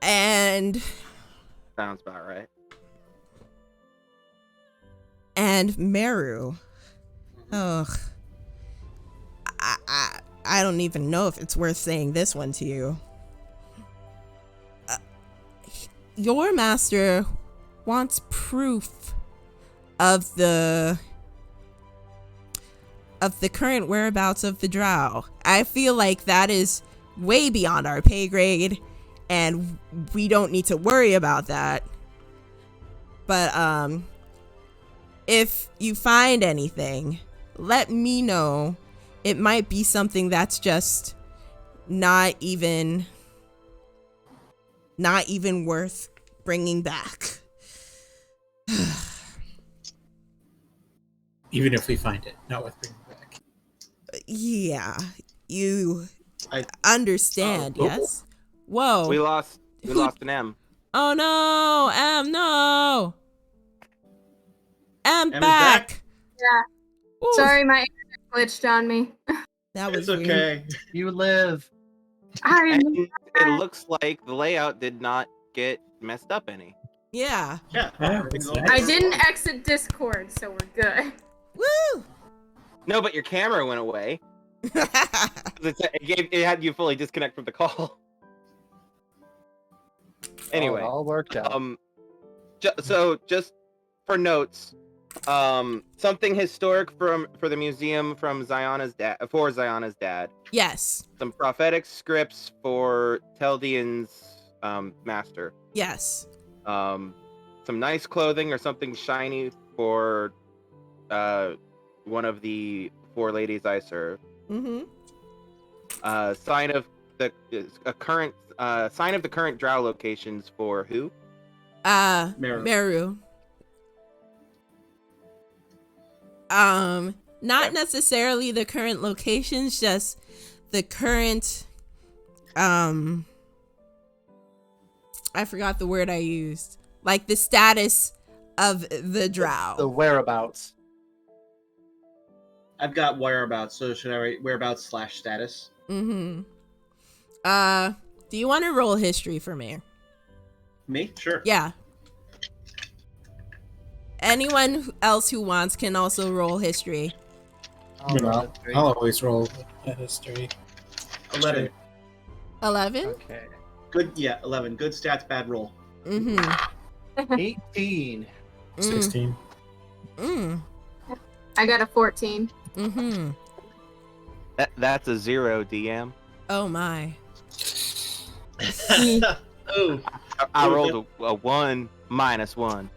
And Sounds about right. and Meru. Ugh. I don't even know if it's worth saying this one to you. Your master wants proof of the current whereabouts of the drow. I feel like that is way beyond our pay grade, and we don't need to worry about that. But if you find anything, let me know. It might be something that's just not even worth bringing back. Even if we find it, not worth bringing back. Yeah, you I- understand, yes? Whoa. We lost an M. Oh no, no. I'm Em is back. back? Yeah. Ooh, Sorry, my internet glitched on me. that was It's weird. okay. You live. I'm And it looks like the layout did not get messed up any. Yeah. Yeah. Yeah, everything's that's all nice. I good. didn't exit Discord, so we're good. Woo. No, but your camera went away. It had you fully disconnect from the call. Anyway, Oh, it all worked out. so just for notes, something historic for the museum from Ziana's dad for Ziana's dad. Yes. Some prophetic scripts for Teldian's master. Yes. Some nice clothing or something shiny for one of the four ladies I serve. Mm-hmm. Sign of the current drow locations for who? Meru. Meru. Not necessarily the current locations, just the current I forgot the word I used. Like the status of the drow. The whereabouts. I've got whereabouts, so should I write whereabouts / status? Mm-hmm. Do you want to roll history for me? Me? Sure. Yeah. Anyone else who wants can also roll history. I'll always roll a history. 11. 11? Okay. Good. Yeah, 11. Good stats, bad roll. Mm-hmm. 18. 16. I got a 14. Mm-hmm. That's a 0, DM. Oh my. Oh. I rolled a 1 minus 1.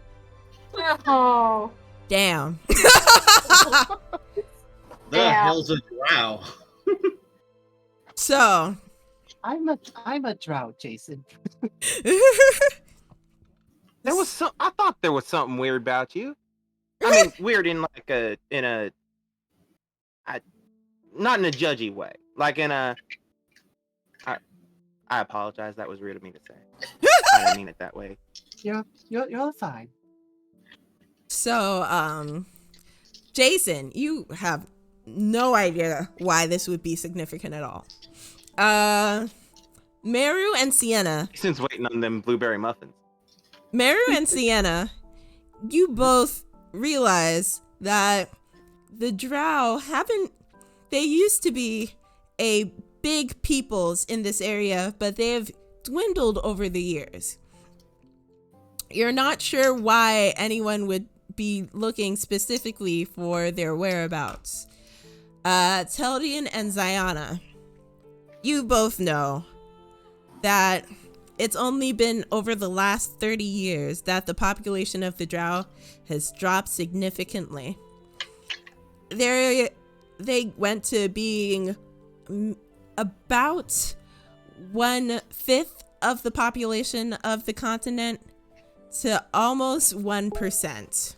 Oh. Damn. The Yeah. hell's a drow? So I'm a drought, Jason. I thought there was something weird about you. I mean, weird in like not in a judgy way. Like in a. I apologize. That was rude of me to say. I didn't mean it that way. You're fine. So, Jason, you have no idea why this would be significant at all. Meru and Sienna. Jason's waiting on them blueberry muffins. Meru and Sienna, you both realize that the Drow they used to be a big peoples in this area, but they have dwindled over the years. You're not sure why anyone would be looking specifically for their whereabouts. Teldian and Ziana, you both know that it's only been over the last 30 years that the population of the Drow has dropped significantly. They went to being about 1/5 of the population of the continent to almost 1%.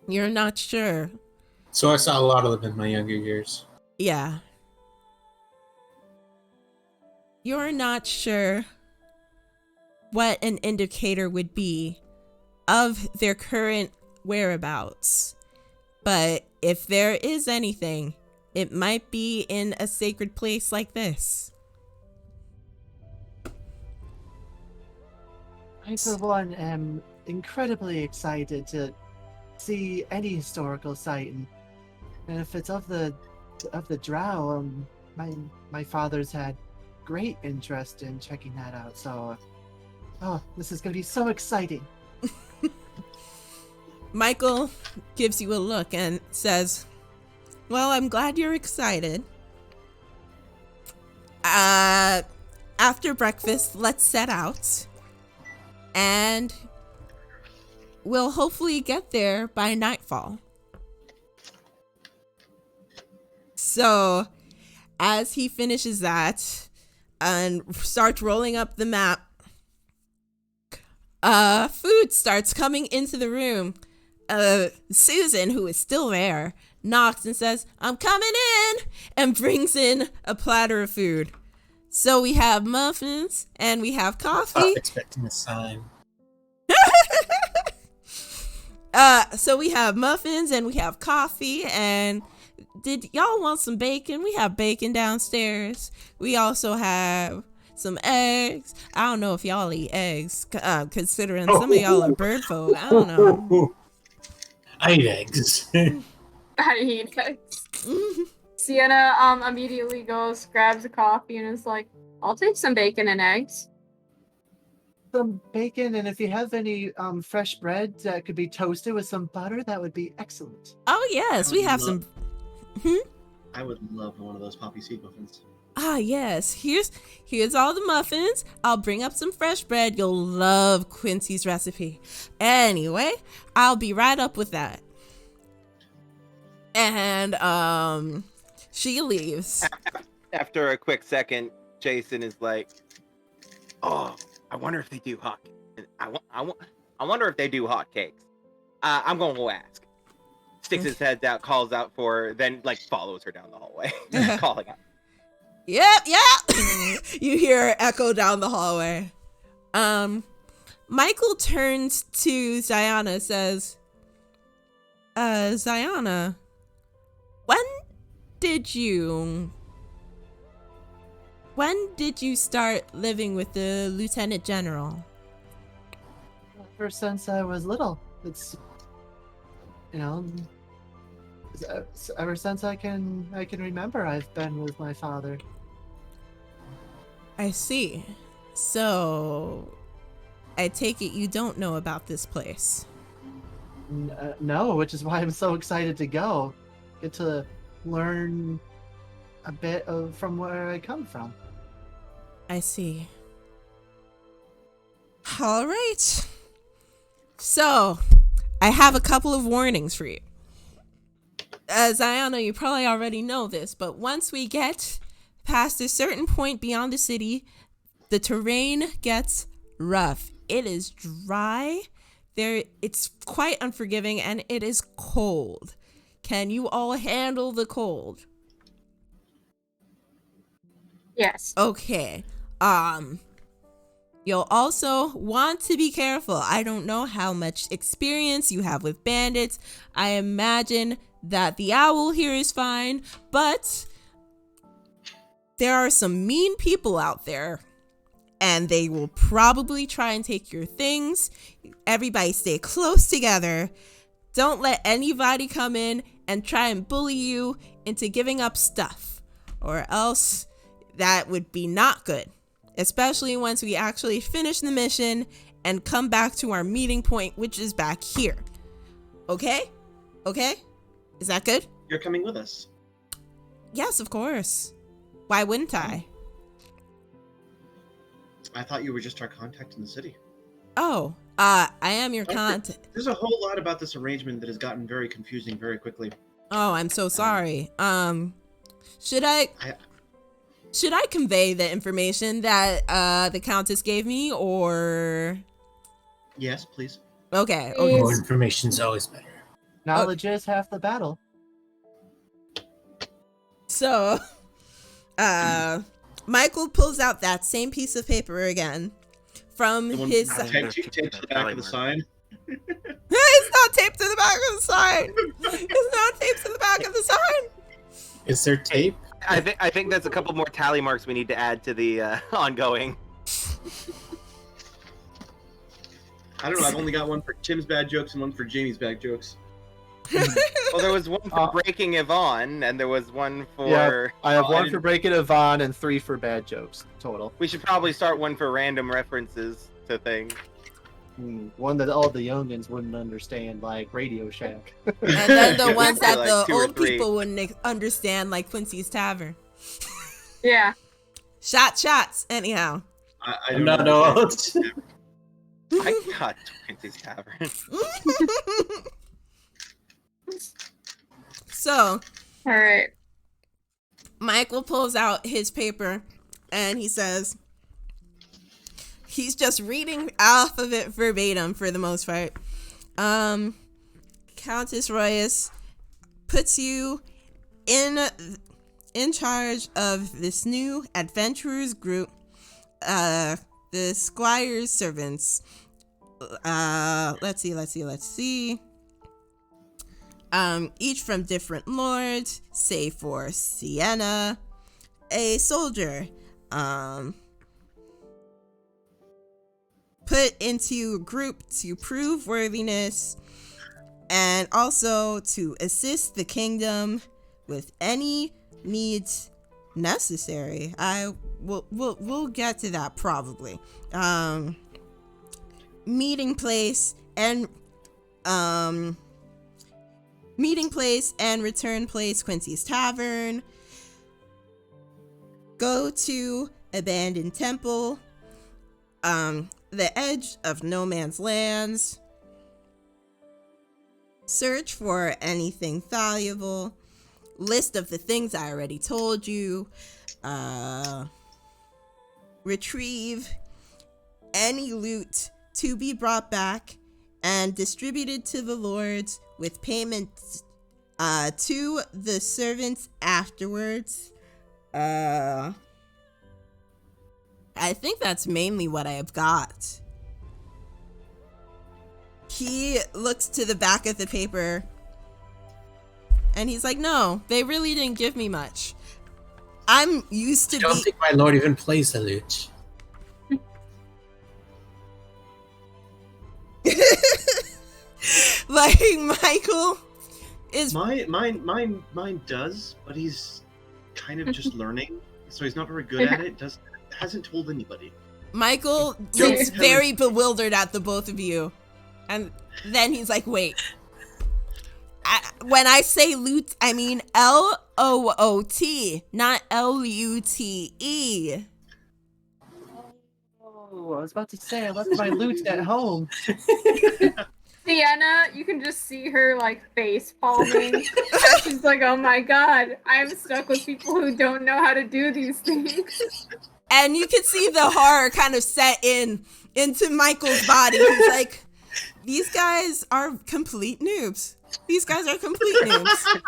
You're not sure. So I saw a lot of them in my younger years. Yeah. You're not sure what an indicator would be of their current whereabouts. But if there is anything, it might be in a sacred place like this. I, for one, am incredibly excited to see any historical site, and if it's of the Drow, my father's had great interest in checking that out. So, this is going to be so exciting. Michael gives you a look and says, "Well, I'm glad you're excited. After breakfast, let's set out. And we'll hopefully get there by nightfall." So, as he finishes that and starts rolling up the map, food starts coming into the room. Susan, who is still there, knocks and says, "I'm coming in," and brings in a platter of food. So we have muffins and we have coffee. Not expecting a sign. So we have muffins and we have coffee, and did y'all want some bacon? We have bacon downstairs. We also have some eggs. I don't know if y'all eat eggs, considering some of y'all are bird folk. I don't know. I eat eggs. I hate eggs. Sienna immediately goes, grabs a coffee, and is like, "I'll take some bacon and eggs." Some bacon, and if you have any fresh bread that could be toasted with some butter, that would be excellent. Oh yes, we have some. I would love one of those poppy seed muffins. Ah yes, here's all the muffins. I'll bring up some fresh bread. You'll love Quincy's recipe. Anyway, I'll be right up with that. And she leaves. After a quick second, Jason is like, "Oh, I wonder if they do hot. I wonder if they do hot cakes. I'm gonna go ask." Sticks his head out, calls out for her, then like follows her down the hallway, calling out. Yep. You hear echo down the hallway. Michael turns to Ziana, says, Ziana, when did you start living with the Lieutenant General? Ever since I was little. It's, ever since I can remember, I've been with my father. I see. So, I take it you don't know about this place. No, which is why I'm so excited to go. Get to learn a bit from where I come from. I see. All right. So, I have a couple of warnings for you. Ziana, you probably already know this, but once we get past a certain point beyond the city, the terrain gets rough. It is dry. It's quite unforgiving, and it is cold. Can you all handle the cold? Yes. Okay. You'll also want to be careful. I don't know how much experience you have with bandits. I imagine that the owl here is fine, but there are some mean people out there, and they will probably try and take your things. Everybody stay close together. Don't let anybody come in and try and bully you into giving up stuff, or else that would be not good, especially once we actually finish the mission and come back to our meeting point, which is back here. Okay? Okay? Is that good? You're coming with us. Yes, of course. Why wouldn't I? I thought you were just our contact in the city. Oh, I am your Okay. contact. There's a whole lot about this arrangement that has gotten very confusing very quickly. Oh, I'm so sorry. Should I convey the information that the Countess gave me, or? Yes, please. Okay. More information's always better. Knowledge is half the battle. So, Michael pulls out that same piece of paper again from The one his. taped to the back of the sign. It's not taped to the back of the sign. It's not taped to the back of the sign. Is there tape? I think there's a couple more tally marks we need to add to the ongoing. I don't know. I've only got one for Tim's bad jokes and one for Jamie's bad jokes. Well, there was one for breaking Yvonne, and there was one for. Yeah, I have one and- for breaking Yvonne and 3 for bad jokes total. We should probably start one for random references to things. One that all the youngins wouldn't understand, like Radio Shack. And then the ones that Like the 2 or old 3. people wouldn't understand, like Quincy's Tavern. Yeah. Shots. Anyhow. I I'm don't not know. old. I got Quincy's Tavern. So, All right. Michael pulls out his paper and he says, he's just reading off of it verbatim for the most part. Countess Royas puts you in charge of this new adventurers group, the Squire's servants. Let's see. Each from different lords, save for Sienna, a soldier, put into a group to prove worthiness and also to assist the kingdom with any needs necessary. We'll get to that probably. Meeting place and return place, Quincy's Tavern. Go to abandoned temple. The edge of no man's lands. Search for anything valuable. List of the things I already told you. Retrieve any loot to be brought back and distributed to the lords with payment to the servants afterwards. I think that's mainly what I have got. He looks to the back of the paper and he's like, no, they really didn't give me much. I'm used to I don't think my lord even plays the lute. like Michael is Mine does, but he's kind of just learning, so he's not very good at it. Hasn't told anybody. Michael looks very bewildered at the both of you. And then he's like, wait. When I say loot, I mean L-O-O-T, not L-U-T-E. Oh, I was about to say I left my loot at home. Sienna, you can just see her like face palming. She's like, oh my god, I'm stuck with people who don't know how to do these things. And you can see the horror kind of set into Michael's body. He's like, these guys are complete noobs. These guys are complete noobs.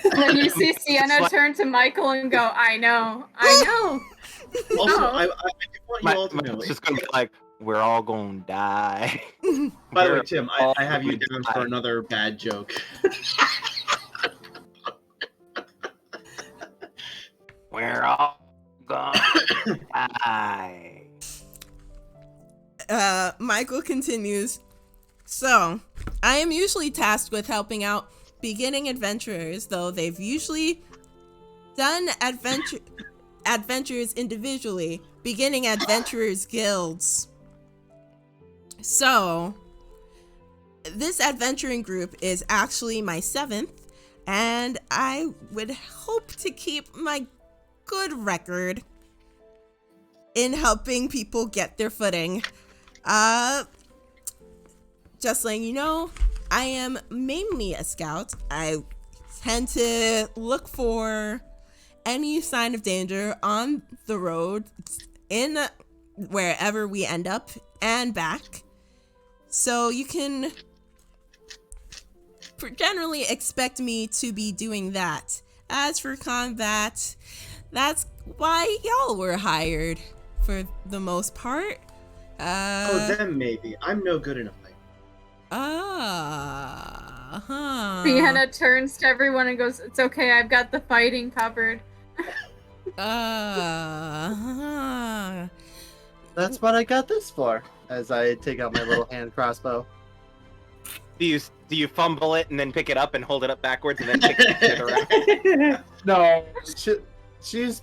And then you see Sienna turn to Michael and go, I know. Also, No. I do want you all to know. It's just gonna be like, we're all gonna die. By the way, We're Tim, all I have you gonna down die. for another bad joke. We're all gonna die. Michael continues. So, I am usually tasked with helping out beginning adventurers, though they've usually done adventures individually, beginning adventurers guilds. So, this adventuring group is actually my 7th, and I would hope to keep my good record in helping people get their footing. Just letting you know, I am mainly a scout. I tend to look for any sign of danger on the road, in wherever we end up, and back. So you can generally expect me to be doing that. As for combat, that's why y'all were hired for the most part. Then maybe. I'm no good in a fight. Sienna turns to everyone and goes, "It's okay, I've got the fighting covered." That's what I got this for. As I take out my little hand crossbow. Do you fumble it and then pick it up and hold it up backwards and then pick it around? No, she's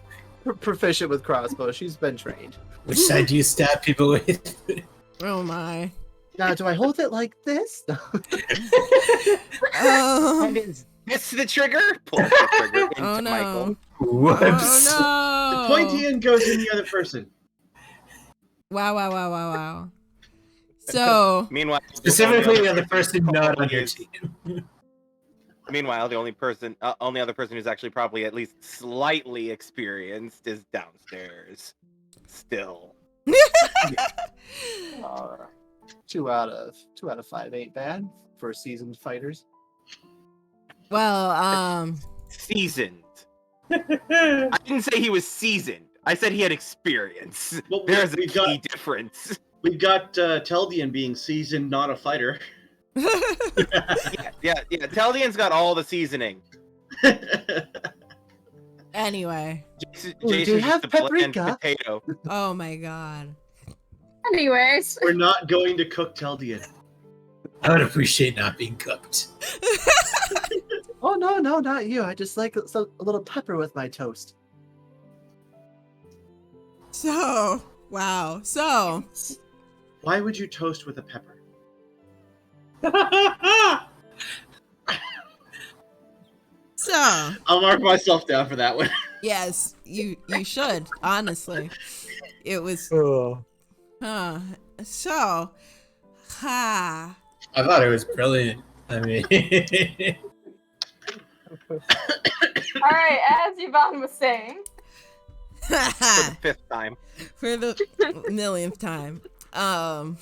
proficient with crossbow. She's been trained. Which side do you stab people with? Oh my. Now, do I hold it like this? It's the trigger. Pull the trigger into Oh no. Michael. Whoops. Oh no. The pointy end goes in the other person. Wow. So, Meanwhile, Specifically the other person not on your is- team. Meanwhile, the only other person who's actually probably at least slightly experienced is downstairs. Still. 2 out of 5 ain't bad for seasoned fighters. well, Seasoned. I didn't say he was seasoned. I said he had experience. Well, There's a we've key got- difference. We've got Teldian being seasoned, not a fighter. Yeah. Teldian's got all the seasoning. anyway. Ooh, do you Jason's have just a bland paprika? potato. Oh my god. Anyways, We're not going to cook Teldian. I would appreciate not being cooked. Oh no, not you. I just like a little pepper with my toast. So, wow. So, Why would you toast with a pepper? I'll mark myself down for that one. yes, you should, honestly. It was Oh. so ha. I thought it was brilliant. I mean, all right. As Yvonne was saying, For the 5th time. For the millionth time. God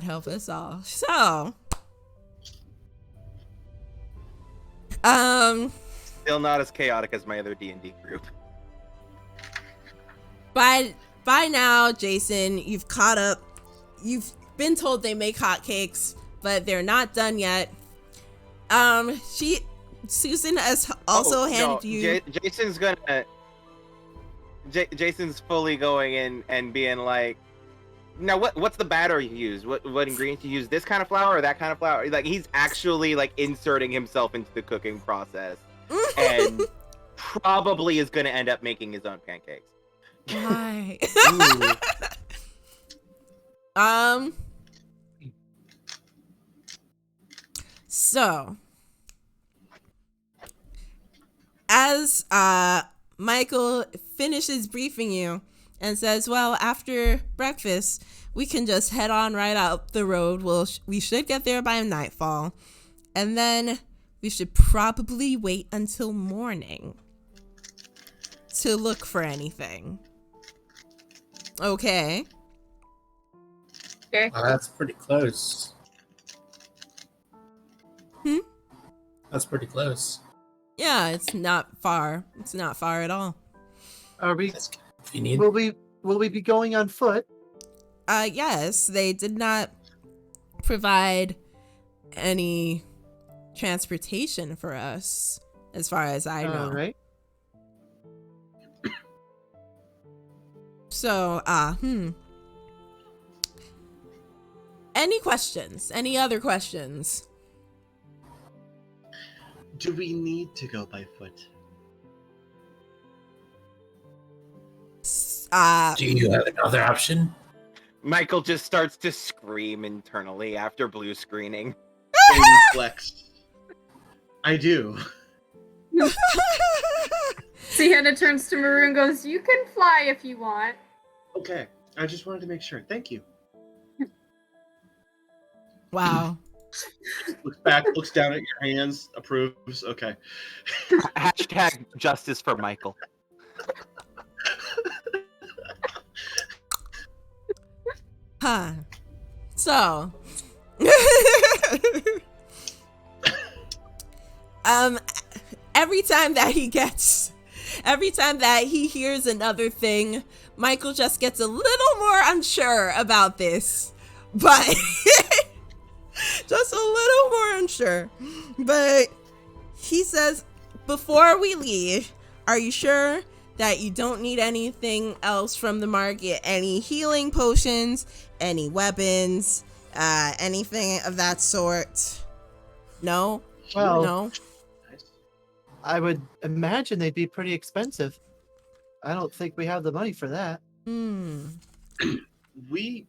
help us all. So, Still not as chaotic as my other D&D group. by now, Jason, you've caught up. You've been told they make hotcakes, but they're not done yet. Susan has also handed you. Jason's gonna. Jason's fully going in and being like, now what's the batter you use? What ingredients you use? This kind of flour or that kind of flour? Like he's actually like inserting himself into the cooking process, and probably is gonna end up making his own pancakes. Why? Ooh. So, as Michael finishes briefing you and says, well, after breakfast, we can just head on right out the road. We should get there by nightfall. And then we should probably wait until morning to look for anything. Okay. okay. that's pretty close. Hmm? That's pretty close. Yeah, it's not far. It's not far at all. Are we? That's convenient. Will we be going on foot? Yes, they did not provide any transportation for us, as far as I know. All right. So, Any questions? Any other questions? Do we need to go by foot? Do you have another option? Michael just starts to scream internally after blue screening. Flex. I do. Sienna turns to Maroon and goes, "You can fly if you want." Okay. I just wanted to make sure. Thank you. Wow. Looks back, looks down at your hands, approves. Okay. Hashtag justice for Michael. Huh. So. Every time that he hears another thing, Michael just gets a little more unsure about this. But just a little more unsure. But he says, before we leave, are you sure that you don't need anything else from the market? Any healing potions, any weapons, anything of that sort? No? Well, No? I would imagine they'd be pretty expensive. I don't think we have the money for that. We,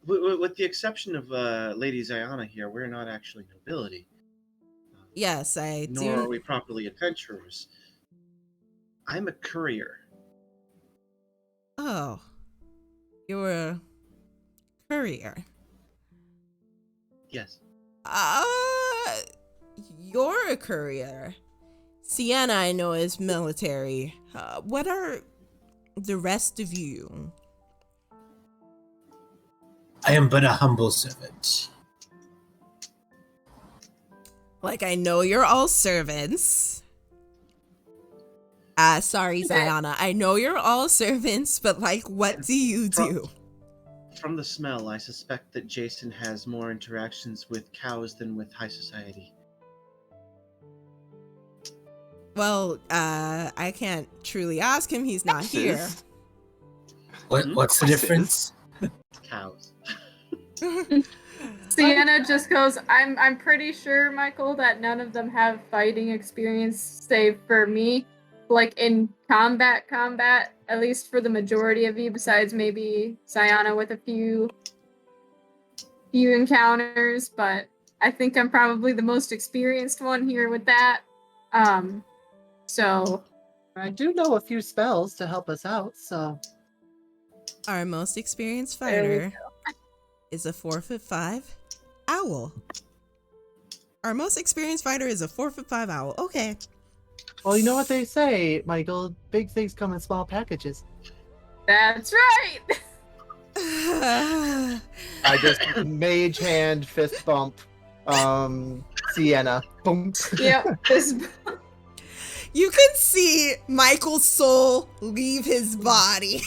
with the exception of Lady Ziana here, we're not actually nobility. Yes, I do. Nor are we properly adventurers. I'm a courier. Oh. You're a courier. Yes. You're a courier. Sienna, I know, is military. What are the rest of you? I am but a humble servant. Like, I know you're all servants. Sorry, Ziana. I know you're all servants, but, like, what do you do? From the smell, I suspect that Jason has more interactions with cows than with high society. Well, I can't truly ask him. He's not here. What's the difference? Cows. Sienna just goes, I'm pretty sure, Michael, that none of them have fighting experience, save for me. Like, in combat, at least for the majority of you, besides maybe Ziana with a few encounters, but I think I'm probably the most experienced one here with that. So I do know a few spells to help us out, so. Our most experienced There we fighter is a 4'5" owl. Our most experienced fighter is a 4'5" owl. Okay. Well, you know what they say, Michael. Big things come in small packages. that's right. I just mage hand fist bump. Sienna. Boom. Yep. This You can see Michael's soul leave his body.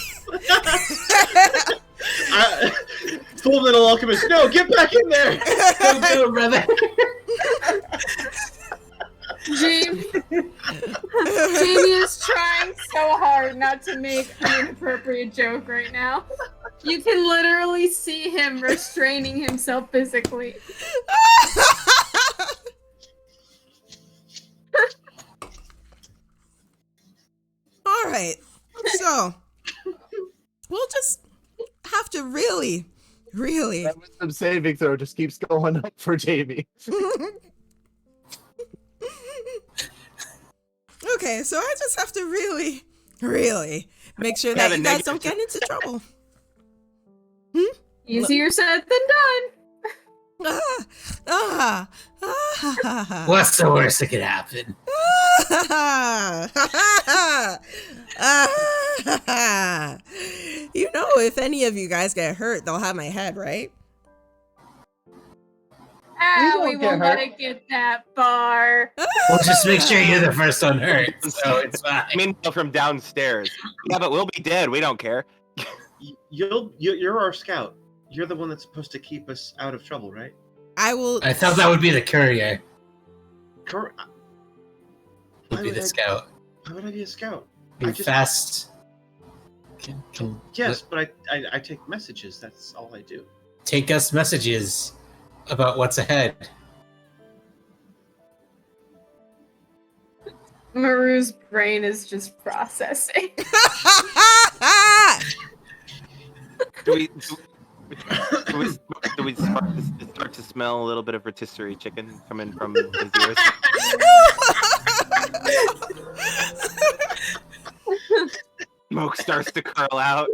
Full Metal Alchemist, no, get back in there! Don't do it, brother. Jamey is trying so hard not to make an inappropriate joke right now. You can literally see him restraining himself physically. All right. So, we'll just have to really. That wisdom saving throw just keeps going up for Jamey. Okay, so I just have to really make sure that you guys don't get into trouble. Easier said than done. What's the worst that could happen? You know, if any of you guys get hurt, they'll have my head, right? We don't get won't let hurt. it get that far. We'll just make sure you're the first one hurt, so it's fine. Meanwhile, from downstairs. Yeah, but we'll be dead. We don't care. You're our scout. You're the one that's supposed to keep us out of trouble, right? I will. I thought that would be the courier. Cor- Would be the scout. Why would I be a scout? Be fast. Yes, but I take messages. That's all I do. Take us messages about what's ahead. Maru's brain is just processing. Do we start to smell a little bit of rotisserie chicken coming from his ears? Smoke starts to curl out.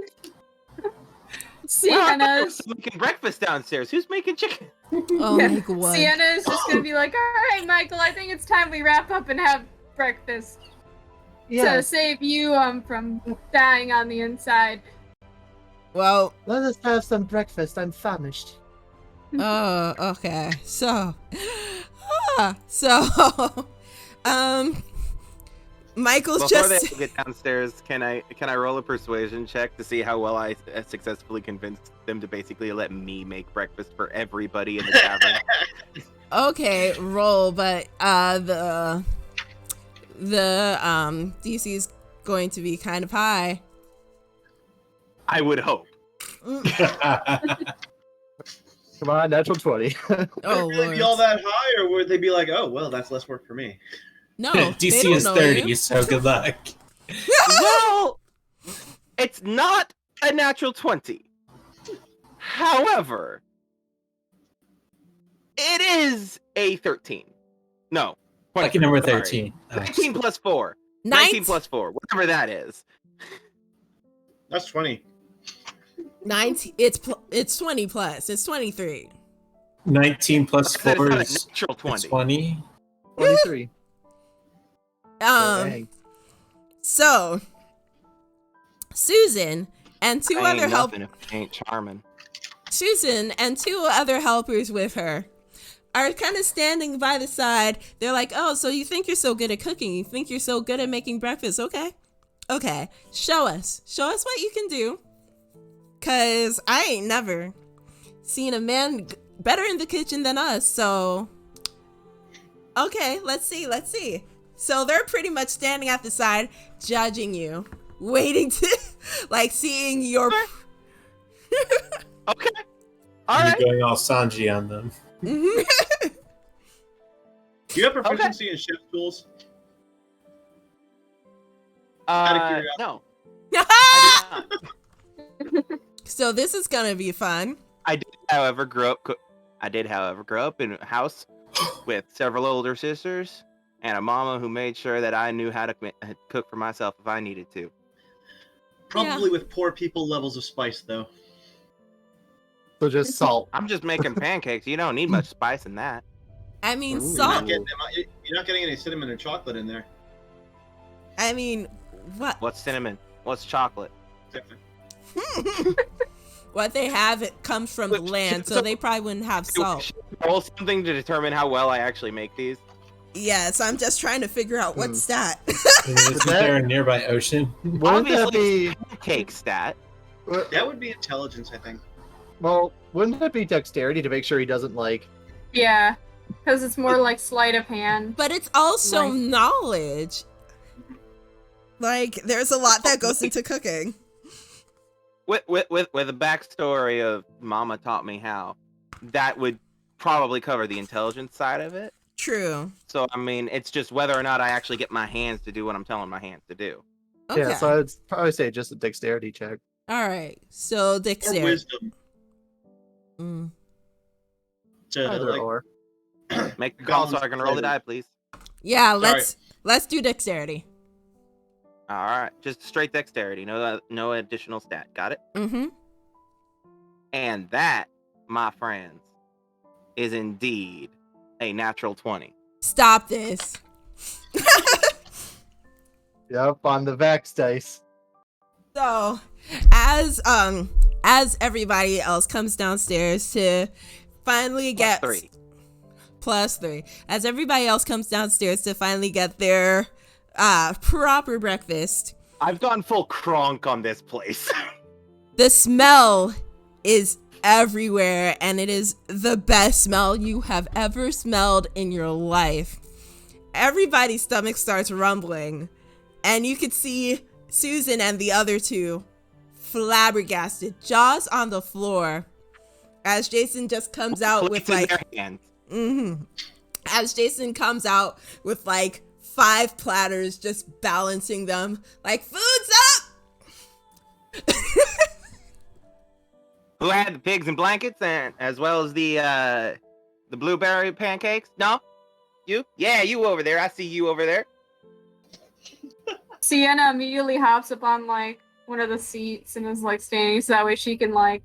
Sienna's Making breakfast downstairs. Who's making chicken? Oh my god. Sienna is just gonna be like, all right, Michael, I think it's time we wrap up and have breakfast to Yes, save you from dying on the inside. Well, let us have some breakfast. I'm famished. oh, okay. So, Michael's Before just. they get downstairs, can I roll a persuasion check to see how well I successfully convinced them to basically let me make breakfast for everybody in the tavern? Okay, roll, but the DC is going to be kind of high. I would hope. Come on, natural 20. Oh, Would it really be Lord. all that high, or would they be like, oh, well, that's less work for me? No, they DC don't is know 30, you. so good luck. Well, it's not a natural 20. However, it is a 13. No. Lucky number sorry. 13. 19 plus 4. 19 plus 4. Whatever that is. That's 20. 19. It's 20 plus. It's 23. 19 plus I said 4 it's is not a natural 20. 20. 23. Dang. So Susan and two I ain't other nothing if it ain't charming. Susan and two other helpers with her are kind of standing by the side. They're like, oh, so you think you're so good at cooking? You think you're so good at making breakfast? Okay. Show us what you can do. Cause I ain't never seen a man better in the kitchen than us. So, okay, let's see. So they're pretty much standing at the side, judging you, waiting to, like, seeing your. Okay. All You're right. going all Sanji on them. Do you have proficiency in chef tools? Out of curiosity. No. I do not. So this is gonna be fun. I did, however, grow up in a house with several older sisters and a mama who made sure that I knew how to cook for myself if I needed to. Probably with poor people levels of spice, though. So just salt. I'm just making pancakes. You don't need much spice in that. I mean, You're salt. not getting any cinnamon or chocolate in there. I mean, what? What's cinnamon? What's chocolate? Different. What they have, it comes from the land, so they probably wouldn't have salt. Should I roll something to determine how well I actually make these? Yes, I'm just trying to figure out what stat. Isn't there a nearby ocean? Wouldn't that be? Obviously, pancake stat. That would be intelligence, I think. Well, wouldn't that be dexterity to make sure he doesn't like? Yeah, because it's more like sleight of hand. But it's also Right. knowledge. Like, there's a lot that goes into cooking. With a backstory of Mama taught me how, that would probably cover the intelligence side of it. True. So I mean, it's just whether or not I actually get my hands to do what I'm telling my hands to do. Okay. Yeah, so I'd probably say just a dexterity check. All right. So Or dexterity. wisdom. Mm. To, Either like, or. Make the call so Balance I can roll the flavor. die, please. Yeah, Sorry. let's do dexterity. All right, just straight dexterity, no additional stat. Got it? Mm-hmm. And that, my friends, is indeed a natural 20. Stop this. Yep, on the Vex dice. So, as everybody else comes downstairs to finally Plus get 3. +3. As everybody else comes downstairs to finally get their proper breakfast. I've gone full Kronk on this place. The smell is everywhere, and it is the best smell you have ever smelled in your life. Everybody's stomach starts rumbling, and you could see Susan and the other two flabbergasted, jaws on the floor, as Jason just comes out with Plates in like their hands. as Jason comes out with like 5 platters, just balancing them like, food's up. Who had the pigs and blankets, and as well as the blueberry pancakes? No, you? Yeah, you over there. I see you over there. Sienna immediately hops up on like one of the seats and is like standing so that way she can like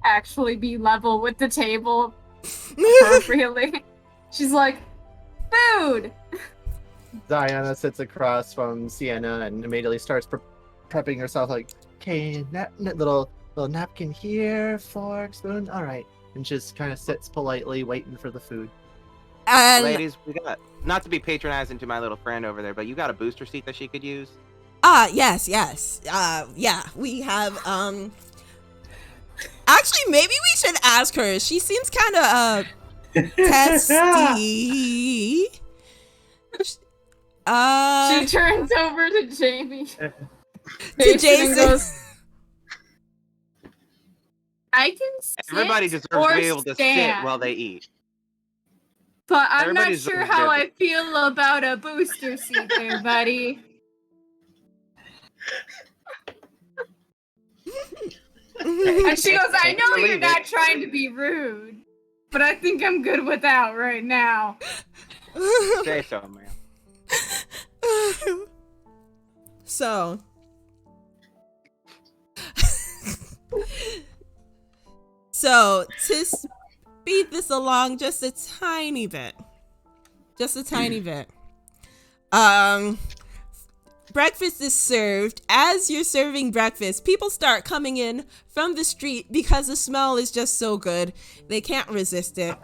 actually be level with the table appropriately. She's like, food! Diana sits across from Sienna and immediately starts prepping herself like, okay, little napkin here, fork, spoon, all right. And just kind of sits politely waiting for the food. And Ladies, we got, not to be patronizing to my little friend over there, but you got a booster seat that she could use? yes. Yeah, we have, actually, maybe we should ask her. She seems kind of, testy. She turns over to Jamie. To Jason. Goes, I can sit Everybody deserves to or be able to stand, sit while they eat. but I'm everybody not sure deserves how to- I feel about a booster seat there, buddy. And she goes, I know you're Believe not it. trying to be rude, but I think I'm good without right now. Say so, man. So, to speed this along just a tiny bit, breakfast is served. As you're serving breakfast, people start coming in from the street because the smell is just so good. They can't resist it.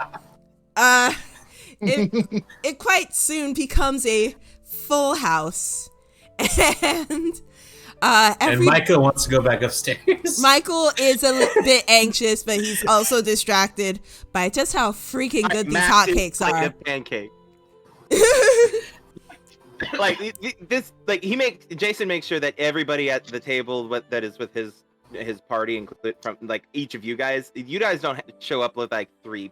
It quite soon becomes a full house. And Michael wants to go back upstairs. Michael is a bit anxious, but he's also distracted by just how freaking good these Massive hotcakes plate are. of pancake. Like Jason makes sure that everybody at the table that is with his party, included from like each of you guys don't show up with like three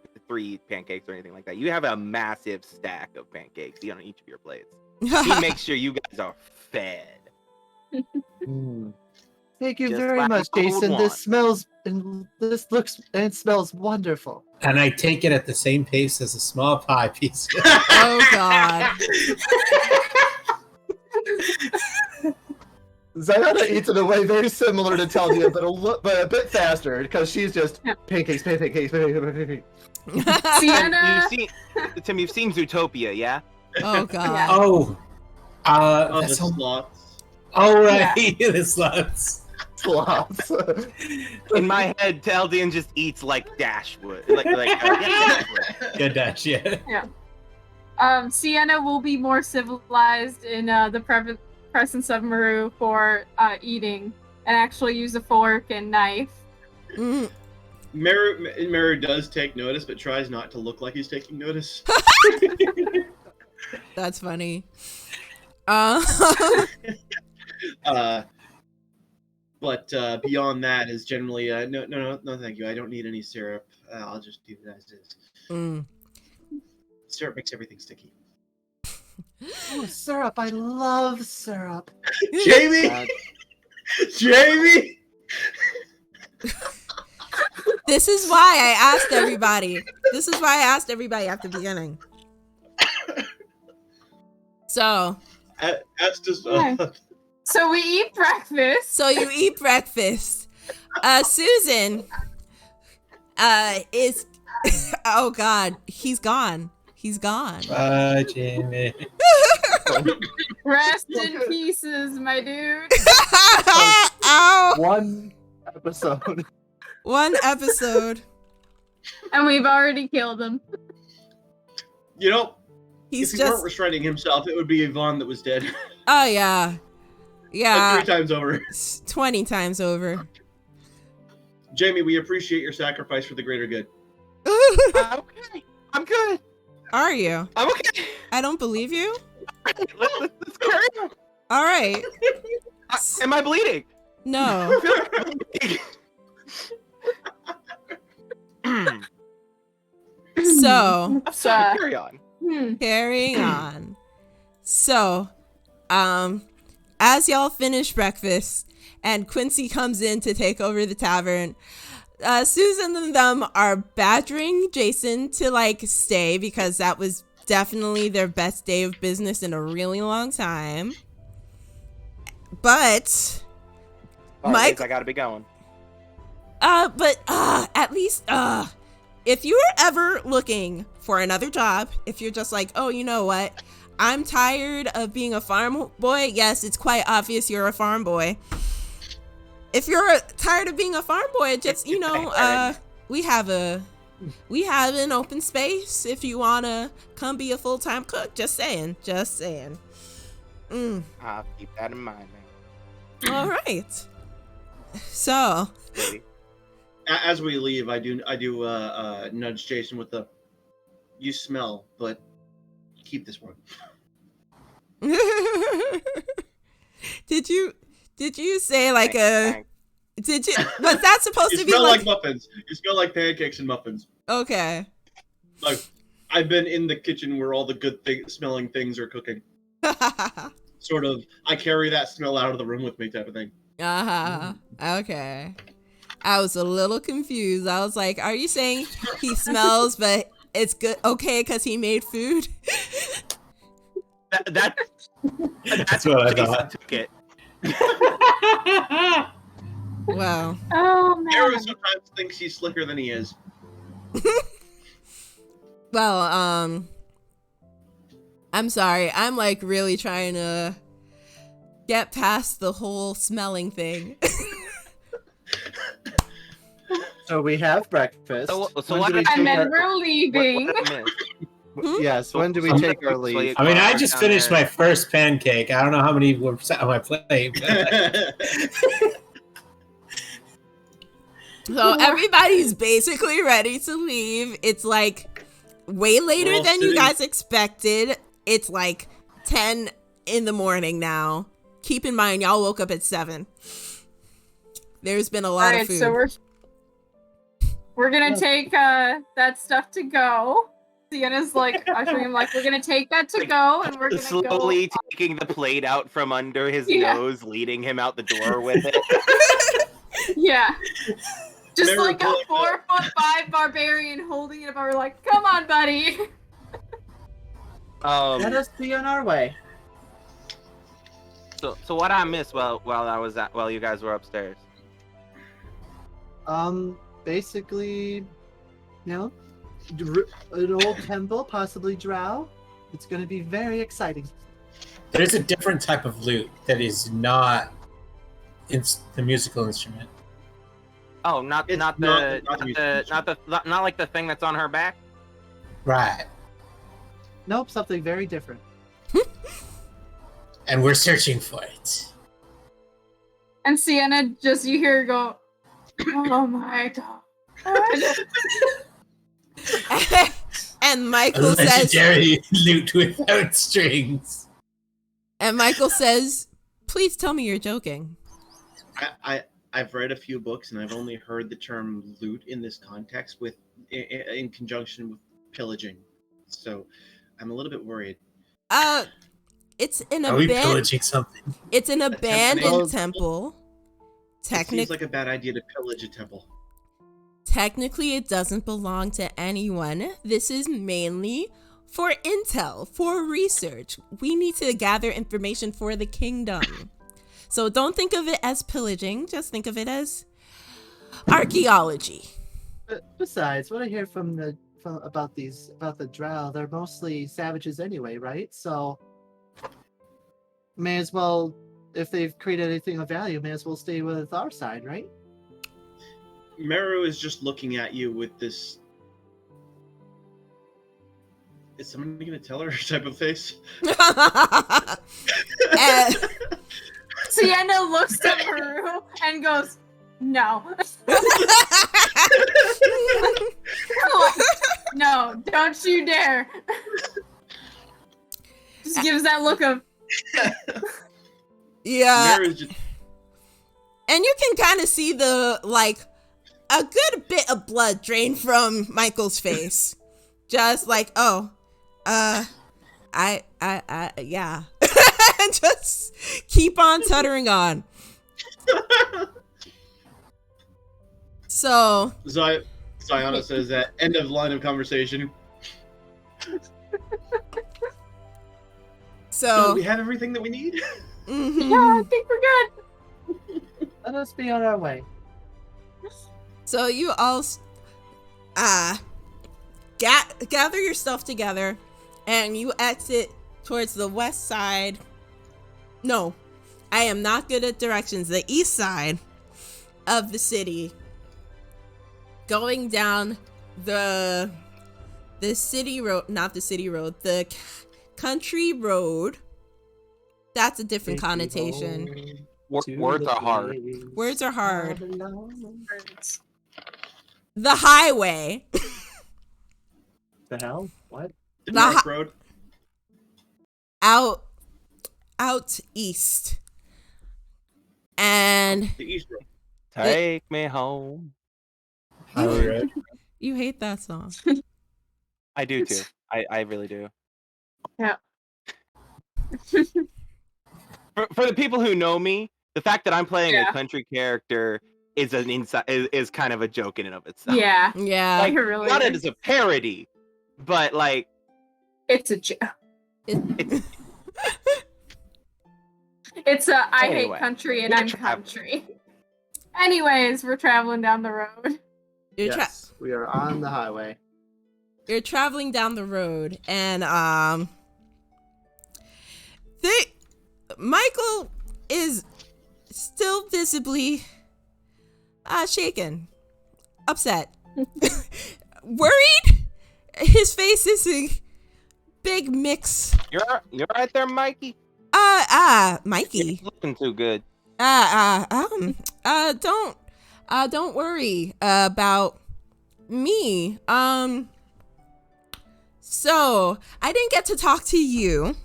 pancakes or anything like that. You have a massive stack of pancakes on each of your plates. He makes sure you guys are fed. Thank you Just very like much, I would Jason. want. This smells and this looks and smells wonderful. And I take it at the same pace as a small pie piece. Oh god. Ziana eats in a way very similar to Talia, but a bit faster because she's just pancakes. Sienna, Tim, you've seen Zootopia, yeah? Oh god. Yeah. Oh, Oh, the that's all. sloths. Oh right, the sluts. Sloths. In my head, Taldian just eats like Dashwood. Dashwood. Good dash, yeah. Sienna will be more civilized in the presence of Maru for eating and actually use a fork and knife. Mm. Meru does take notice, but tries not to look like he's taking notice. That's funny. But beyond that is generally no, thank you. I don't need any syrup. I'll just do it as is. Mm. Syrup makes everything sticky. Oh, syrup. I love syrup. Jamie, Jamie. This is why I asked everybody. This is why I asked everybody at the beginning. So That's just. So we eat breakfast. So you eat breakfast. Susan is oh god, he's gone. Bye, Jamie. Rest in pieces, my dude. Ow. One episode. One episode. And we've already killed him. You know, He's if he weren't just. restraining himself, it would be Yvonne that was dead. Oh yeah, yeah. Like 3 times over. 20 times over. Jamey, we appreciate your sacrifice for the greater good. I'm okay. I'm good. Are you? I'm okay. I don't believe you. Let's carry on. All right. Am I bleeding? No. So Carry on. carrying on. So, as y'all finish breakfast and Quincy comes in to take over the tavern, Susan and them are badgering Jason to like stay because that was definitely their best day of business in a really long time. But Mike, I gotta be going. at least if you are ever looking for another job, if you're just like, oh, you know what, I'm tired of being a farm boy. Yes, it's quite obvious you're a farm boy. If you're tired of being a farm boy, just, you know, we have an open space if you want to come be a full-time cook. Just saying. I'll keep that in mind, man. All right. So, As we leave, I do nudge Jason with the, you smell, but keep this one. Did you say like Thanks. did you, was that supposed You to be smell like, like muffins. You smell like pancakes and muffins. okay. Like, I've been in the kitchen where all the good smelling things are cooking. Sort of, I carry that smell out of the room with me type of thing. Okay. I was a little confused. I was like, are you saying he smells but it's good because he made food? That's what I Jason thought. took it. Wow. Oh Arrow man. sometimes thinks he's slicker than he is. Well, I'm sorry. I'm like really trying to get past the whole smelling thing. So we have breakfast. So When what do we did I And take then our- we're leaving. What I missed? Yes, when do we So- take our so leave? you- I mean, I Down just finished there. my first pancake. I don't know how many were set on my plate. But So everybody's basically ready to leave. It's like way later We're all than you sitting- guys expected. It's like 10 in the morning now. Keep in mind, y'all woke up at 7. There's been a lot Alright, of food. so we're gonna take that stuff to go. Sienna's like, actually, I'm like, we're gonna take that to go, and we're gonna Slowly go. taking the plate out from under his Yeah. nose, leading him out the door with it. Yeah. Just Mary like a pulling 4'5" barbarian holding it up. We're like, come on, buddy. Let us be on our way. So what I missed while you guys were upstairs? Basically, you know, an old temple, possibly drow. It's going to be very exciting. there's a different type of lute that is not the musical instrument. Oh, not It's not not- the not the music not like the thing that's on her back. Right. Nope, something very different. And we're searching for it. And Sienna, just you hear her go, oh my god. And A Michael says, legendary lute without strings. please tell me you're joking. I've read a few books and I've only heard the term loot in this context in conjunction with pillaging. So I'm a little bit worried. It's an Are we abandoned. pillaging something? It's an abandoned temple? temple. It seems Technically, like a bad idea to pillage a temple. technically, it doesn't belong to anyone. This is mainly for intel, for research. We need to gather information for the kingdom. So don't think of it as pillaging. Just think of it as archaeology. Besides, what I hear about the drow, they're mostly savages anyway, right? So may as well, if they've created anything of value, may as well stay with our side, right? Meru is just looking at you with this Is somebody gonna tell her type of face? And- Sienna looks at Haru and goes, no. No, don't you dare. Just gives that look of, yeah. Mare is just And you can kind of see the, like, a good bit of blood drain from Michael's face. Just like, oh, yeah. And just keep on tuttering on. So. Ziana says that end of line of conversation. So So. we have everything that we need. Mhm. yeah, I think we're good. Let us be on our way. So you all gather your stuff together and you exit towards the west side. No, I am not good at directions. The east side of the city. Going down the city road, not the city road, the country road. That's a different connotation. Words are hard. Words are hard. Birds. The highway. The hell? What? The The North Road. out east. And The East Road. Take me home. Highway Road. you hate that song. I do too. I really do. Yeah. For the people who know me, the fact that I'm playing Yeah. a country character is is kind of a joke in and of itself. Yeah. Yeah. Like, It really not is. as a parody, but like It's a joke. It- It's a I Anyway, hate country and we're I'm traveling. country. Anyways, we're traveling down the road. Yes, we are on the highway. You're traveling down the road and Michael is still visibly shaken, upset, worried. His face is a big mix. you're right there, Mikey. Mikey. Looking too good. Don't worry about me. So I didn't get to talk to you.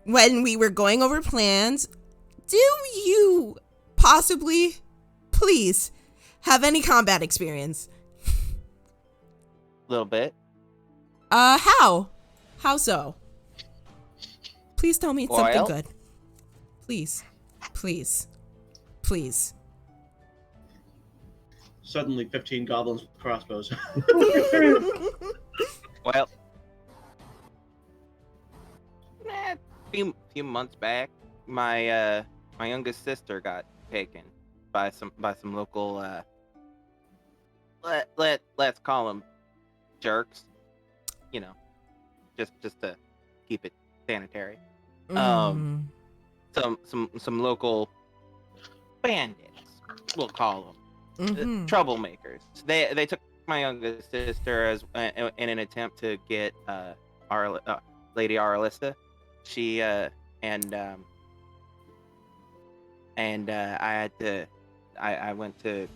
When we were going over plans, do you possibly, please, have any combat experience? A little bit. How? How so? Please tell me it's Well, something good. Please. Please. Please. Suddenly 15 goblins with crossbows. Well, few months back, my youngest sister got taken by some local let's call them jerks, you know, just to keep it sanitary. Mm. Some local bandits, we'll call them. Mhm. Troublemakers. They took my youngest sister as in an attempt to get Lady Aralista. She I went to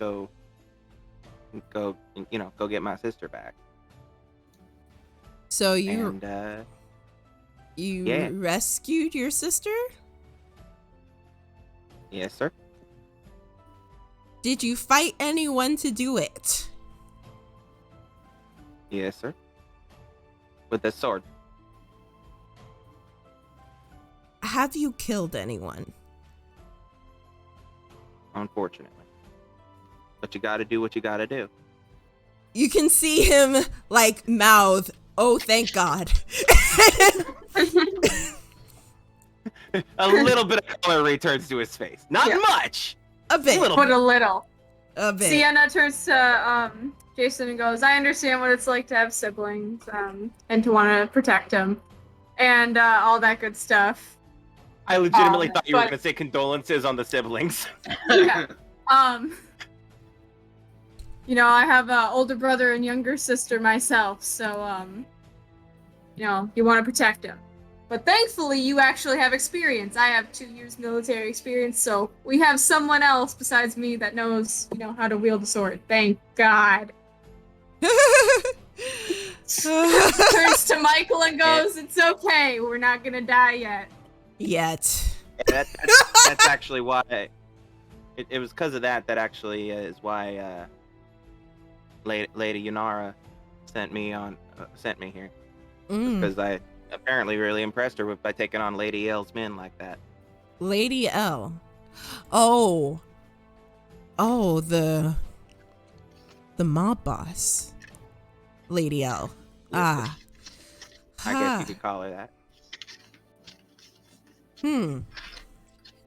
go get my sister back. So you And you rescued your sister? yes, sir. Did you fight anyone to do it? Yes, sir. With a sword. Have you killed anyone? Unfortunately. But you gotta do what you gotta do. You can see him like mouth, "Oh, thank God." A little bit of color returns to his face. Not Yeah. much. A bit. A little But a little. A bit. Sienna turns to Jason and goes, I understand what it's like to have siblings, and to want to protect them. And all that good stuff. I legitimately thought you were but- gonna say condolences on the siblings. Yeah. I have an older brother and younger sister myself, so you want to protect them. But thankfully, you actually have experience. I have 2 years military experience, so we have someone else besides me that knows, how to wield a sword. Thank God. Turns to Michael and goes, "It's okay. We're not gonna die yet." Yet. That's actually why. It was because of that actually is why Lady Yunara sent me here. Because I apparently really impressed her by taking on Lady L's men like that. Lady L. Oh, the mob boss. Lady L. I guess you could call her that.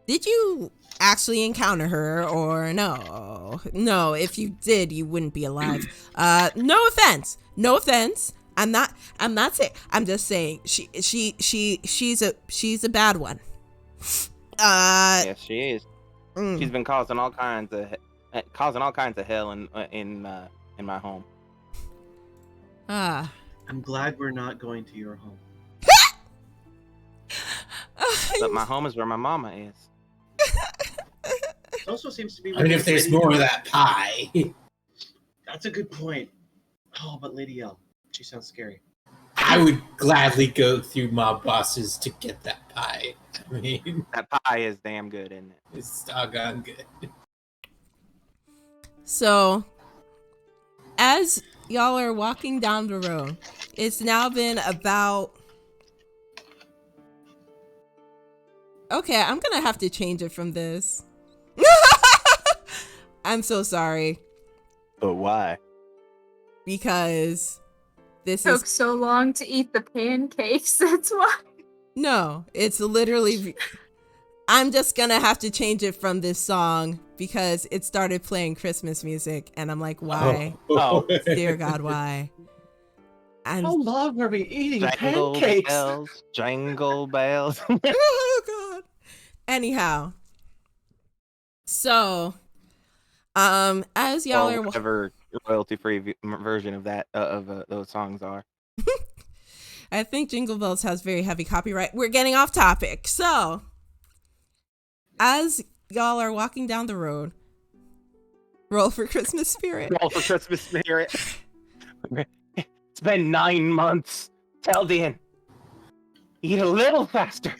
Did you actually encounter her or no? No, if you did, you wouldn't be alive. No offense. I'm not saying, I'm just saying she's a bad one. Yes, she is. She's been causing all kinds of hell in my home. I'm glad we're not going to your home. But my home is where my mama is. It also seems to be. I mean, if there's more of that pie. That's a good point. Oh, but Lady L, she sounds scary. I would gladly go through mob bosses to get that pie. I mean, that pie is damn good, isn't it? It's doggone good. So, as y'all are walking down the road, it's now been about... Okay, I'm gonna have to change it from this. I'm so sorry. But why? Because this took so long to eat the pancakes, that's why. No, it's literally... I'm just gonna have to change it from this song because it started playing Christmas music and I'm like, why? Oh. Dear God, why? And How long were we eating Jingle pancakes? bells, jingle bells. Oh God. Anyhow, so as y'all are whatever royalty-free version of that those songs are. I think Jingle Bells has very heavy copyright. We're getting off topic. So, as y'all are walking down the road, roll for Christmas spirit. Roll for Christmas spirit. It's been 9 months. Teldian, eat a little faster.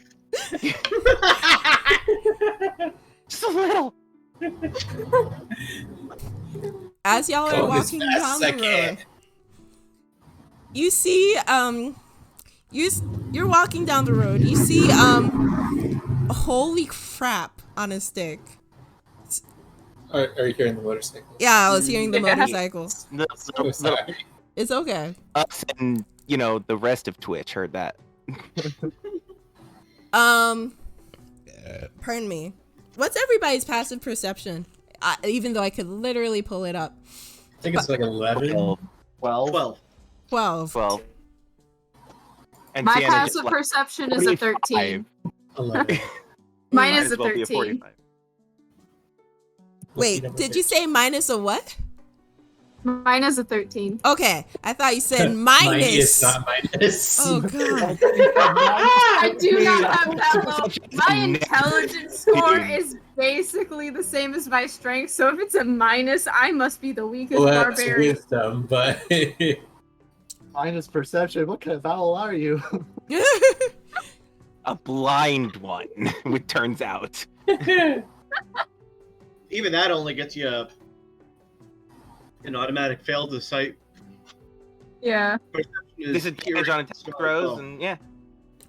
Just a little. As y'all are walking down the road, you see, you're walking down the road. You see, holy crap on a stick. Are you hearing the motorcycle? Yeah, I was hearing the motorcycles. Sorry. It's okay. Us and the rest of Twitch heard that. Pardon me. What's everybody's passive perception? Even though I could literally pull it up. I think it's like 11. 12. 12. And My Sienna passive just, perception is a 13. 11. Mine might is as a well be 13. 45. Wait, did you say minus a what? Mine is a 13. Okay, I thought you said Mine minus. is not minus. Oh God. I do not have that low. My intelligence score is basically the same as my strength, so if it's a minus, I must be the weakest Well, that's barbarian. wisdom, but Minus perception. What kind of owl are you? A blind one, it turns out. Even that only gets you an automatic fail to sight. Yeah. Disadvantage on attack rolls, and yeah.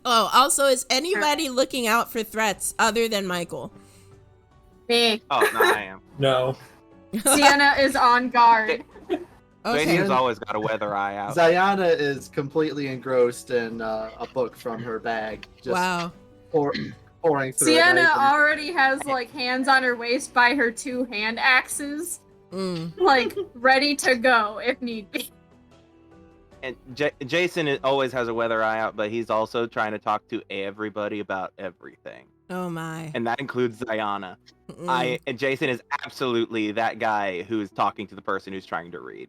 Oh, also, is anybody looking out for threats other than Michael? Me. Oh, no, I am. no. Sienna is on guard. Okay. Jason's always got a weather eye out. Ziana is completely engrossed in a book from her bag. Just Wow. pouring through Sienna it. already has hands on her waist by her 2 hand axes, ready to go if need be. And Jason always has a weather eye out, but he's also trying to talk to everybody about everything. Oh my. and that includes Ziana. Mm. And Jason is absolutely that guy who's talking to the person who's trying to read.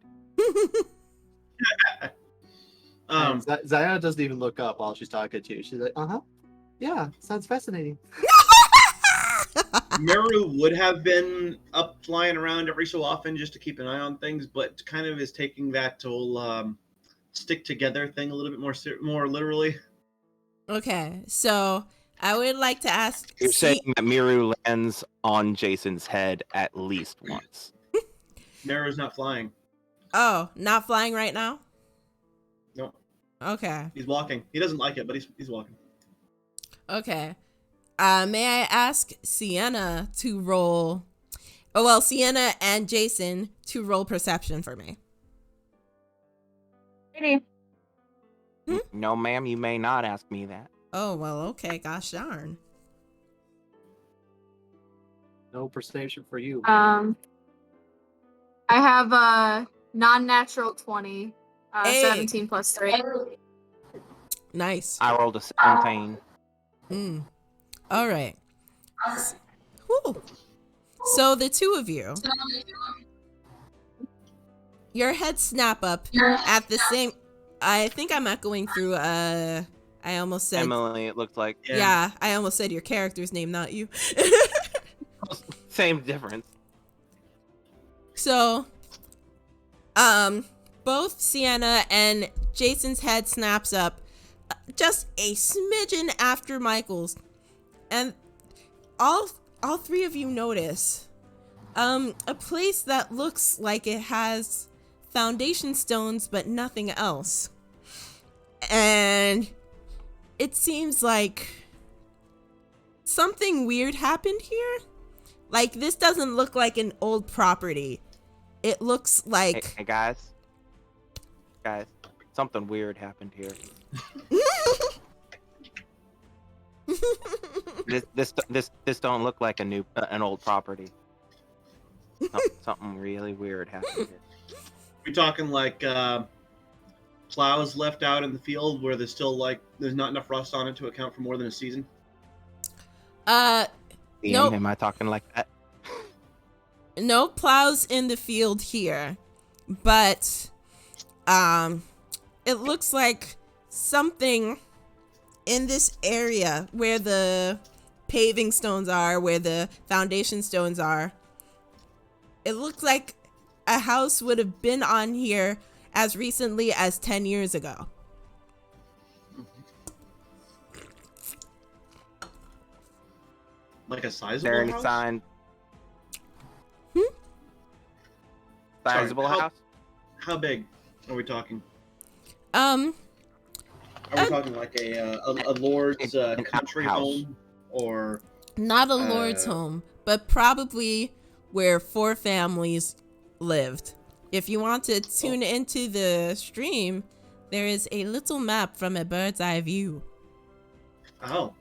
Ziana doesn't even look up while she's talking to you. She's like, yeah, sounds fascinating. Meru would have been up flying around every so often just to keep an eye on things, but kind of is taking that whole stick together thing a little bit more literally. Okay, so I would like to ask. You're saying that Miru lands on Jason's head at least once. Meru's not flying. Oh, not flying right now? No. Okay. He's walking. He doesn't like it, but he's walking. Okay. May I ask Sienna to roll? Oh, well, Sienna and Jason to roll perception for me. Maybe. No, ma'am, you may not ask me that. Oh, well, okay. Gosh darn. No perception for you. I have a non-natural 20. Hey. 17 plus 3. Nice. I rolled a 17. All right. Whew. So the two of you, your heads snap up at the same. I think I'm echoing through. I almost said Emily, it looked like. Yeah, I almost said your character's name, not you. Same difference. So, both Sienna and Jason's head snaps up just a smidgen after Michael's, and all three of you notice a place that looks like it has foundation stones but nothing else, and it seems like something weird happened here. Like, this doesn't look like an old property. It looks like... Hey, guys, something weird happened here. This don't look like an old property. Something really weird happened here. We talking like plows left out in the field where there's not enough rust on it to account for more than a season? Nope. Am I talking like that? No plows in the field here, but it looks like something in this area where the paving stones are, where the foundation stones are. It looks like a house would have been on here as recently as 10 years ago. Like a Is there sizable any house? sign? Sizable Sorry, house? How big are we talking? Um, Are we talking like a lord's an country outhouse. home, or not a lord's home, but probably where 4 families lived. If you want to tune into the stream, there is a little map from a bird's eye view. oh,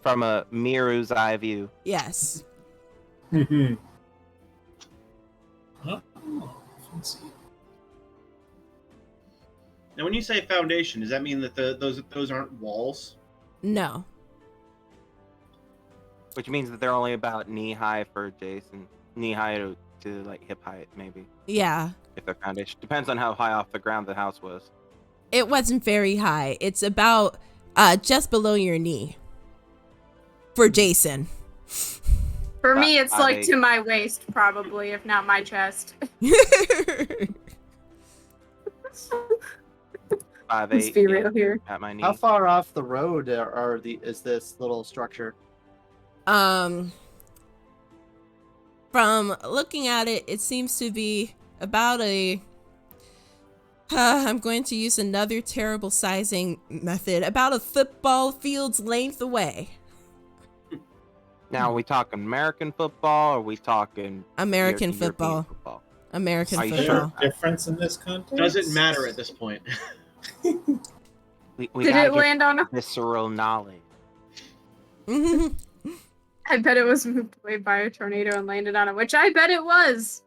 From a Miru's eye view. Yes. Oh, fancy. now when you say foundation, does that mean that those aren't walls? No. Which means that they're only about knee high for Jason. Knee high to like hip height, maybe. Yeah. If they're foundation. Depends on how high off the ground the house was. It wasn't very high. It's about just below your knee. For Jason. For me, it's like 5'8". to my waist, probably, if not my chest. 5'8". Let's be real here. At my knee. How far off the road is this little structure? From looking at it, it seems to be about I'm going to use another terrible sizing method, about a football field's length away. Now, are we talking American football, or are we talking American European football. football? American Are you Is football. there a difference in this context? Doesn't matter at this point. We Did gotta it get land on a... visceral knowledge. I bet it was moved away by a tornado and landed on it, which I bet it was.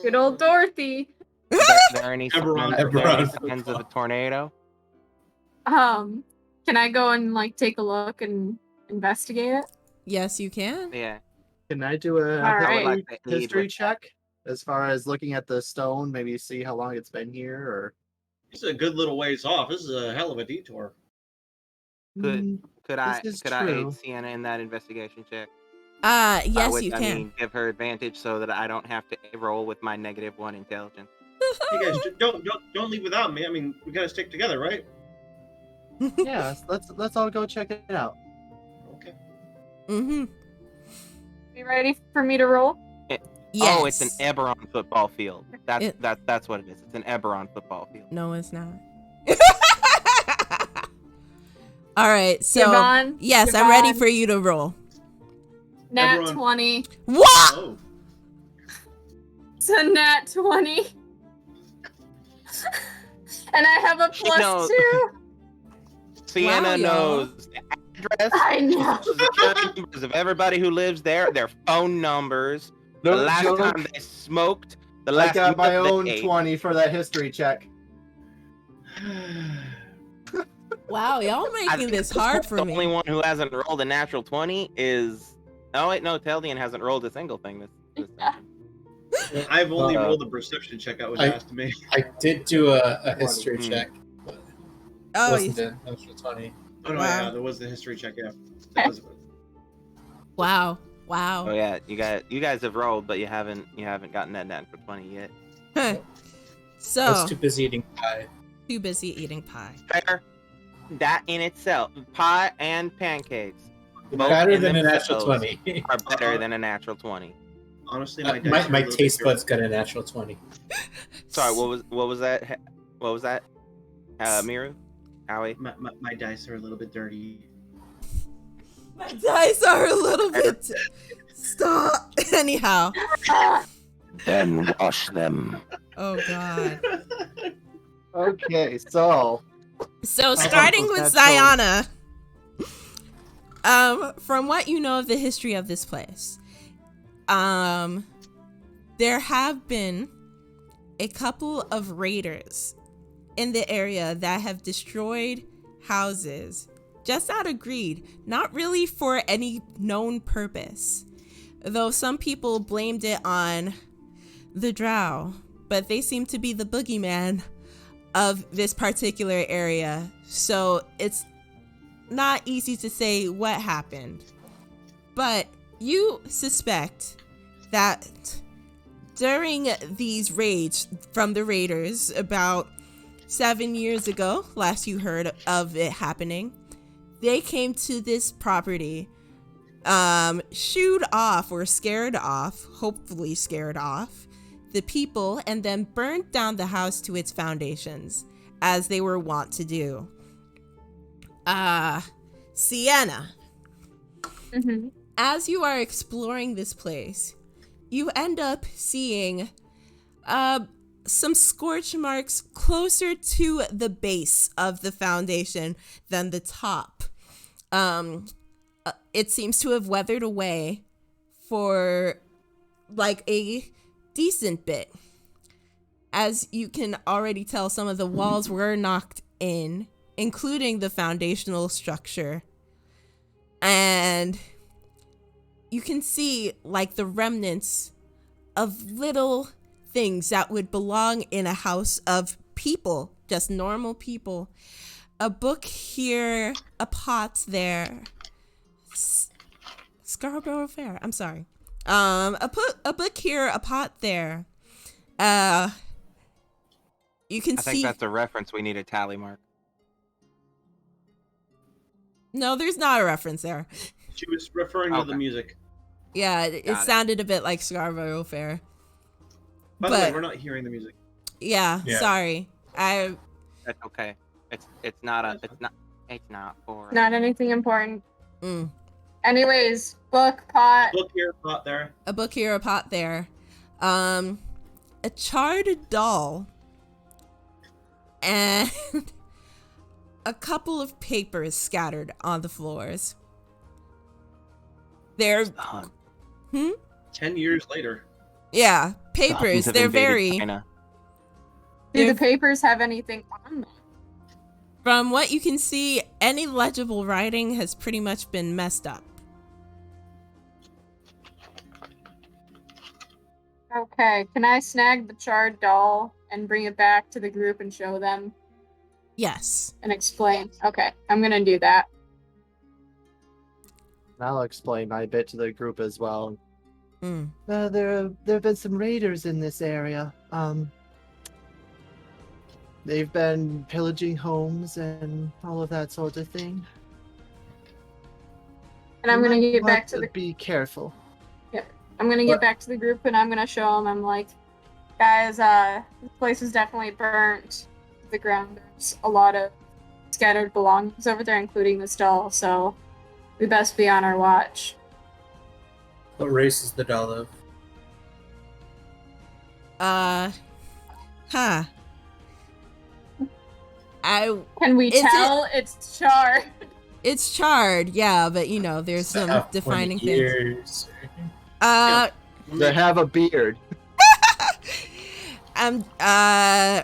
Good old Dorothy. Are there any Eberron. signs of a tornado? Can I go and like take a look and investigate it? Yes, you can. Yeah. Can I do a All right. I would like to aid history with that. check as far as looking at the stone? Maybe see how long it's been here, or This is a good little ways off. This is a hell of a detour. Could Mm, could I This is could I aid true. Sienna in that investigation check? Yes, With, you I can. mean, give her advantage so that I don't have to roll with my -1 intelligence. You guys don't leave without me. I mean, we gotta stick together, right? yeah, let's all go check it out. Okay. Mm-hmm. You ready for me to roll? Yes. Oh, it's an Eberron football field. That's It- that's what it is. It's an Eberron football field. No, it's not. All right, so Yvonne, yes, I'm ready Yvonne. for you to roll. Nat Everyone- 20. What? Oh. It's a nat 20. And I have a She plus knows. 2. Sienna Wow, y'all. knows the address, I know. knows the phone numbers of everybody who lives there, their phone numbers, the No last joke. time they smoked, the I last got my meal they own ate. 20 for that history check. Wow, y'all making this hard for The me. only one who hasn't rolled a natural 20 is. Oh wait, no, Teldian hasn't rolled a single thing this Yeah. I've only Uh, rolled the perception check that was I- asked to me. I did do a history Hmm. check. But it Oh, wasn't a natural 20. Oh no, Wow. yeah, there was the history check. Yeah, that was. wow, Oh wow. yeah, you guys have rolled, but you haven't gotten that natural 20 yet. Huh. I So was too busy eating pie. too busy eating pie. Fair. That in itself, pie and pancakes, both Better in than a natural themselves 20. are better than a natural 20. Honestly, my dice my are a little taste bit buds got a natural 20. Sorry, what was that? What was that? Miru, Howie. My dice are a little bit dirty. My dice are a little bit. Stop. Anyhow. Then wash them. Oh God. Okay, so So starting with Ziana, from what you know of the history of this place, there have been a couple of raiders in the area that have destroyed houses just out of greed, not really for any known purpose. Though some people blamed it on the drow, but they seem to be the boogeyman of this particular area, so it's not easy to say what happened. But you suspect that during these raids from the raiders about 7 years ago, last you heard of it happening, they came to this property, shooed off or scared off, hopefully scared off, the people, and then burned down the house to its foundations, as they were wont to do. Sienna, Mhm. as you are exploring this place, you end up seeing some scorch marks closer to the base of the foundation than the top. It seems to have weathered away for like a decent bit. As you can already tell, some of the walls were knocked in, including the foundational structure. And you can see like the remnants of little things that would belong in a house of people, just normal people. A book here, a pot there. Scarborough Fair. I'm sorry. A book here, a pot there. You can I see. think that's a reference we need a tally mark. No, there's not a reference there. She was referring to the Okay. music. Yeah, it Got it. sounded a bit like Scarborough Fair. By the way, But- we're not hearing the music. Yeah, Yeah. sorry. That's okay. It's not for. Not anything important. Mm. Anyways, book, pot. Look here, not there. A book here, a pot there. A charred doll. And a couple of papers scattered on the floors. They're, The 10 years later. yeah, Huns papers. have They're invaded very, China. Do they're- the papers have anything on them? From what you can see, any legible writing has pretty much been messed up. Okay, can I snag the charred doll and bring it back to the group and show them Yes. and explain? Okay, I'm gonna do that. I'll explain my bit to the group as well. Mm. There have been some raiders in this area. They've been pillaging homes and all of that sort of thing. And I'm You gonna might get back want to the be careful. I'm gonna get back to the group and I'm gonna show them. I'm like, guys, this place is definitely burnt to the ground. There's a lot of scattered belongings over there, including this doll. So we best be on our watch. What race is the doll of? Huh. Can we Is tell it's charred? It's charred, yeah, but you know, there's some defining things. Years. They have a beard.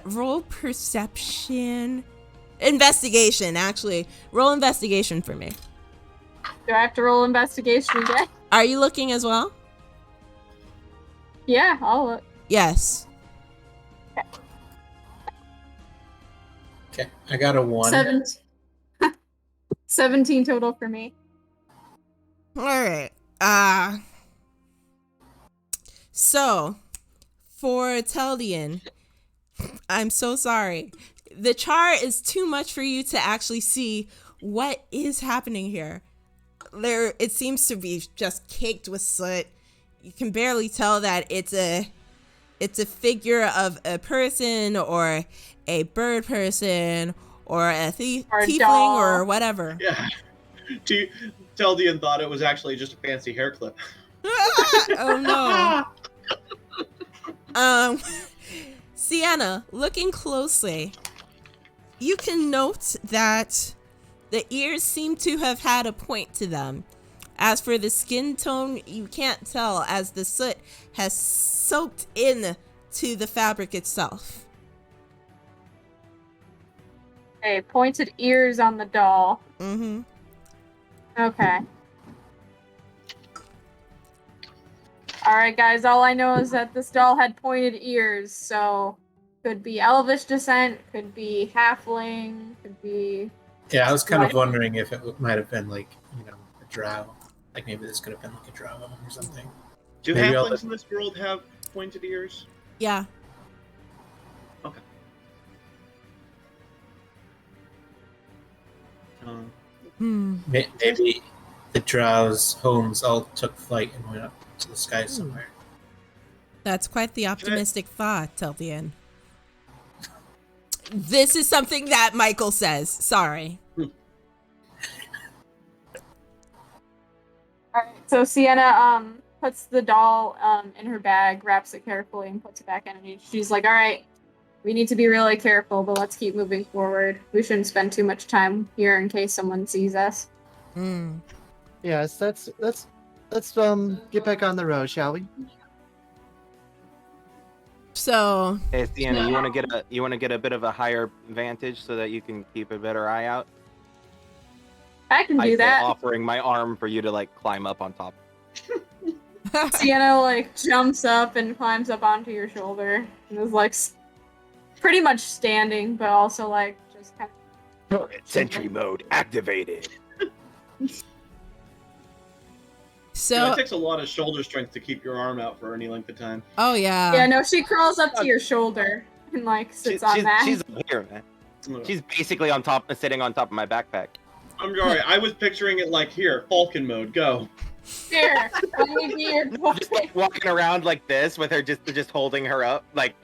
Roll perception. Investigation, actually. Roll investigation for me. Do I have to roll investigation again? Are you looking as well? Yeah, I'll look. Yes. Okay, I got a 1. 17 total for me. Alright. So, for Teldian, I'm so sorry. The char is too much for you to actually see what is happening here. It seems to be just caked with soot. You can barely tell that it's a figure of a person or a bird person or a tiefling doll. or whatever. Yeah. Teldian thought it was actually just a fancy hair clip. Oh no. Sienna, looking closely, you can note that the ears seem to have had a point to them. As for the skin tone, you can't tell as the soot has soaked in to the fabric itself. Okay, pointed ears on the doll. Mm-hmm. Okay. Alright, guys, all I know is that this doll had pointed ears, so could be elvish descent, could be halfling, could be... Yeah, I was kind of wondering if it might have been like, a drow. Like maybe this could have been like a drow or something. Do Maybe halflings in this world have pointed ears? Yeah. Okay. Maybe the drows' homes all took flight and went up to the sky somewhere. That's quite the optimistic thought, Teldian. This is something that Michael says. Sorry. Alright, so Sienna puts the doll in her bag, wraps it carefully, and puts it back in. And she's like, alright, we need to be really careful, but let's keep moving forward. We shouldn't spend too much time here in case someone sees us. Mm. Yes, let's get back on the road, shall we? So, Hey, Sienna, you want to get a bit of a higher vantage so that you can keep a better eye out? I can I do say that. offering my arm for you to like climb up on top. Sienna like jumps up and climbs up onto your shoulder and is like pretty much standing, but also like just kind of. Sentry mode activated. so It takes a lot of shoulder strength to keep your arm out for any length of time. oh yeah. Yeah, no, she crawls up to your shoulder and like sits on that. She's up here, man. She's basically sitting on top of my backpack. I'm sorry, I was picturing it like here, Falcon mode, go. Here, let me be your boy. Just like walking around like this with her just holding her up like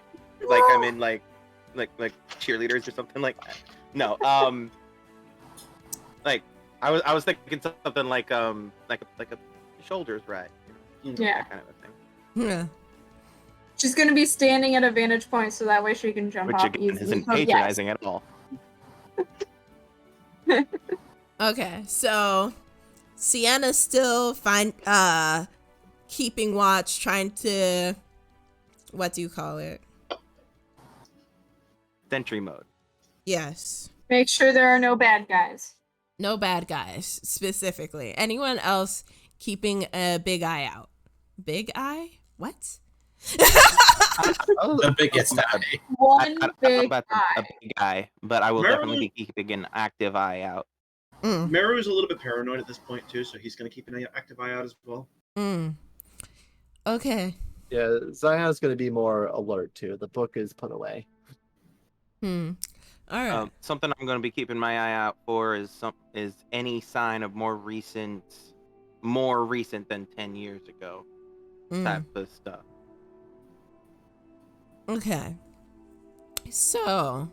I'm in like cheerleaders or something like that. No, like I was thinking something like a shoulders ride. Yeah. That kind of a thing. Yeah. She's gonna be standing at a vantage point so that way she can jump Which off again easily. isn't But yes. patronizing at all. Okay, so Sienna's still keeping watch, trying to, what do you call it? Sentry mode. Yes. Make sure there are no bad guys. No bad guys, specifically. Anyone else keeping a big eye out? Big eye? What? The biggest eye. One I don't know big about eye. a big guy, but I will Meru- definitely be keeping an active eye out. Mm, Meru is a little bit paranoid at this point too, so he's going to keep an active eye out as well. mm. Okay. Yeah, Zion's going to be more alert too. The book is put away. All right. Something I'm going to be keeping my eye out for is any sign of more recent than 10 years ago type of stuff. Okay. So,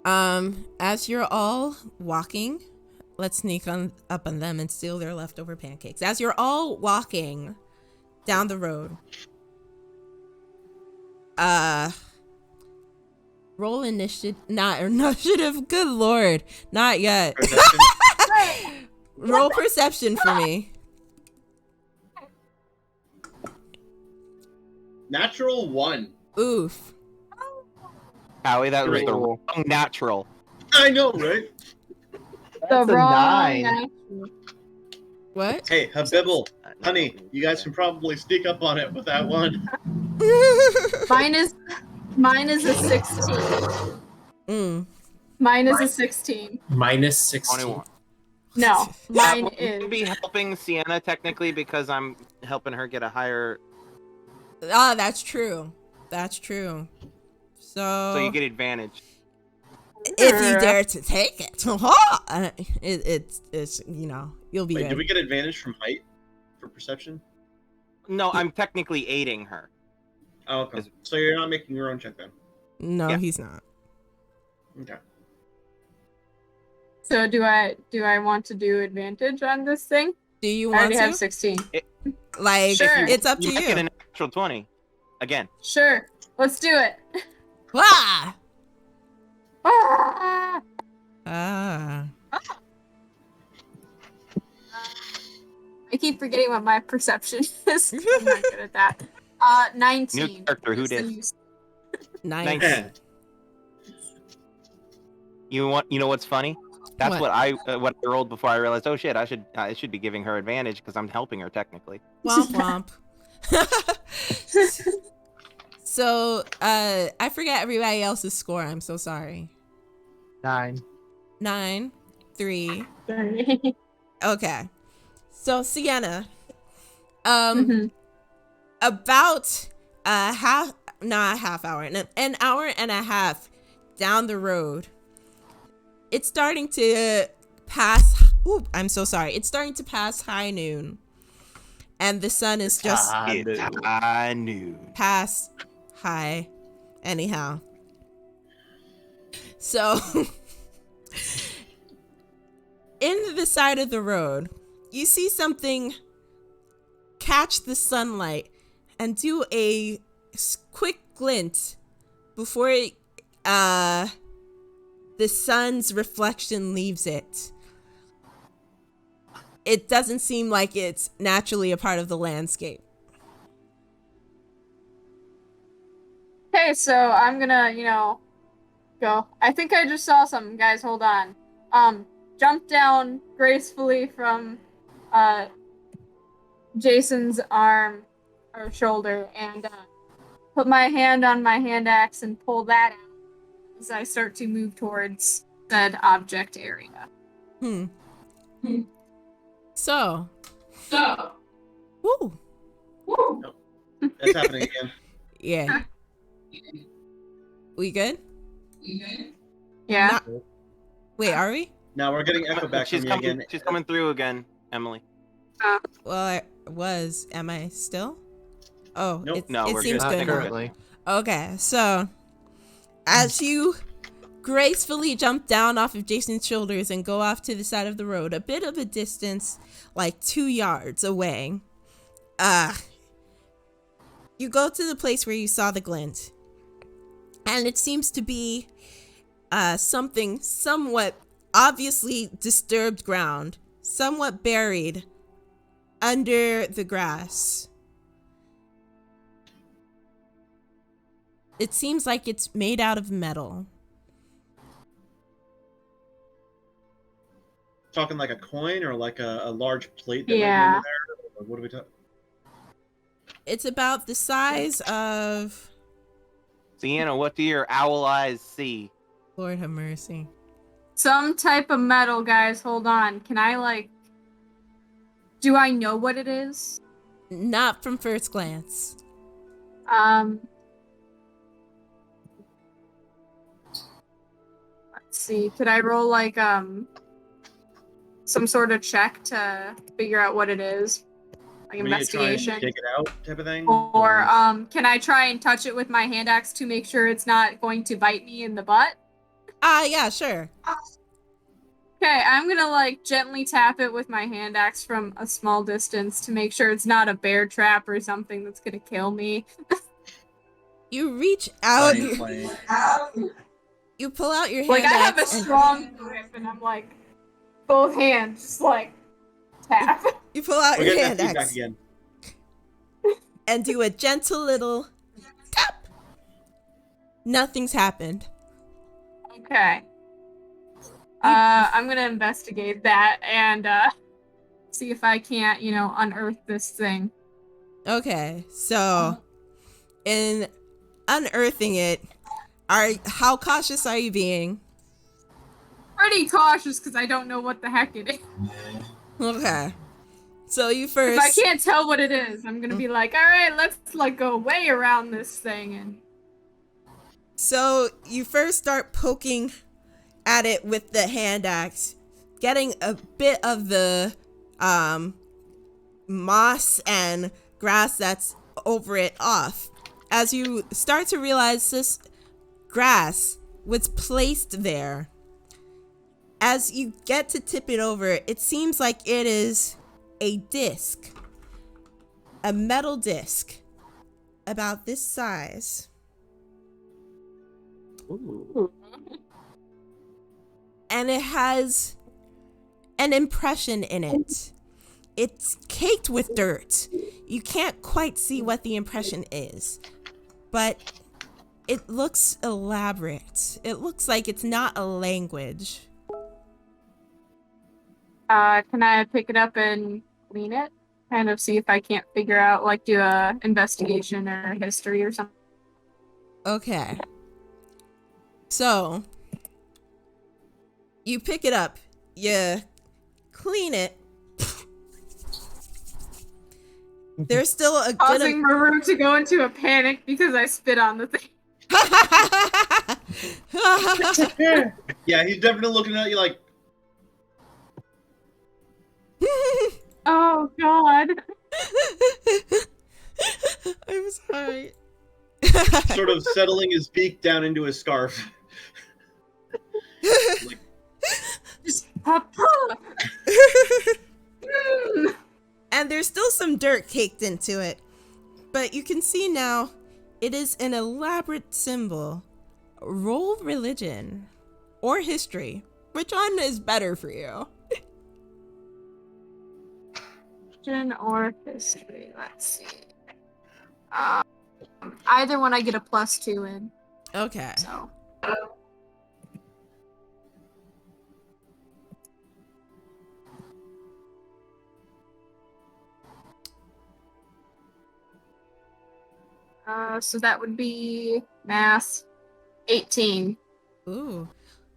as you're all walking, let's sneak up on them and steal their leftover pancakes. As you're all walking down the road, roll initiative. Not initiative. Good lord, not yet. Perception. Roll perception for me. Natural 1. Oof. Howie, that was the Cool. wrong natural. I know, right? That's a 9. What? Hey, Habibble, honey, you guys can probably sneak up on it with that one. Mine is a 16. Mine is a 16. Minus 16. 21. No, mine Well, you is. could be helping Sienna technically because I'm helping her get a higher, Ah, that's true. That's true. so you get advantage. If you dare to take it, it's you'll be Wait, good. did we get advantage from height for perception? No, I'm technically aiding her. Oh, okay. So you're not making your own check then? No, Yeah. he's not. Okay. So do I want to do advantage on this thing? Do you I want already to? have 16. Like, Sure. it's up to You might get a you. natural 20 again. Sure, let's do it. Ah! Ah! Ah. I keep forgetting what my perception is. I'm not good at that. 19. New character, who Is the did? new- Nice. Yeah. You know what's funny? That's What? what I rolled before I realized. Oh shit! I should be giving her advantage because I'm helping her technically. Womp womp. So, I forget everybody else's score. I'm so sorry. 9. 9, 3. Okay. So, Sienna, Mhm. about an hour and a half down the road, it's starting to pass. Ooh, I'm so sorry. It's starting to pass high noon, and the sun is just It's high noon. past high. Anyhow, so in the side of the road, you see something catch the sunlight and do a quick glint before the sun's reflection leaves it. It doesn't seem like it's naturally a part of the landscape. Okay, so I'm gonna, go. I think I just saw something, guys. Hold on. Jump down gracefully from Jason's arm or shoulder and put my hand on my hand axe and pull that out as I start to move towards said object area. So, woo, That's happening again. yeah. We good? Yeah. Wait, are we? Now we're getting echo back She's from you coming. again. She's coming through again, Emily. Well, I was. Am I still? Oh, Nope. No, it we're seems good. good. We're now. Currently. Okay, so as you gracefully jump down off of Jason's shoulders and go off to the side of the road, a bit of a distance, like 2 yards away, you go to the place where you saw the glint, and it seems to be something somewhat obviously disturbed ground, somewhat buried under the grass. It seems like it's made out of metal. talking like a coin or like a large plate that might be Yeah. under there? Or what are we talking? It's about the size of. Sienna, what do your owl eyes see? Lord have mercy. Some type of metal, guys. Hold on. Can I, like... Do I know what it is? Not from first glance. Let's see. Could I roll, like, some sort of check to figure out what it is? Like Are you gonna try and investigation? take it out type of thing? Or, can I try and touch it with my hand axe to make sure it's not going to bite me in the butt? Yeah, sure. Okay, I'm gonna, like, gently tap it with my hand axe from a small distance to make sure it's not a bear trap or something that's gonna kill me. You reach out. Funny. You pull out your hand Like, I have a axe and strong grip, and I'm, like, both hands just, like, tap. you pull out We're your getting hand that feedback axe again. and do a gentle little tap. Nothing's happened. Okay. I'm gonna investigate that and, see if I can't, you know, unearth this thing. Okay, so in unearthing it, how cautious are you being? Pretty cautious, because I don't know what the heck it is. Okay. So you If first. I can't tell what it is, I'm gonna be like, alright, let's, like, go way around this thing and... So you first start poking at it with the hand axe, getting a bit of the moss and grass that's over it off. As you start to realize this grass was placed there, as you get to tip it over, it seems like it is a disc, a metal disc about this size. Ooh. And it has an impression in it. It's caked with dirt. You can't quite see what the impression is, but it looks elaborate. It looks like it's not a language. Can I pick it up and clean it? Kind of see if I can't figure out, like, do a investigation or history or something. Okay. So, you pick it up, you clean it. There's still a good Causing Maru to go into a panic because I spit on the thing. Yeah, he's definitely looking at you like, Oh, God. I'm sorry. sort of settling his beak down into his scarf. Like, Just Papa. And there's still some dirt caked into it. But you can see now it is an elaborate symbol. Roll religion or history. Which one is better for you? Religion or history. Let's see. Either one I get a +2 in. Okay. So. So that would be math 18. Ooh,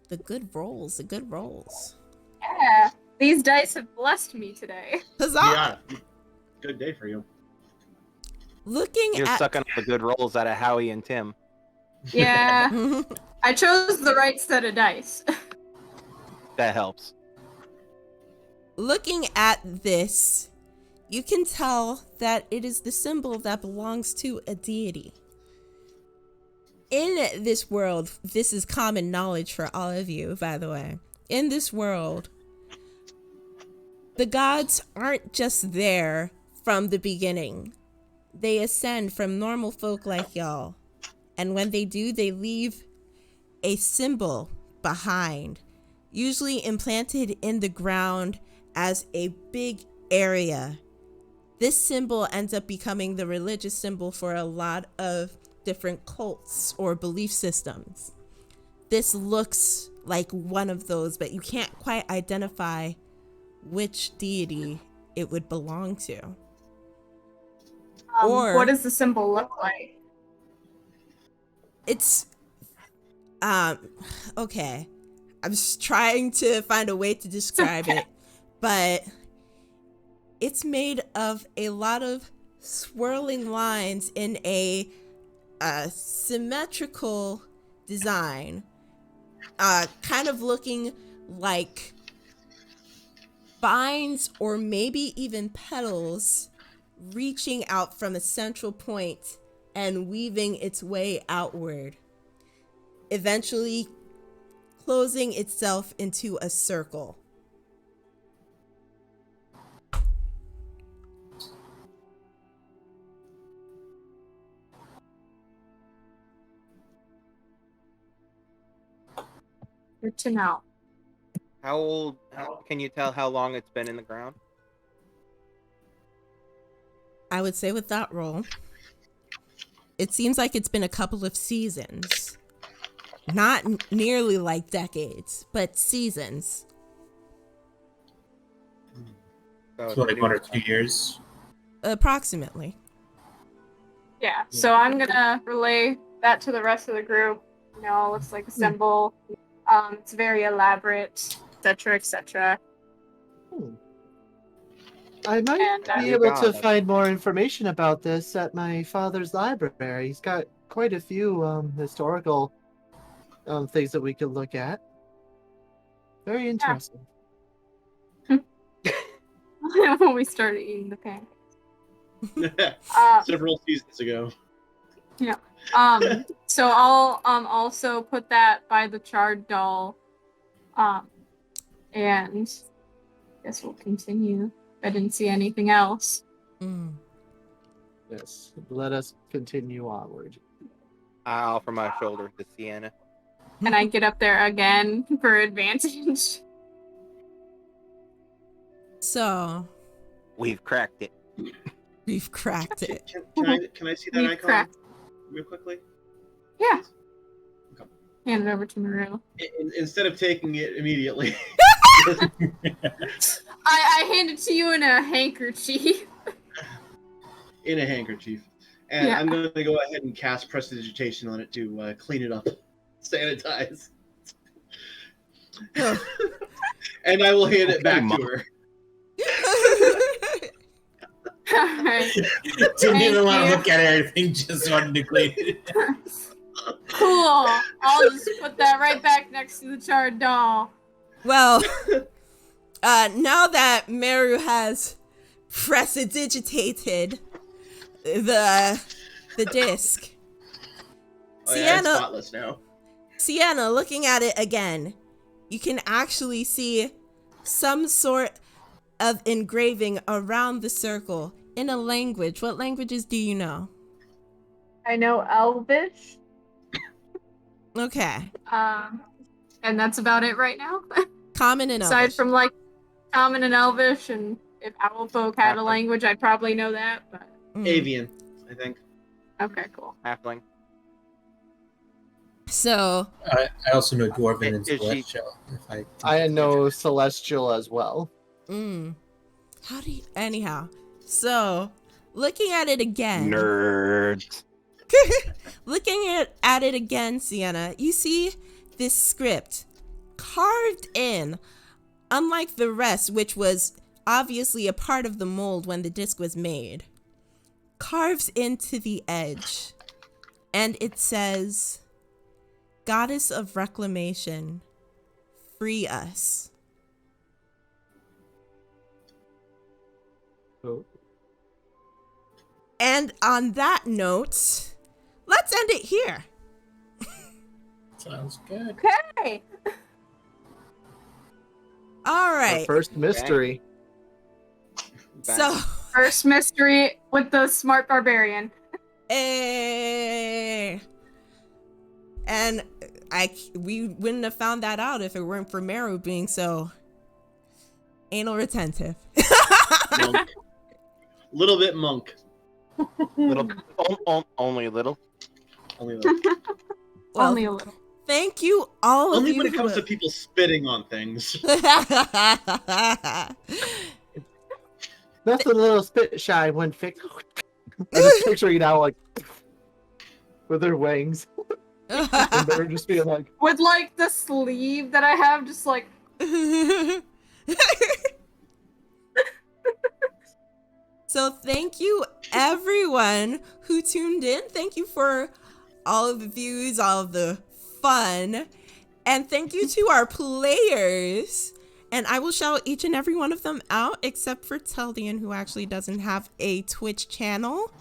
the good rolls, the good rolls. Yeah, these dice have blessed me today. Huzzah! yeah, good day for you. Looking You're at sucking up the good rolls out of Howie and Tim. Yeah, I chose the right set of dice. That helps. Looking at this, you can tell that it is the symbol that belongs to a deity. In this world, this is common knowledge for all of you, by the way. In this world, the gods aren't just there from the beginning. They ascend from normal folk like y'all. And when they do, they leave a symbol behind, usually implanted in the ground as a big area. This symbol ends up becoming the religious symbol for a lot of different cults or belief systems. This looks like one of those, but you can't quite identify which deity it would belong to. Or what does the symbol look like? it's okay. I'm just trying to find a way to describe it, but it's made of a lot of swirling lines in a symmetrical design, kind of looking like vines or maybe even petals reaching out from a central point and weaving its way outward, eventually closing itself into a circle. Good to know. How can you tell how long it's been in the ground? I would say with that roll, it seems like it's been a couple of seasons. Not nearly like decades, but seasons. So So like 1 or 2 years. Approximately. Yeah, so I'm gonna relay that to the rest of the group. You know, it looks like a symbol. It's very elaborate, etc., etc. I might And, be You able got to it. find more information about this at my father's library. He's got quite a few historical things that we could look at. Very interesting. when we started eating the pancakes. Several seasons ago. So I'll also put that by the charred doll. And I guess we'll continue. I didn't see anything else. Mm. Yes. Let us continue onward. I offer my shoulder to Sienna. And I get up there again for advantage. So, We've cracked it. we've cracked it. Can I see that We've icon cracked. real quickly? Yeah. Okay. Hand it over to Maru. Instead of taking it immediately. I hand it to you in a handkerchief. In a handkerchief. And Yeah. I'm going to go ahead and cast prestidigitation on it to clean it up. Sanitize. And I will hand it back to her. Alright. Didn't even Thank want to you. look at everything, just wanted to clean it. Cool. I'll just put that right back next to the charred doll. Well, now that Meru has prestidigitated the disc, Oh, yeah, it's Sienna, spotless now. Sienna, looking at it again, you can actually see some sort of engraving around the circle in a language. What languages do you know? I know Elvish. Okay. And that's about it right now. Common and Aside Elvish. from like Common and Elvish, and if Owl folk had a Halfling. language, I'd probably know that. But Mm. Avian, I think. okay, cool. Halfling. So, I also know Dwarven and Is she- Celestial. I know Celestial as well. how do you... Anyhow, so, looking at it again... Nerds. Looking at it again, Sienna, you see this script carved in, unlike the rest, which was obviously a part of the mold when the disc was made, carves into the edge. And it says, Goddess of Reclamation, free us. Oh. And on that note, let's end it here. Sounds good. Hey, All Our right. first mystery. So, first mystery with the smart barbarian. and we wouldn't have found that out if it weren't for Meru being so anal retentive. Monk. Little bit monk. Little, only a little. Only a little. Well, Only a little. thank you all of Only you. when it comes to people spitting on things. That's a little spit shy when fixed. I'm just picturing it now, like with their wings, and they're just being like, With like the sleeve that I have, just like So thank you everyone who tuned in. Thank you for all of the views, all of the fun. And thank you to our players. And I will shout each and every one of them out except for Teldian, who actually doesn't have a Twitch channel.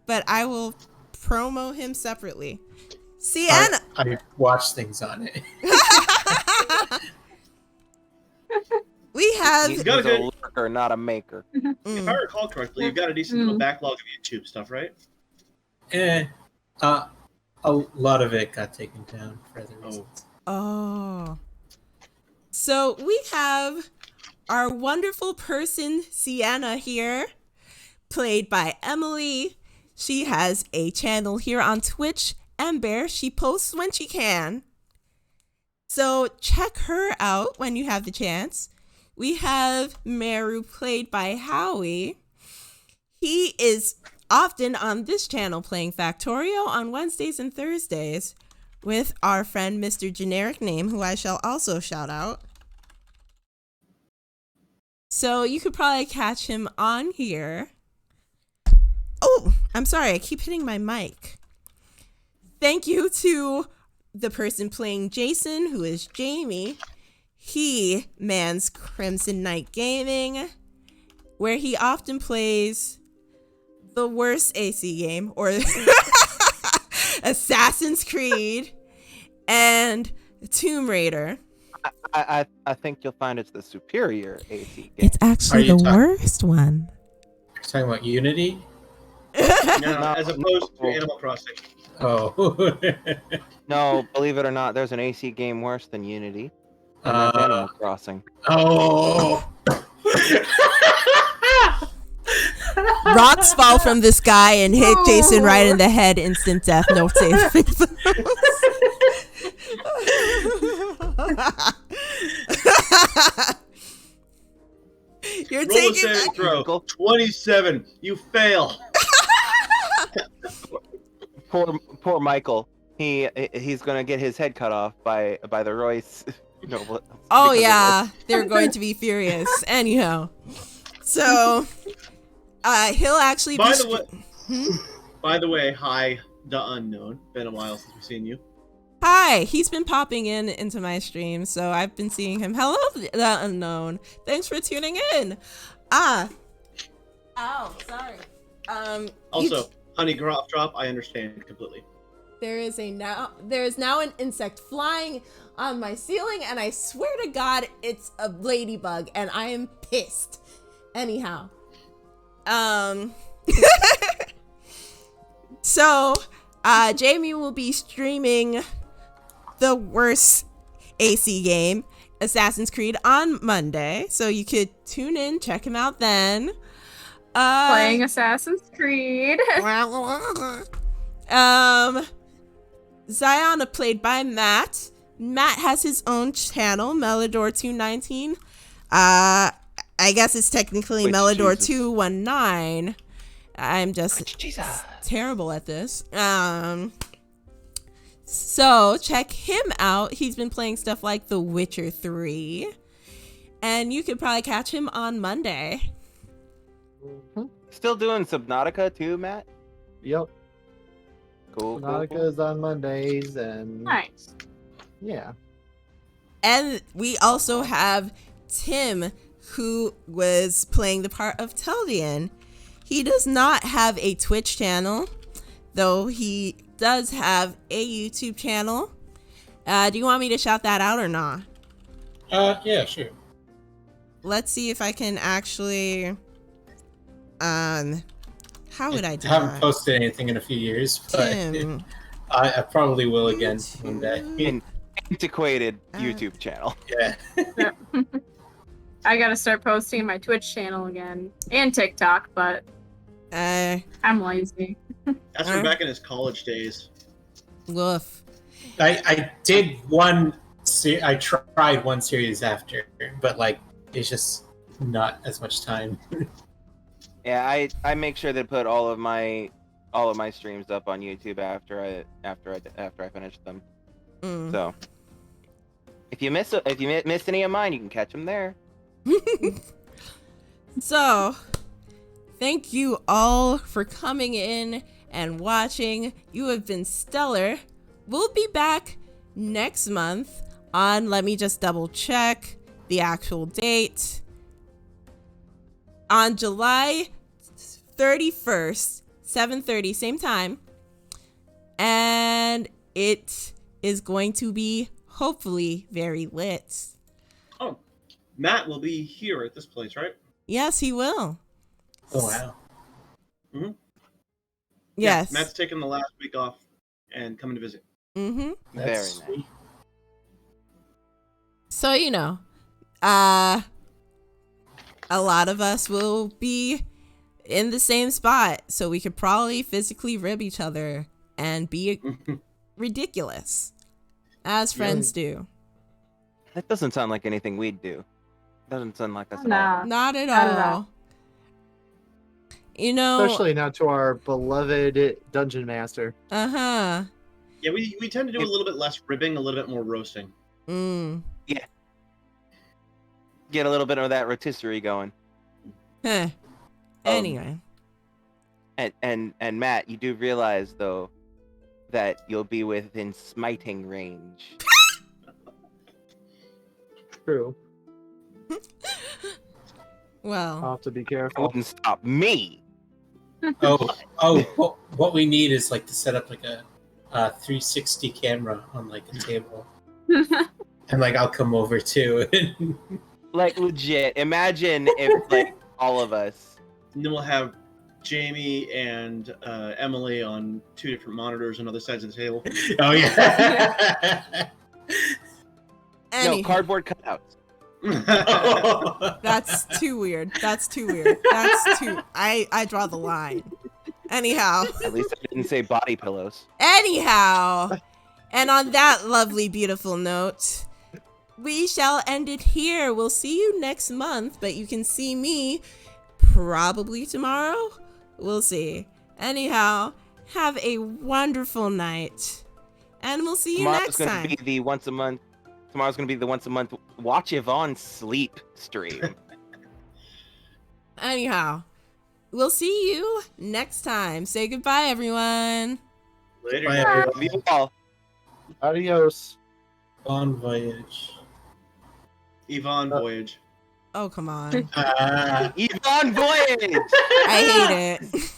But I will promo him separately. Sienna! I watch things on it. We have... He's got a a good- lurker, not a maker. If I recall correctly, you've got a decent little backlog of YouTube stuff, right? A lot of it got taken down for other reasons. Oh. So we have our wonderful person, Sienna, here, played by Emily. She has a channel here on Twitch, Ember. She posts when she can. So check her out when you have the chance. We have Meru, played by Howie. He is often on this channel playing Factorio on Wednesdays and Thursdays with our friend Mr. Generic Name, who I shall also shout out. So you could probably catch him on here. Oh, I'm sorry, I keep hitting my mic. Thank you to the person playing Jason, who is Jamey. He mans KrimzonKnight Gaming, where he often plays the worst AC game, or Assassin's Creed and Tomb Raider. I think you'll find it's the superior AC game. It's actually Are the you talk- worst one. You're talking about Unity? No, as opposed to Animal Crossing. Oh. No, believe it or not, there's an AC game worse than Unity. And that's Animal Crossing. Oh. Rocks fall from the sky and hit Jason right in the head. Instant death. No saving. You're Roll a taking saving that. throw. 27. You fail. Poor Michael. He's gonna get his head cut off by the Royce. No, Oh because of yeah, they're going to be furious. Anyhow, so he'll actually By be. the way, by the way, hi, the unknown. Been a while since we've seen you. Hi, he's been popping into my stream, so I've been seeing him. Hello, the unknown. Thanks for tuning in. Ow, sorry. Also, honey drop. I understand completely. There is now an insect flying on my ceiling, and I swear to God, it's a ladybug, and I am pissed. Anyhow, so Jamey will be streaming the worst AC game, Assassin's Creed, on Monday, so you could tune in, check him out then. playing Assassin's Creed. Ziona, played by Matt. Matt has his own channel, Melodor219. I guess it's technically Which Melodor219. I'm just Jesus. terrible at this. So check him out. He's been playing stuff like The Witcher 3. And you could probably catch him on Monday. Still doing Subnautica too, Matt? "Yep, Cool. Nautica's on Mondays," and Nice. yeah. And we also have Tim, who was playing the part of Teldian. He does not have a Twitch channel, though he does have a YouTube channel. Do you want me to shout that out or not? Yeah, sure. Let's see if I can actually... how would I do I haven't that? posted anything in a few years, but Tim. I probably will again one day. An antiquated YouTube channel. Yeah. I gotta start posting my Twitch channel again and TikTok, but I'm lazy. That's from back in his college days. Woof. I did one. I tried one series after, but like it's just not as much time. Yeah, I make sure to put all of my streams up on YouTube after I finish them. So if you miss any of mine, you can catch them there. So, thank you all for coming in and watching. You have been stellar. We'll be back next month on, let me just double check the actual date, on July 31st, 7:30, same time. And it is going to be hopefully very lit. Oh, Matt will be here at this place, right? Yes, he will. Oh wow! Mm-hmm. Yes. Yeah, Matt's taking the last week off and coming to visit. Mm-hmm. Very That's nice. sweet. So, you know, a lot of us will be in the same spot, so we could probably physically rib each other and be ridiculous, as friends do. That doesn't sound like anything we'd do. Doesn't sound like us at all. No. Not at Not at all. all. You know, Especially not to our beloved dungeon master. uh-huh. Yeah, we tend to do a little bit less ribbing, a little bit more roasting. Get a little bit of that rotisserie going. Huh. Anyway. And Matt, you do realize though that you'll be within smiting range. True. Well, I'll have to be That careful. wouldn't stop me. What we need is like to set up like a 360 camera on like a table, and like I'll come over too. Like legit. Imagine if like all of us. And then we'll have Jamie and Emily on 2 different monitors on other sides of the table. Oh yeah. any No, cardboard cutouts. that's too weird. That's too weird. That's too I draw the line. Anyhow. At least I didn't say body pillows. Anyhow, and on that lovely, beautiful note, we shall end it here. We'll see you next month, but you can see me probably tomorrow. We'll see. Anyhow, have a wonderful night, and we'll see you next Tomorrow's time. gonna be the once a month. Tomorrow's gonna be the once a month watch Yvonne sleep stream. Anyhow, we'll see you next time. Say goodbye, everyone. Later. Bye, everyone. Love you all. Adios. Bon voyage. Yvonne Voyage. Oh, come on. Yvonne Voyage! I hate it.